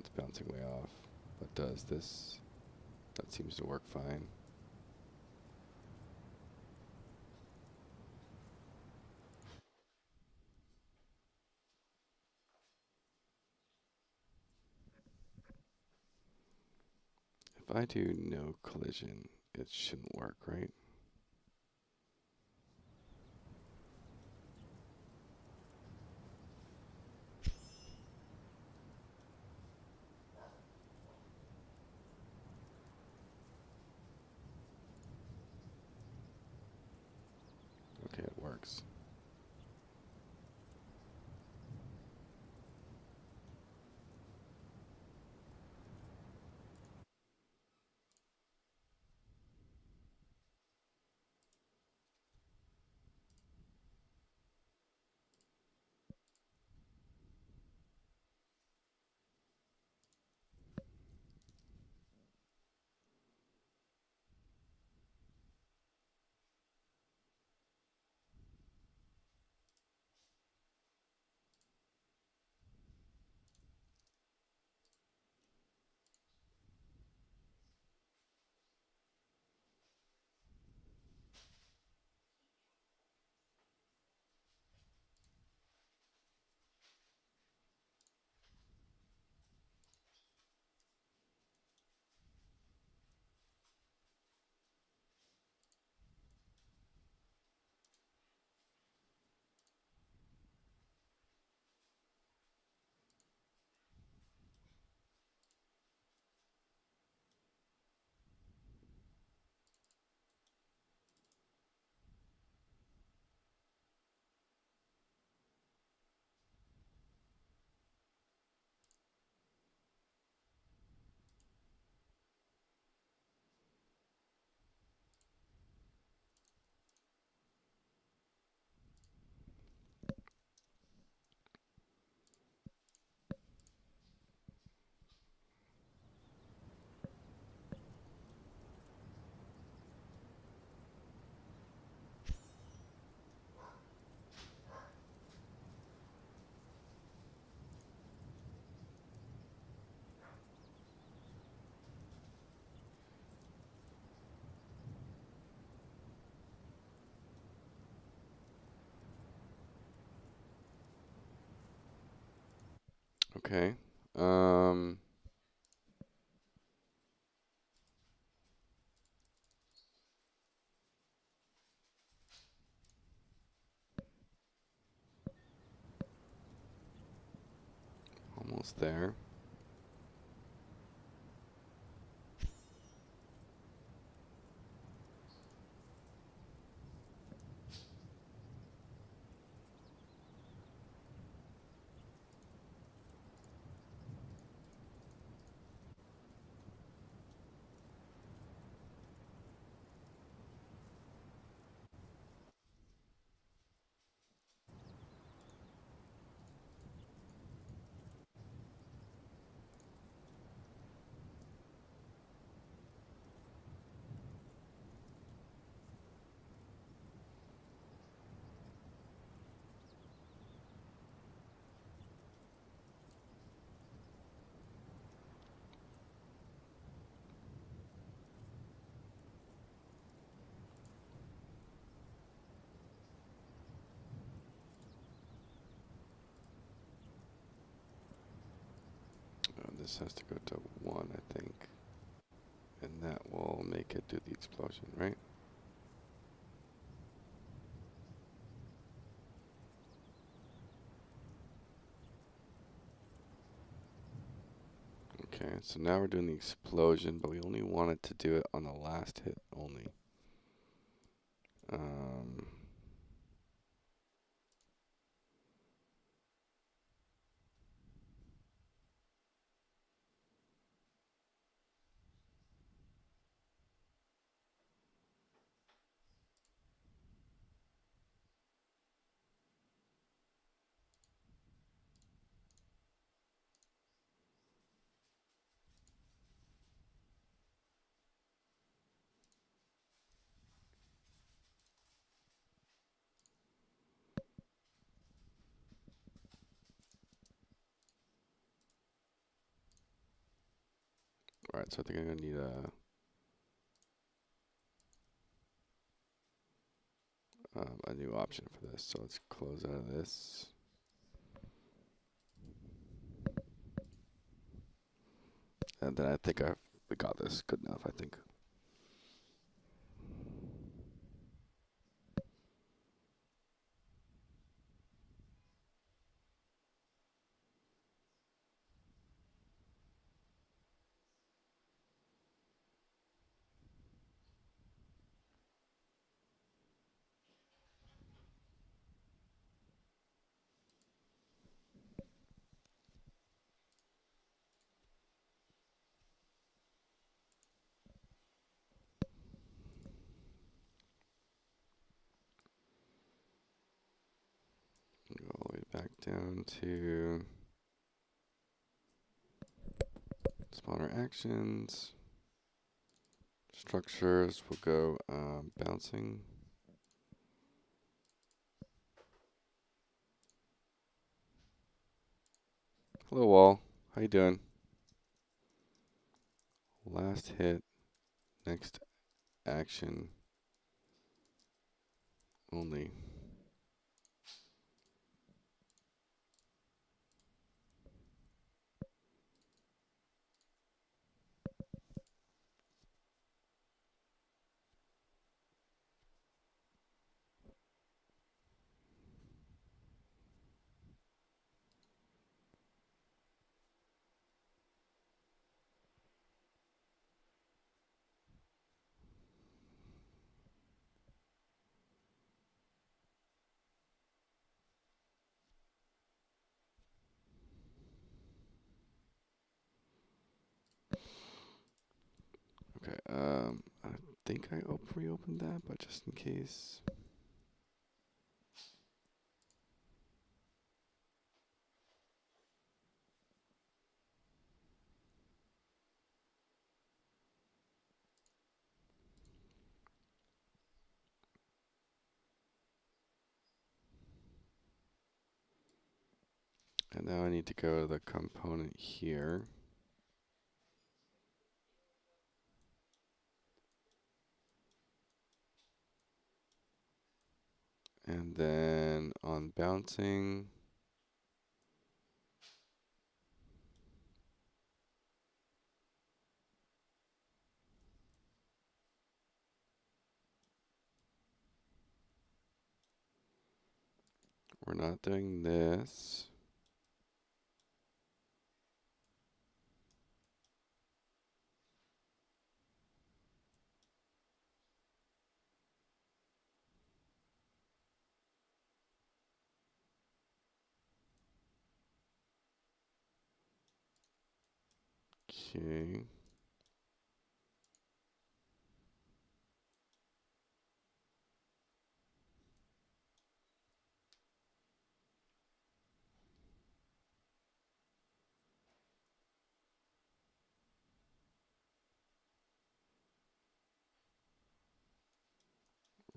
It's bouncing way off. But does this? That seems to work fine. If I do no collision, it shouldn't work, right? Okay, it works. Okay. Almost there. This has to go to 1, I think. And that will make it do the explosion, right? Okay, so now we're doing the explosion, but we only wanted to do it on the last hit only. Alright, so I think I'm gonna need a new option for this. So let's close out of this. And then I think we got this good enough, I think. Go all the way back down to spawner actions. Structures will go bouncing. Hello wall, how you doing? Last hit, next action only. Okay, I think I reopened that, but just in case. And now I need to go to the component here. And then on bouncing, we're not doing this. Okay.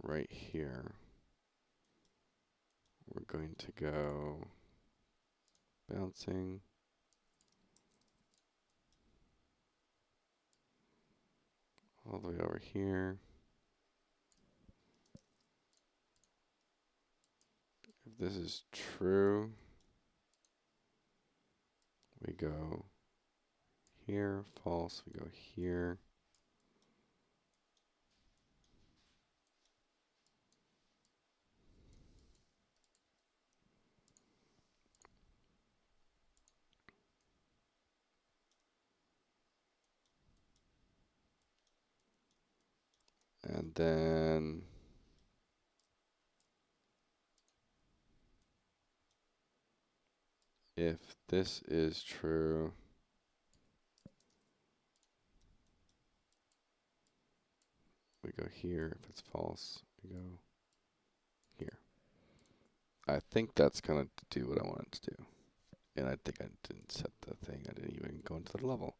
Right here, we're going to go bouncing. All the way over here. If this is true, we go here. False, we go here. And then if this is true, we go here. If it's false, we go here. I think that's going to do what I want it to do. And I think I didn't set the thing. I didn't even go into the level.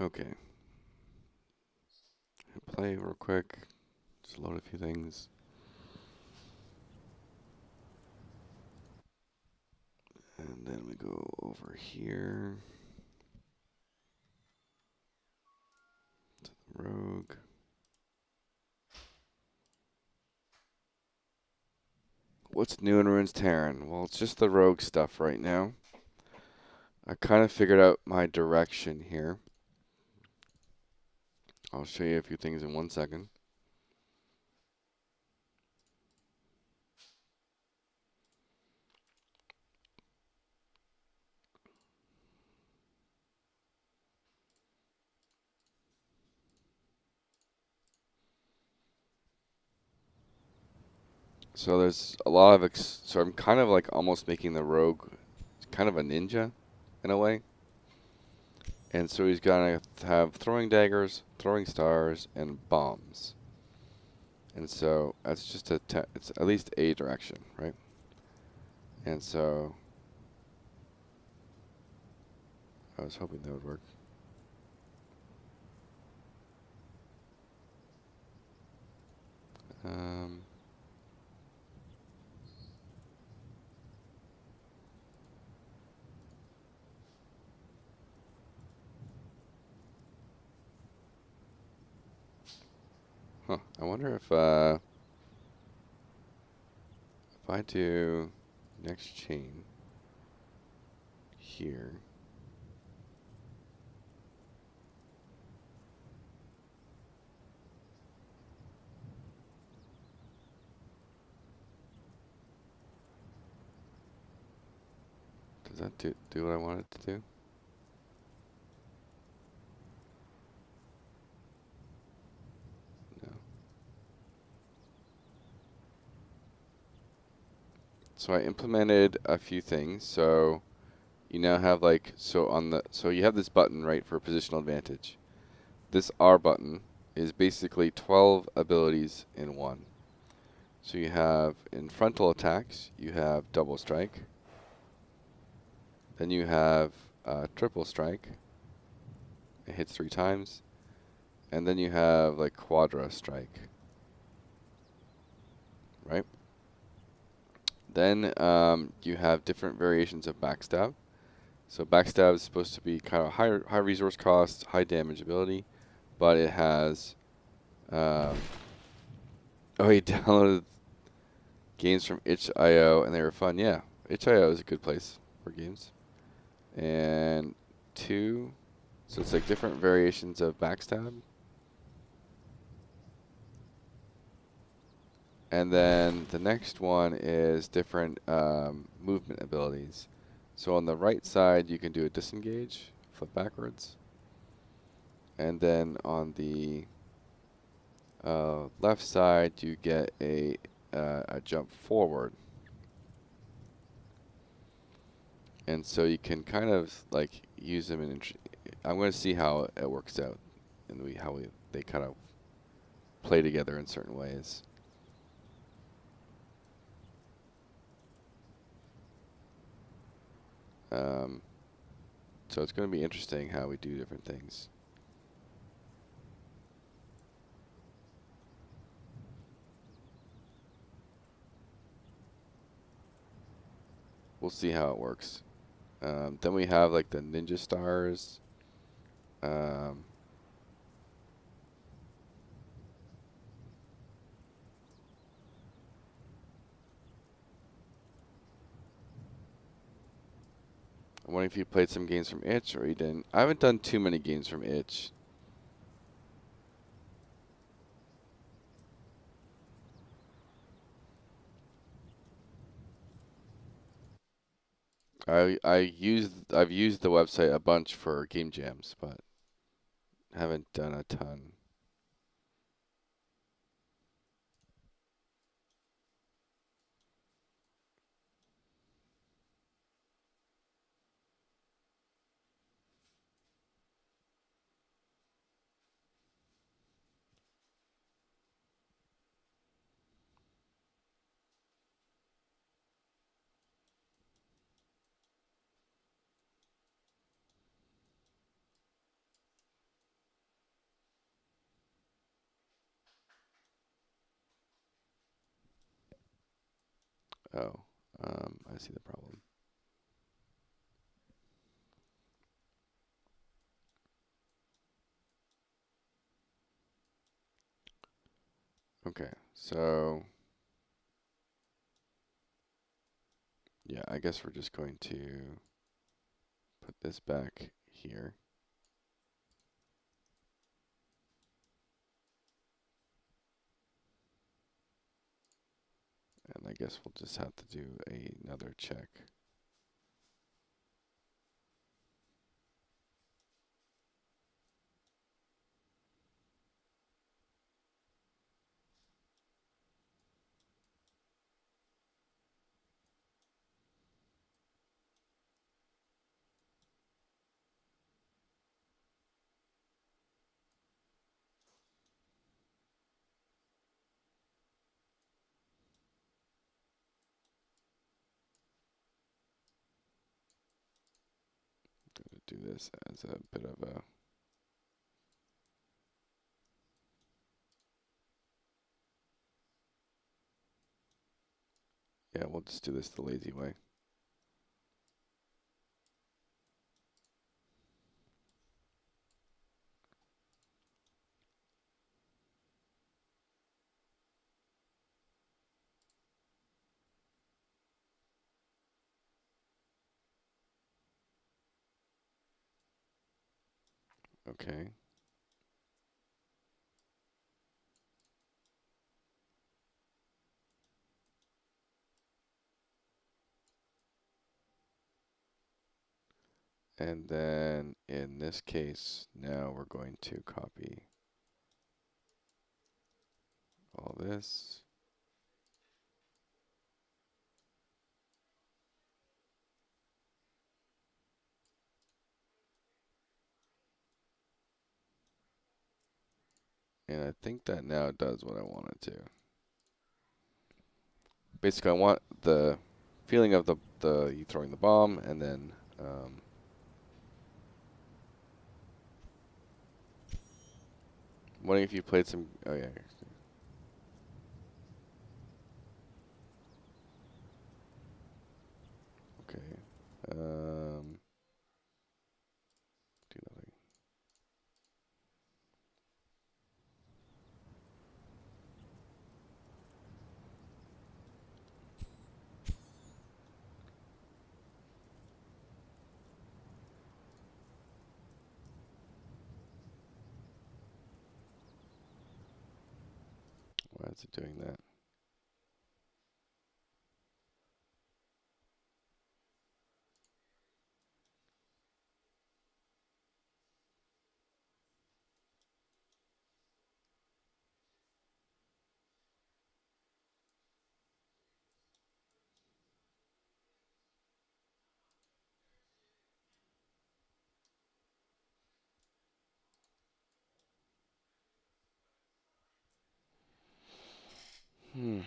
Okay. Play real quick. Just load a few things. And then we go over here to the rogue. What's new in Ruins of Tearyn? Well, it's just the rogue stuff right now. I kind of figured out my direction here. I'll show you a few things in 1 second. So there's a lot of, so I'm kind of like almost making the rogue kind of a ninja in a way. And so he's gonna have throwing daggers, throwing stars, and bombs. And so that's just it's at least a direction, right? And so I was hoping that would work. Huh. I wonder if I do next chain here. Does that do what I want it to do? No. So I implemented a few things. So you now have like, so you have this button, right, for positional advantage. This R button is basically 12 abilities in one. So you have, in frontal attacks, you have double strike. Then you have triple strike. It hits 3 times. And then you have like quadra strike. Right? Then you have different variations of backstab. So backstab is supposed to be kind of high resource cost, high damage ability, but it has. Oh, he downloaded games from itch.io and they were fun. Yeah, itch.io is a good place for games. And 2, so it's like different variations of backstab. And then the next one is different movement abilities. So on the right side, you can do a disengage, flip backwards. And then on the left side, you get a jump forward. And so you can kind of like use them in. I'm going to see how it works out, and they kind of play together in certain ways. So it's going to be interesting how we do different things. We'll see how it works. Then we have like the ninja stars. I'm wondering if you played some games from itch or you didn't. I haven't done too many games from itch. I've used the website a bunch for game jams, but haven't done a ton. Oh, I see the problem. Okay, so yeah, I guess we're just going to put this back here. And I guess we'll just have to do another check. Do this as a bit of a yeah, we'll just do this the lazy way. Okay. And then in this case, now we're going to copy all this. And I think that now does what I want it to. Basically, I want the feeling of the you throwing the bomb, and then wondering if you played some. Oh yeah. Okay. Why is it doing that? Hmm.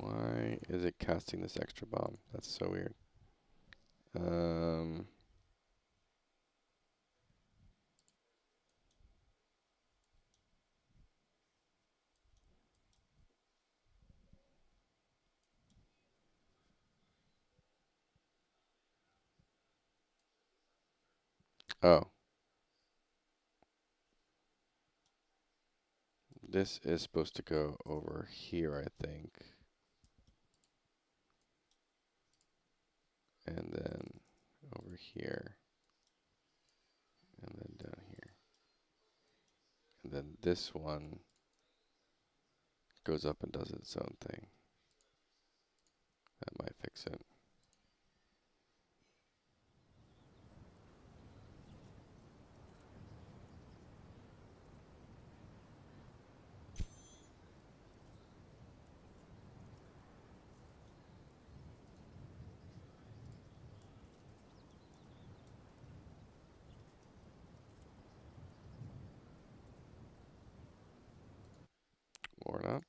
Why is it casting this extra bomb? That's so weird. Um, oh, this is supposed to go over here, I think. And then over here. And then down here. And then this one goes up and does its own thing. That might fix it. Or not.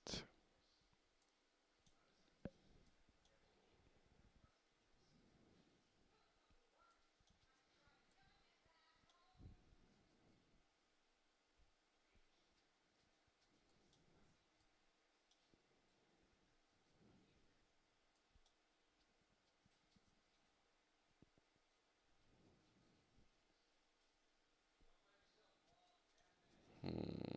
Hmm.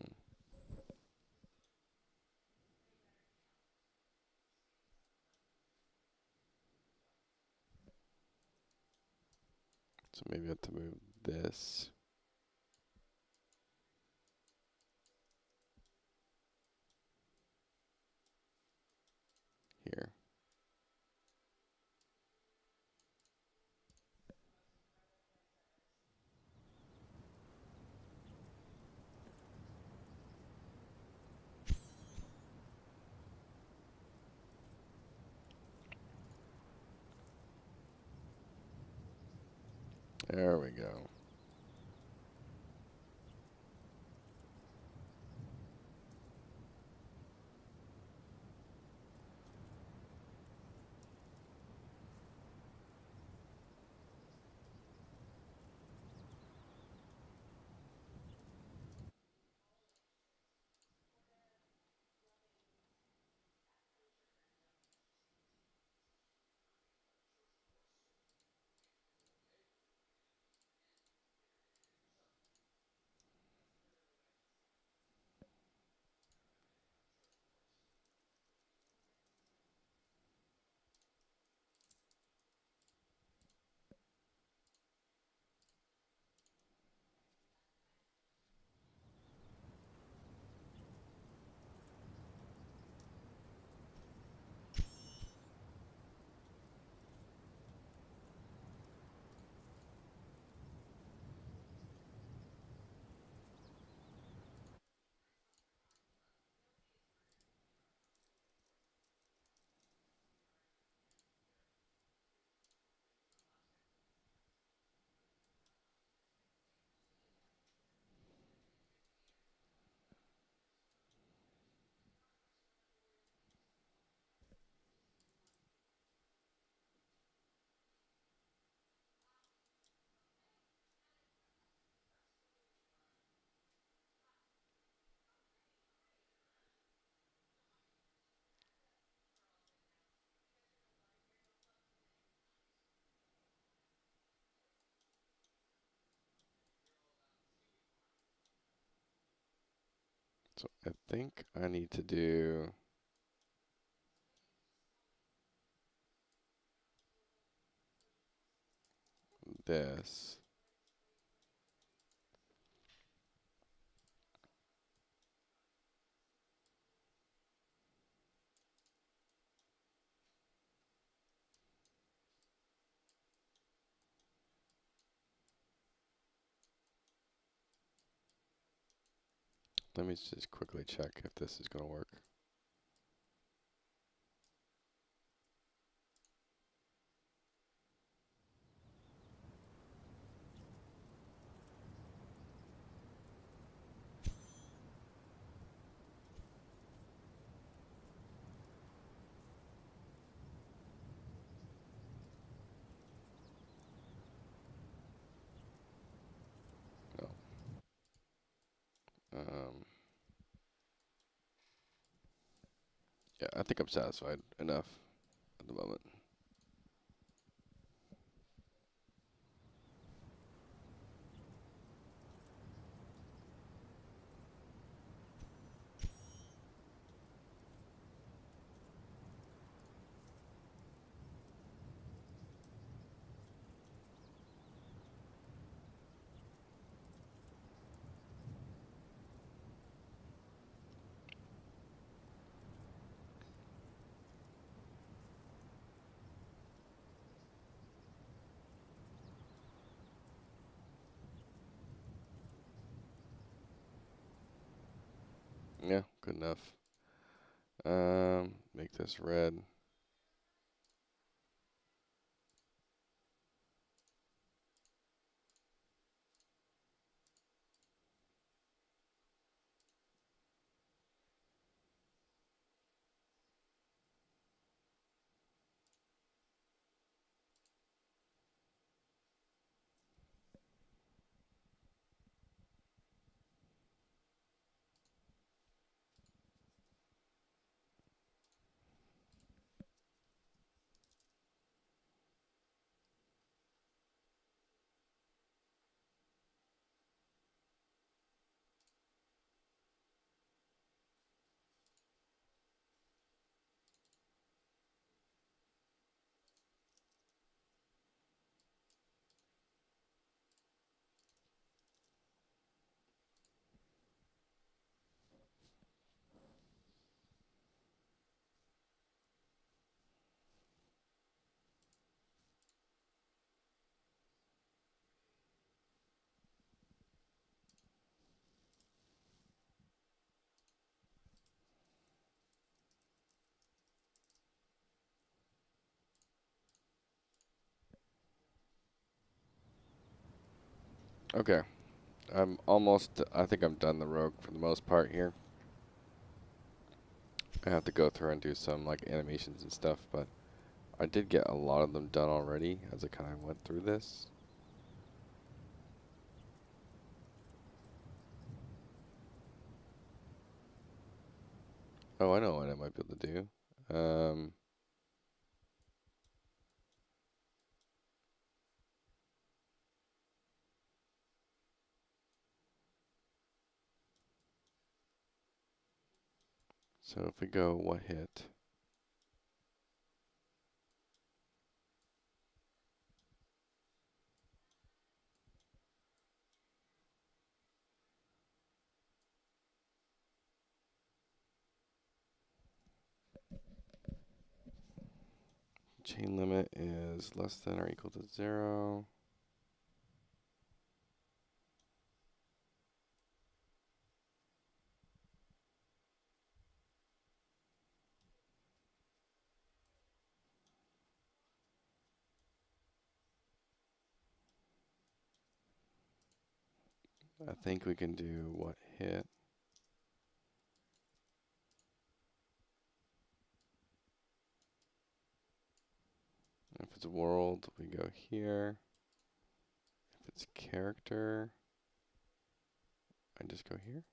So maybe I have to move this here. There we go. So I think I need to do this. Let me just quickly check if this is going to work. No. Yeah, I think I'm satisfied enough at the moment. Yeah, good enough. Make this red. Okay. I think I'm done the rogue for the most part here. I have to go through and do some like animations and stuff, but I did get a lot of them done already as I kind of went through this. Oh, I know what I might be able to do. So if we go what hit, chain limit is less than or equal to 0. I think we can do what hit. If it's world, we go here. If it's character, I just go here.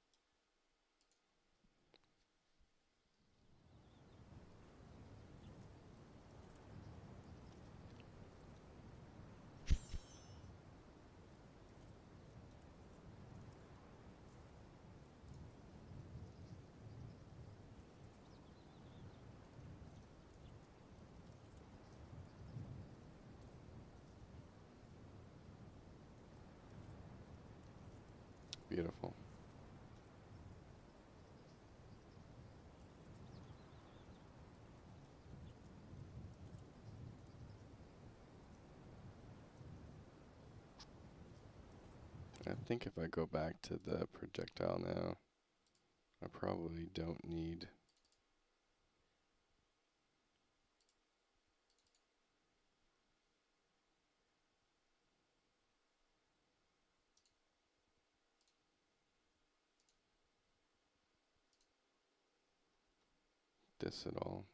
Beautiful. I think if I go back to the projectile now, I probably don't need this at all.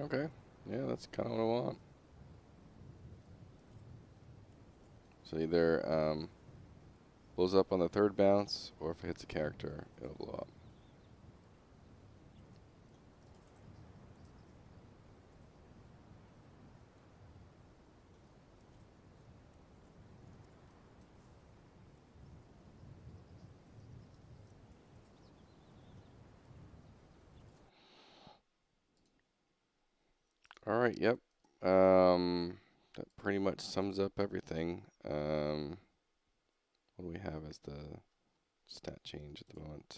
Okay, yeah, that's kind of what I want. So either blows up on the third bounce, or if it hits a character, it'll blow up. All right, yep. That pretty much sums up everything. What do we have as the stat change at the moment?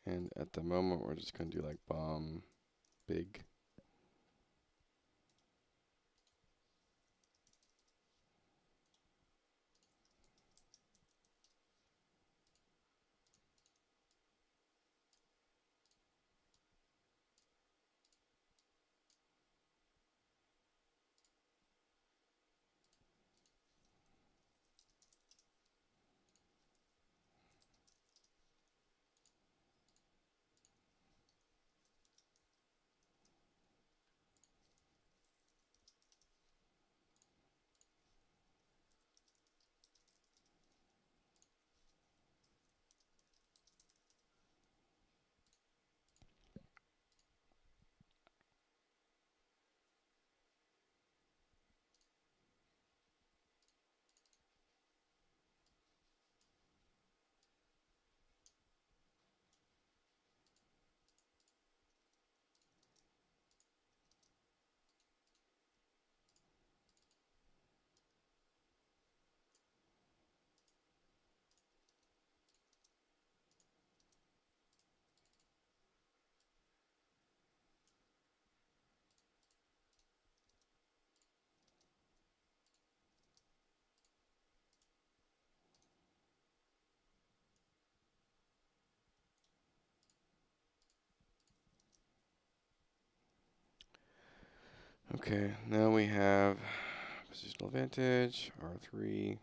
And at the moment, we're just going to do like bomb big. Okay, now we have positional advantage, R3.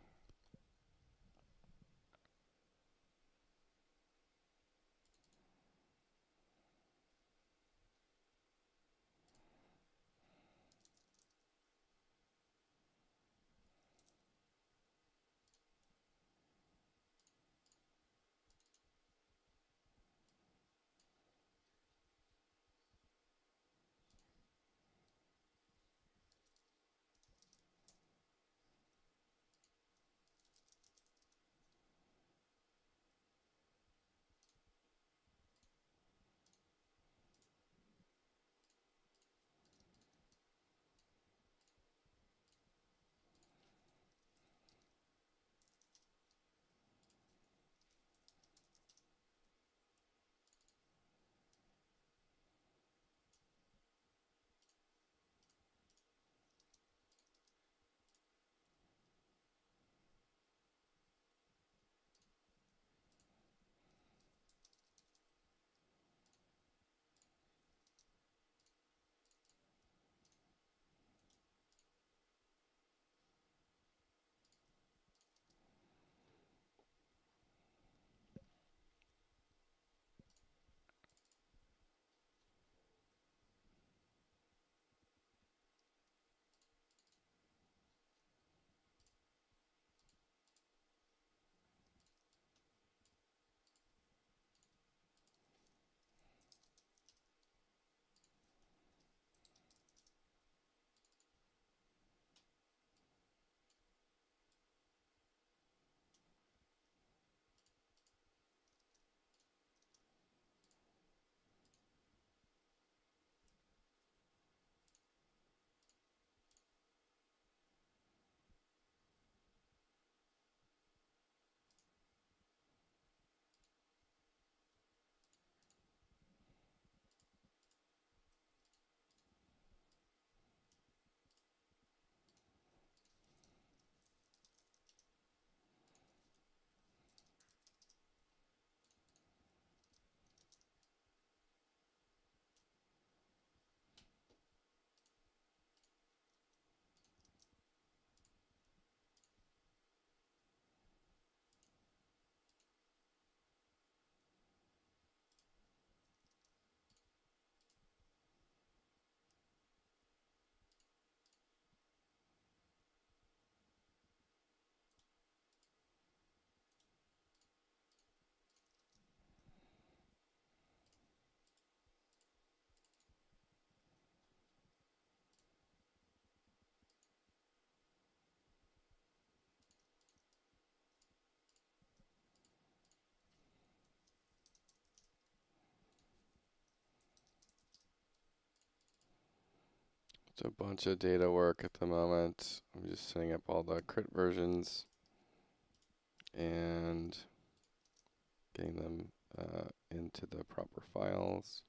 Just a bunch of data work at the moment. I'm just setting up all the crit versions and getting them into the proper files.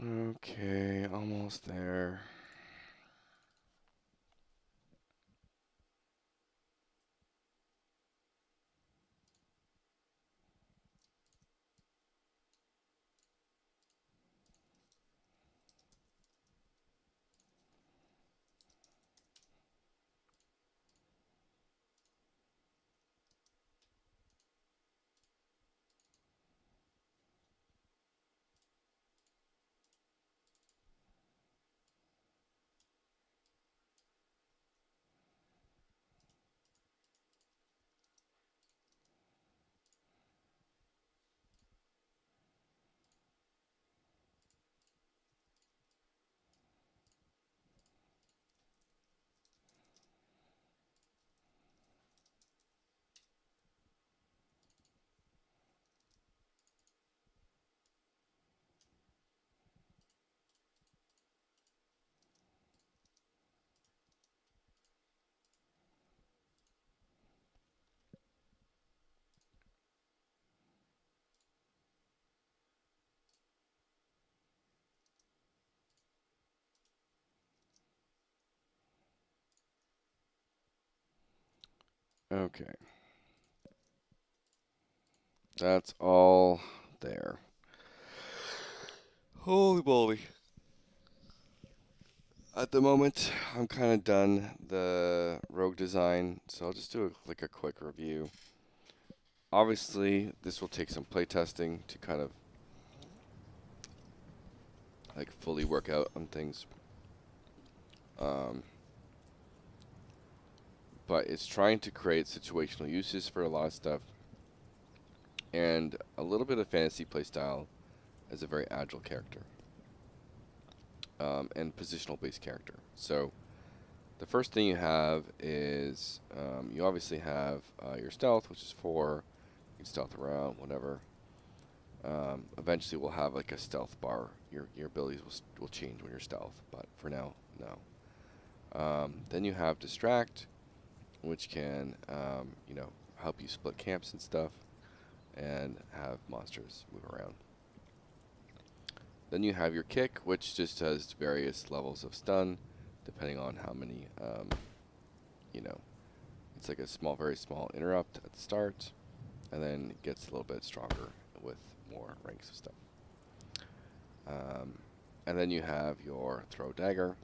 Okay, almost there. Okay. That's all there. Holy moly. At the moment, I'm kind of done the rogue design, so I'll just do a quick review. Obviously, this will take some playtesting to kind of like fully work out on things. But it's trying to create situational uses for a lot of stuff, and a little bit of fantasy playstyle as a very agile character, and positional based character. So the first thing you have is you obviously have your stealth, which is 4. You can stealth around, whatever. Eventually, we'll have like a stealth bar. Your abilities will change when you're stealth, but for now, no. Then you have distract, which can help you split camps and stuff, and have monsters move around. Then you have your kick, which just has various levels of stun, depending on how many, it's like a very small interrupt at the start, and then it gets a little bit stronger with more ranks of stuff. And then you have your throw dagger,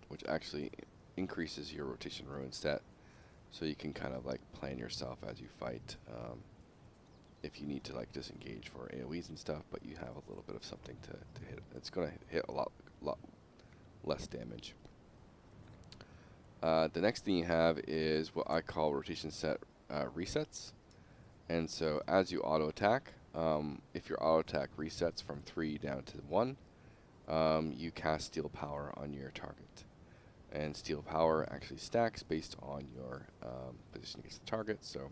which actually increases your rotation ruin stat, so you can kind of like plan yourself as you fight. If you need to like disengage for AoEs and stuff, but you have a little bit of something to hit. It's going to hit a lot less damage. The next thing you have is what I call rotation set resets. And so as you auto attack, if your auto attack resets from 3 down to 1, you cast Steel Power on your target. And Steel Power actually stacks based on your position against the target, so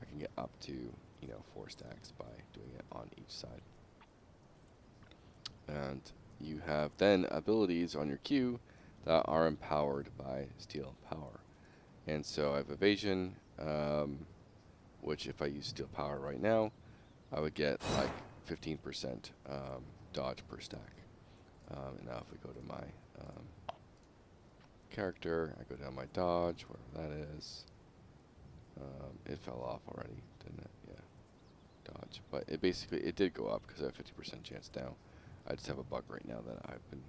I can get up to 4 stacks by doing it on each side. And you have then abilities on your queue that are empowered by Steel Power. And so I have Evasion, which if I use Steel Power right now, I would get like 15% dodge per stack. And now if we go to my character, I go down my dodge, wherever that is. It fell off already, didn't it? Yeah, dodge. But it did go up because I have 50% chance now. I just have a bug right now that I've been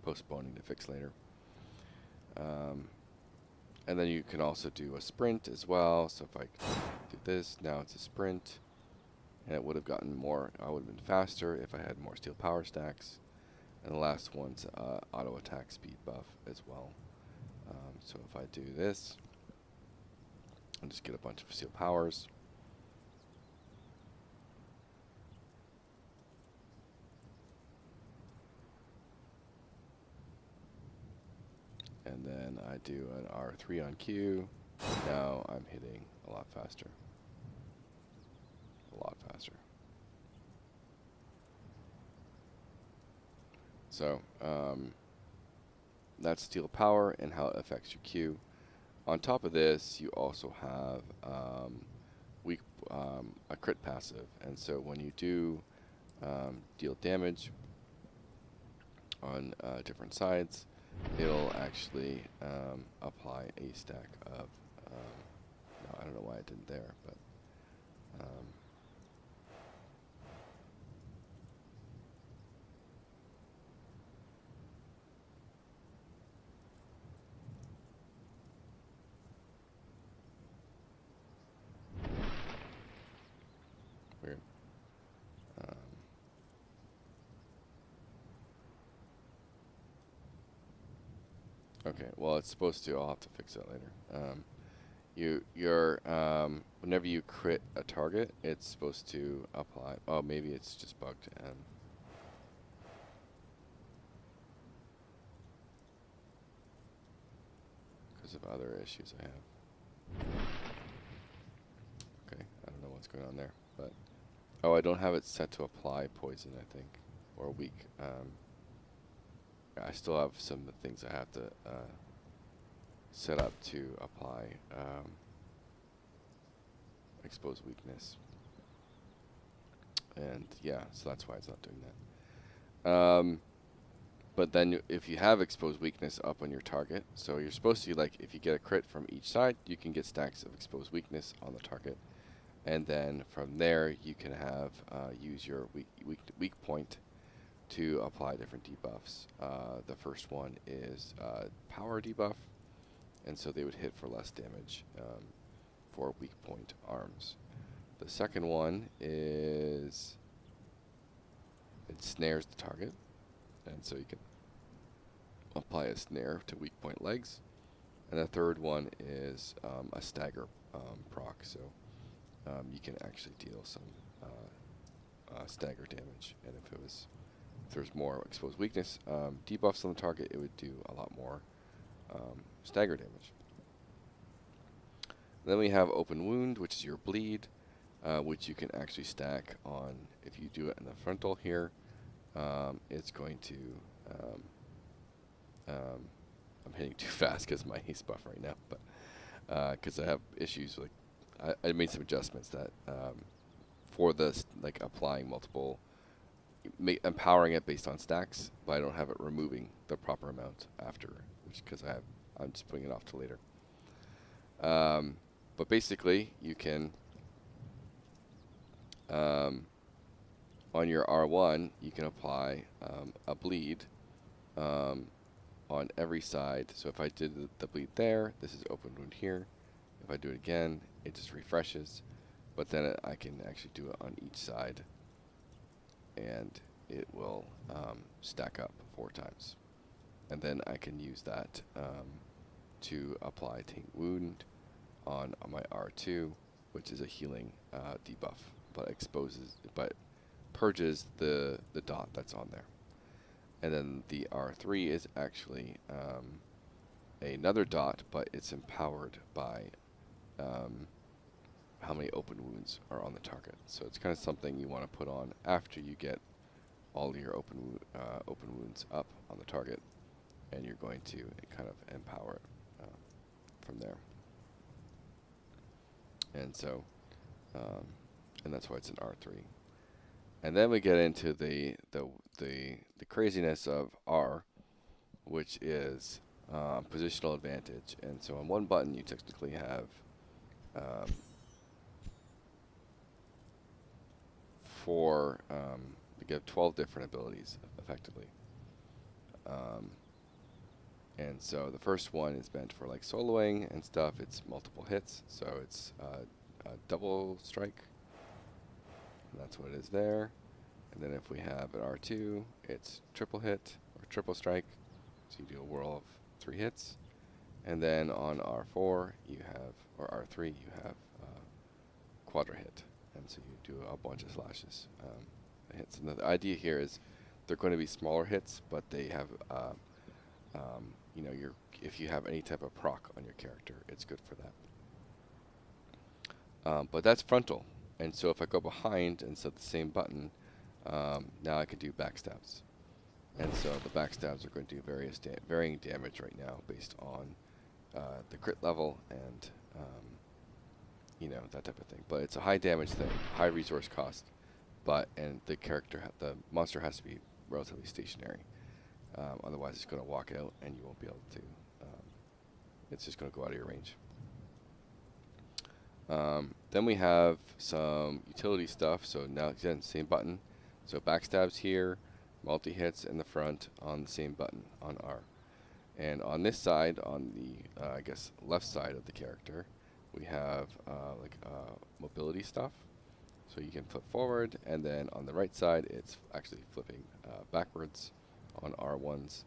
postponing to fix later. And then you can also do a sprint as well. So if I do this, now it's a sprint. And it would have gotten more, I would have been faster if I had more Steel Power stacks. And the last one's auto attack speed buff as well. So if I do this, I'll just get a bunch of Steel Powers. And then I do an R3 on Q. Now I'm hitting a lot faster. A lot faster. So that's Steel Power and how it affects your Q. On top of this, you also have a crit passive. And so when you do deal damage on different sides, it'll actually apply a stack of, no, I don't know why I didn't there, but weird. Okay, well it's supposed to, I'll have to fix that later. Whenever you crit a target, it's supposed to apply, oh maybe it's just bugged. Because of other issues I have. Okay, I don't know what's going on there, but oh, I don't have it set to apply poison, I think, or weak. I still have some things I have to set up to apply expose weakness, and yeah, so that's why it's not doing that. But then if you have exposed weakness up on your target, so you're supposed to, like, if you get a crit from each side, you can get stacks of exposed weakness on the target. And then from there, you can have use your weak point to apply different debuffs. The first one is power debuff, and so they would hit for less damage for weak point arms. The second one is it snares the target. And so you can apply a snare to weak point legs. And the third one is a stagger proc. So you can actually deal some stagger damage. And if there's more exposed weakness debuffs on the target, it would do a lot more stagger damage. Then we have open wound, which is your bleed, which you can actually stack on. If you do it in the frontal here, it's going to, I'm hitting too fast because my haste buff right now, but because I have issues, like I made some adjustments that for this, like applying multiple, empowering it based on stacks, but I don't have it removing the proper amount after, which because I'm just putting it off to later. But basically, you can on your R1, you can apply a bleed on every side. So if I did the bleed there, this is open wound here. If I do it again, it just refreshes. But then I can actually do it on each side, and it will stack up 4 times. And then I can use that to apply Taint Wound on my R2. which is a healing debuff, but purges the dot that's on there. And then the R3 is actually another dot, but it's empowered by how many open wounds are on the target. So it's kind of something you want to put on after you get all your open wounds up on the target, and you're going to kind of empower it from there. And so, and that's why it's an R3. And then we get into the craziness of R, which is positional advantage. And so on one button, you technically have you get 12 different abilities effectively. And so the first one is meant for like soloing and stuff. It's multiple hits, so it's a double strike. And that's what it is there. And then if we have an R2, it's triple hit or triple strike. So you do a whirl of 3 hits. And then on R4 you have, or R3 you have quadra hit. And so you do a bunch of slashes hits. And the idea here is they're going to be smaller hits, but they have you know, if you have any type of proc on your character, it's good for that. But that's frontal, and so if I go behind and set the same button, now I can do backstabs. And so the backstabs are going to do varying damage right now based on the crit level and you know, that type of thing. But it's a high damage thing, high resource cost, and the monster has to be relatively stationary. Otherwise, it's going to walk out, and you won't be able to. It's just going to go out of your range. Then we have some utility stuff. So now, again, same button. So backstabs here, multi-hits in the front on the same button on R. And on this side, on the, I guess, left side of the character, we have mobility stuff. So you can flip forward, and then on the right side, it's actually flipping backwards on R1s.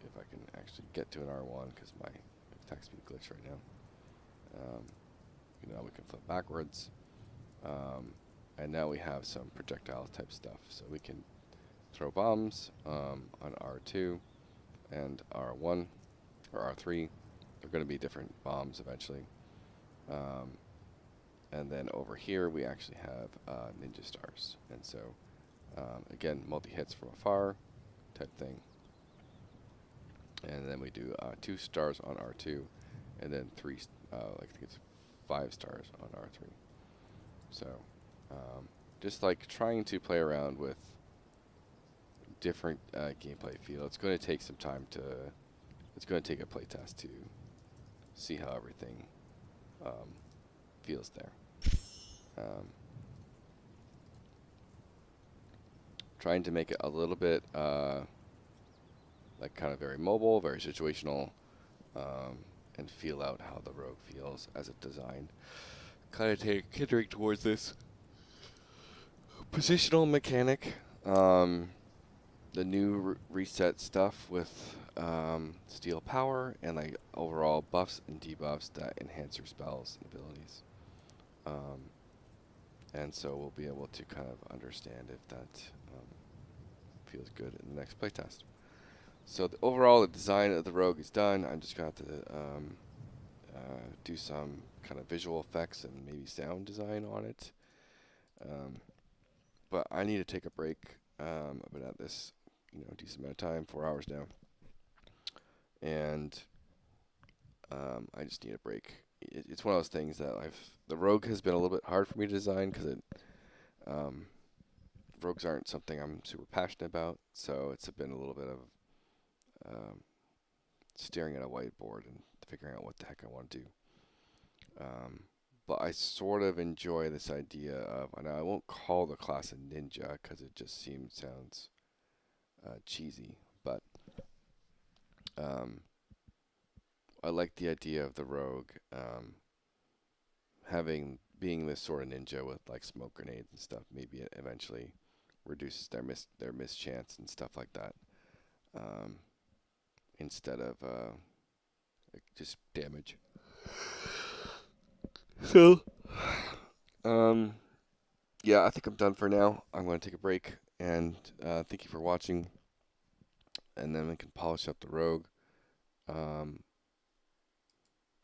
If I can actually get to an R1, because my attack speed glitch right now. You know, we can flip backwards. And now we have some projectile type stuff. So we can throw bombs on R2 and R1, or R3. They're going to be different bombs eventually. And then over here we actually have ninja stars. And so again, multi-hits from afar type thing. And then we do 2 stars on R2, and then 3, I think it's 5 stars on R3. So just like trying to play around with different gameplay feel. It's going to take some time it's going to take a playtest to see how everything feels there. Trying to make it a little bit like kind of very mobile, very situational, and feel out how the rogue feels as a design. Kind of catering towards this positional mechanic. The new reset stuff with steel power and like overall buffs and debuffs that enhance your spells and abilities. And so we'll be able to kind of understand if that feels good in the next playtest. So overall, the design of the rogue is done. I'm just going to have to do some kind of visual effects and maybe sound design on it. But I need to take a break. I've been at this, a decent amount of time, 4 hours now. And I just need a break. It's one of those things that the rogue has been a little bit hard for me to design because rogues aren't something I'm super passionate about. So it's been a little bit of staring at a whiteboard and figuring out what the heck I want to do. But I sort of enjoy this idea of, and I won't call the class a ninja because it just sounds cheesy, but I like the idea of the rogue being this sort of ninja with like smoke grenades and stuff. Maybe it eventually reduces their mischance and stuff like that, instead of just damage. So, um, yeah, I think I'm done for now. I'm going to take a break, and thank you for watching. And then we can polish up the rogue. Um,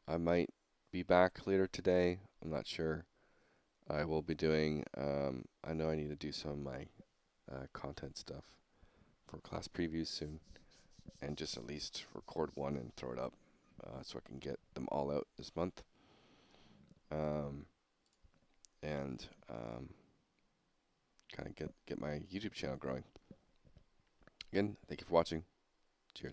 I might be back later today. I'm not sure. I will be doing. I know I need to do some of my content stuff for class previews soon, and just at least record one and throw it up, so I can get them all out this month. Um, and kind of get my YouTube channel growing. Again, thank you for watching.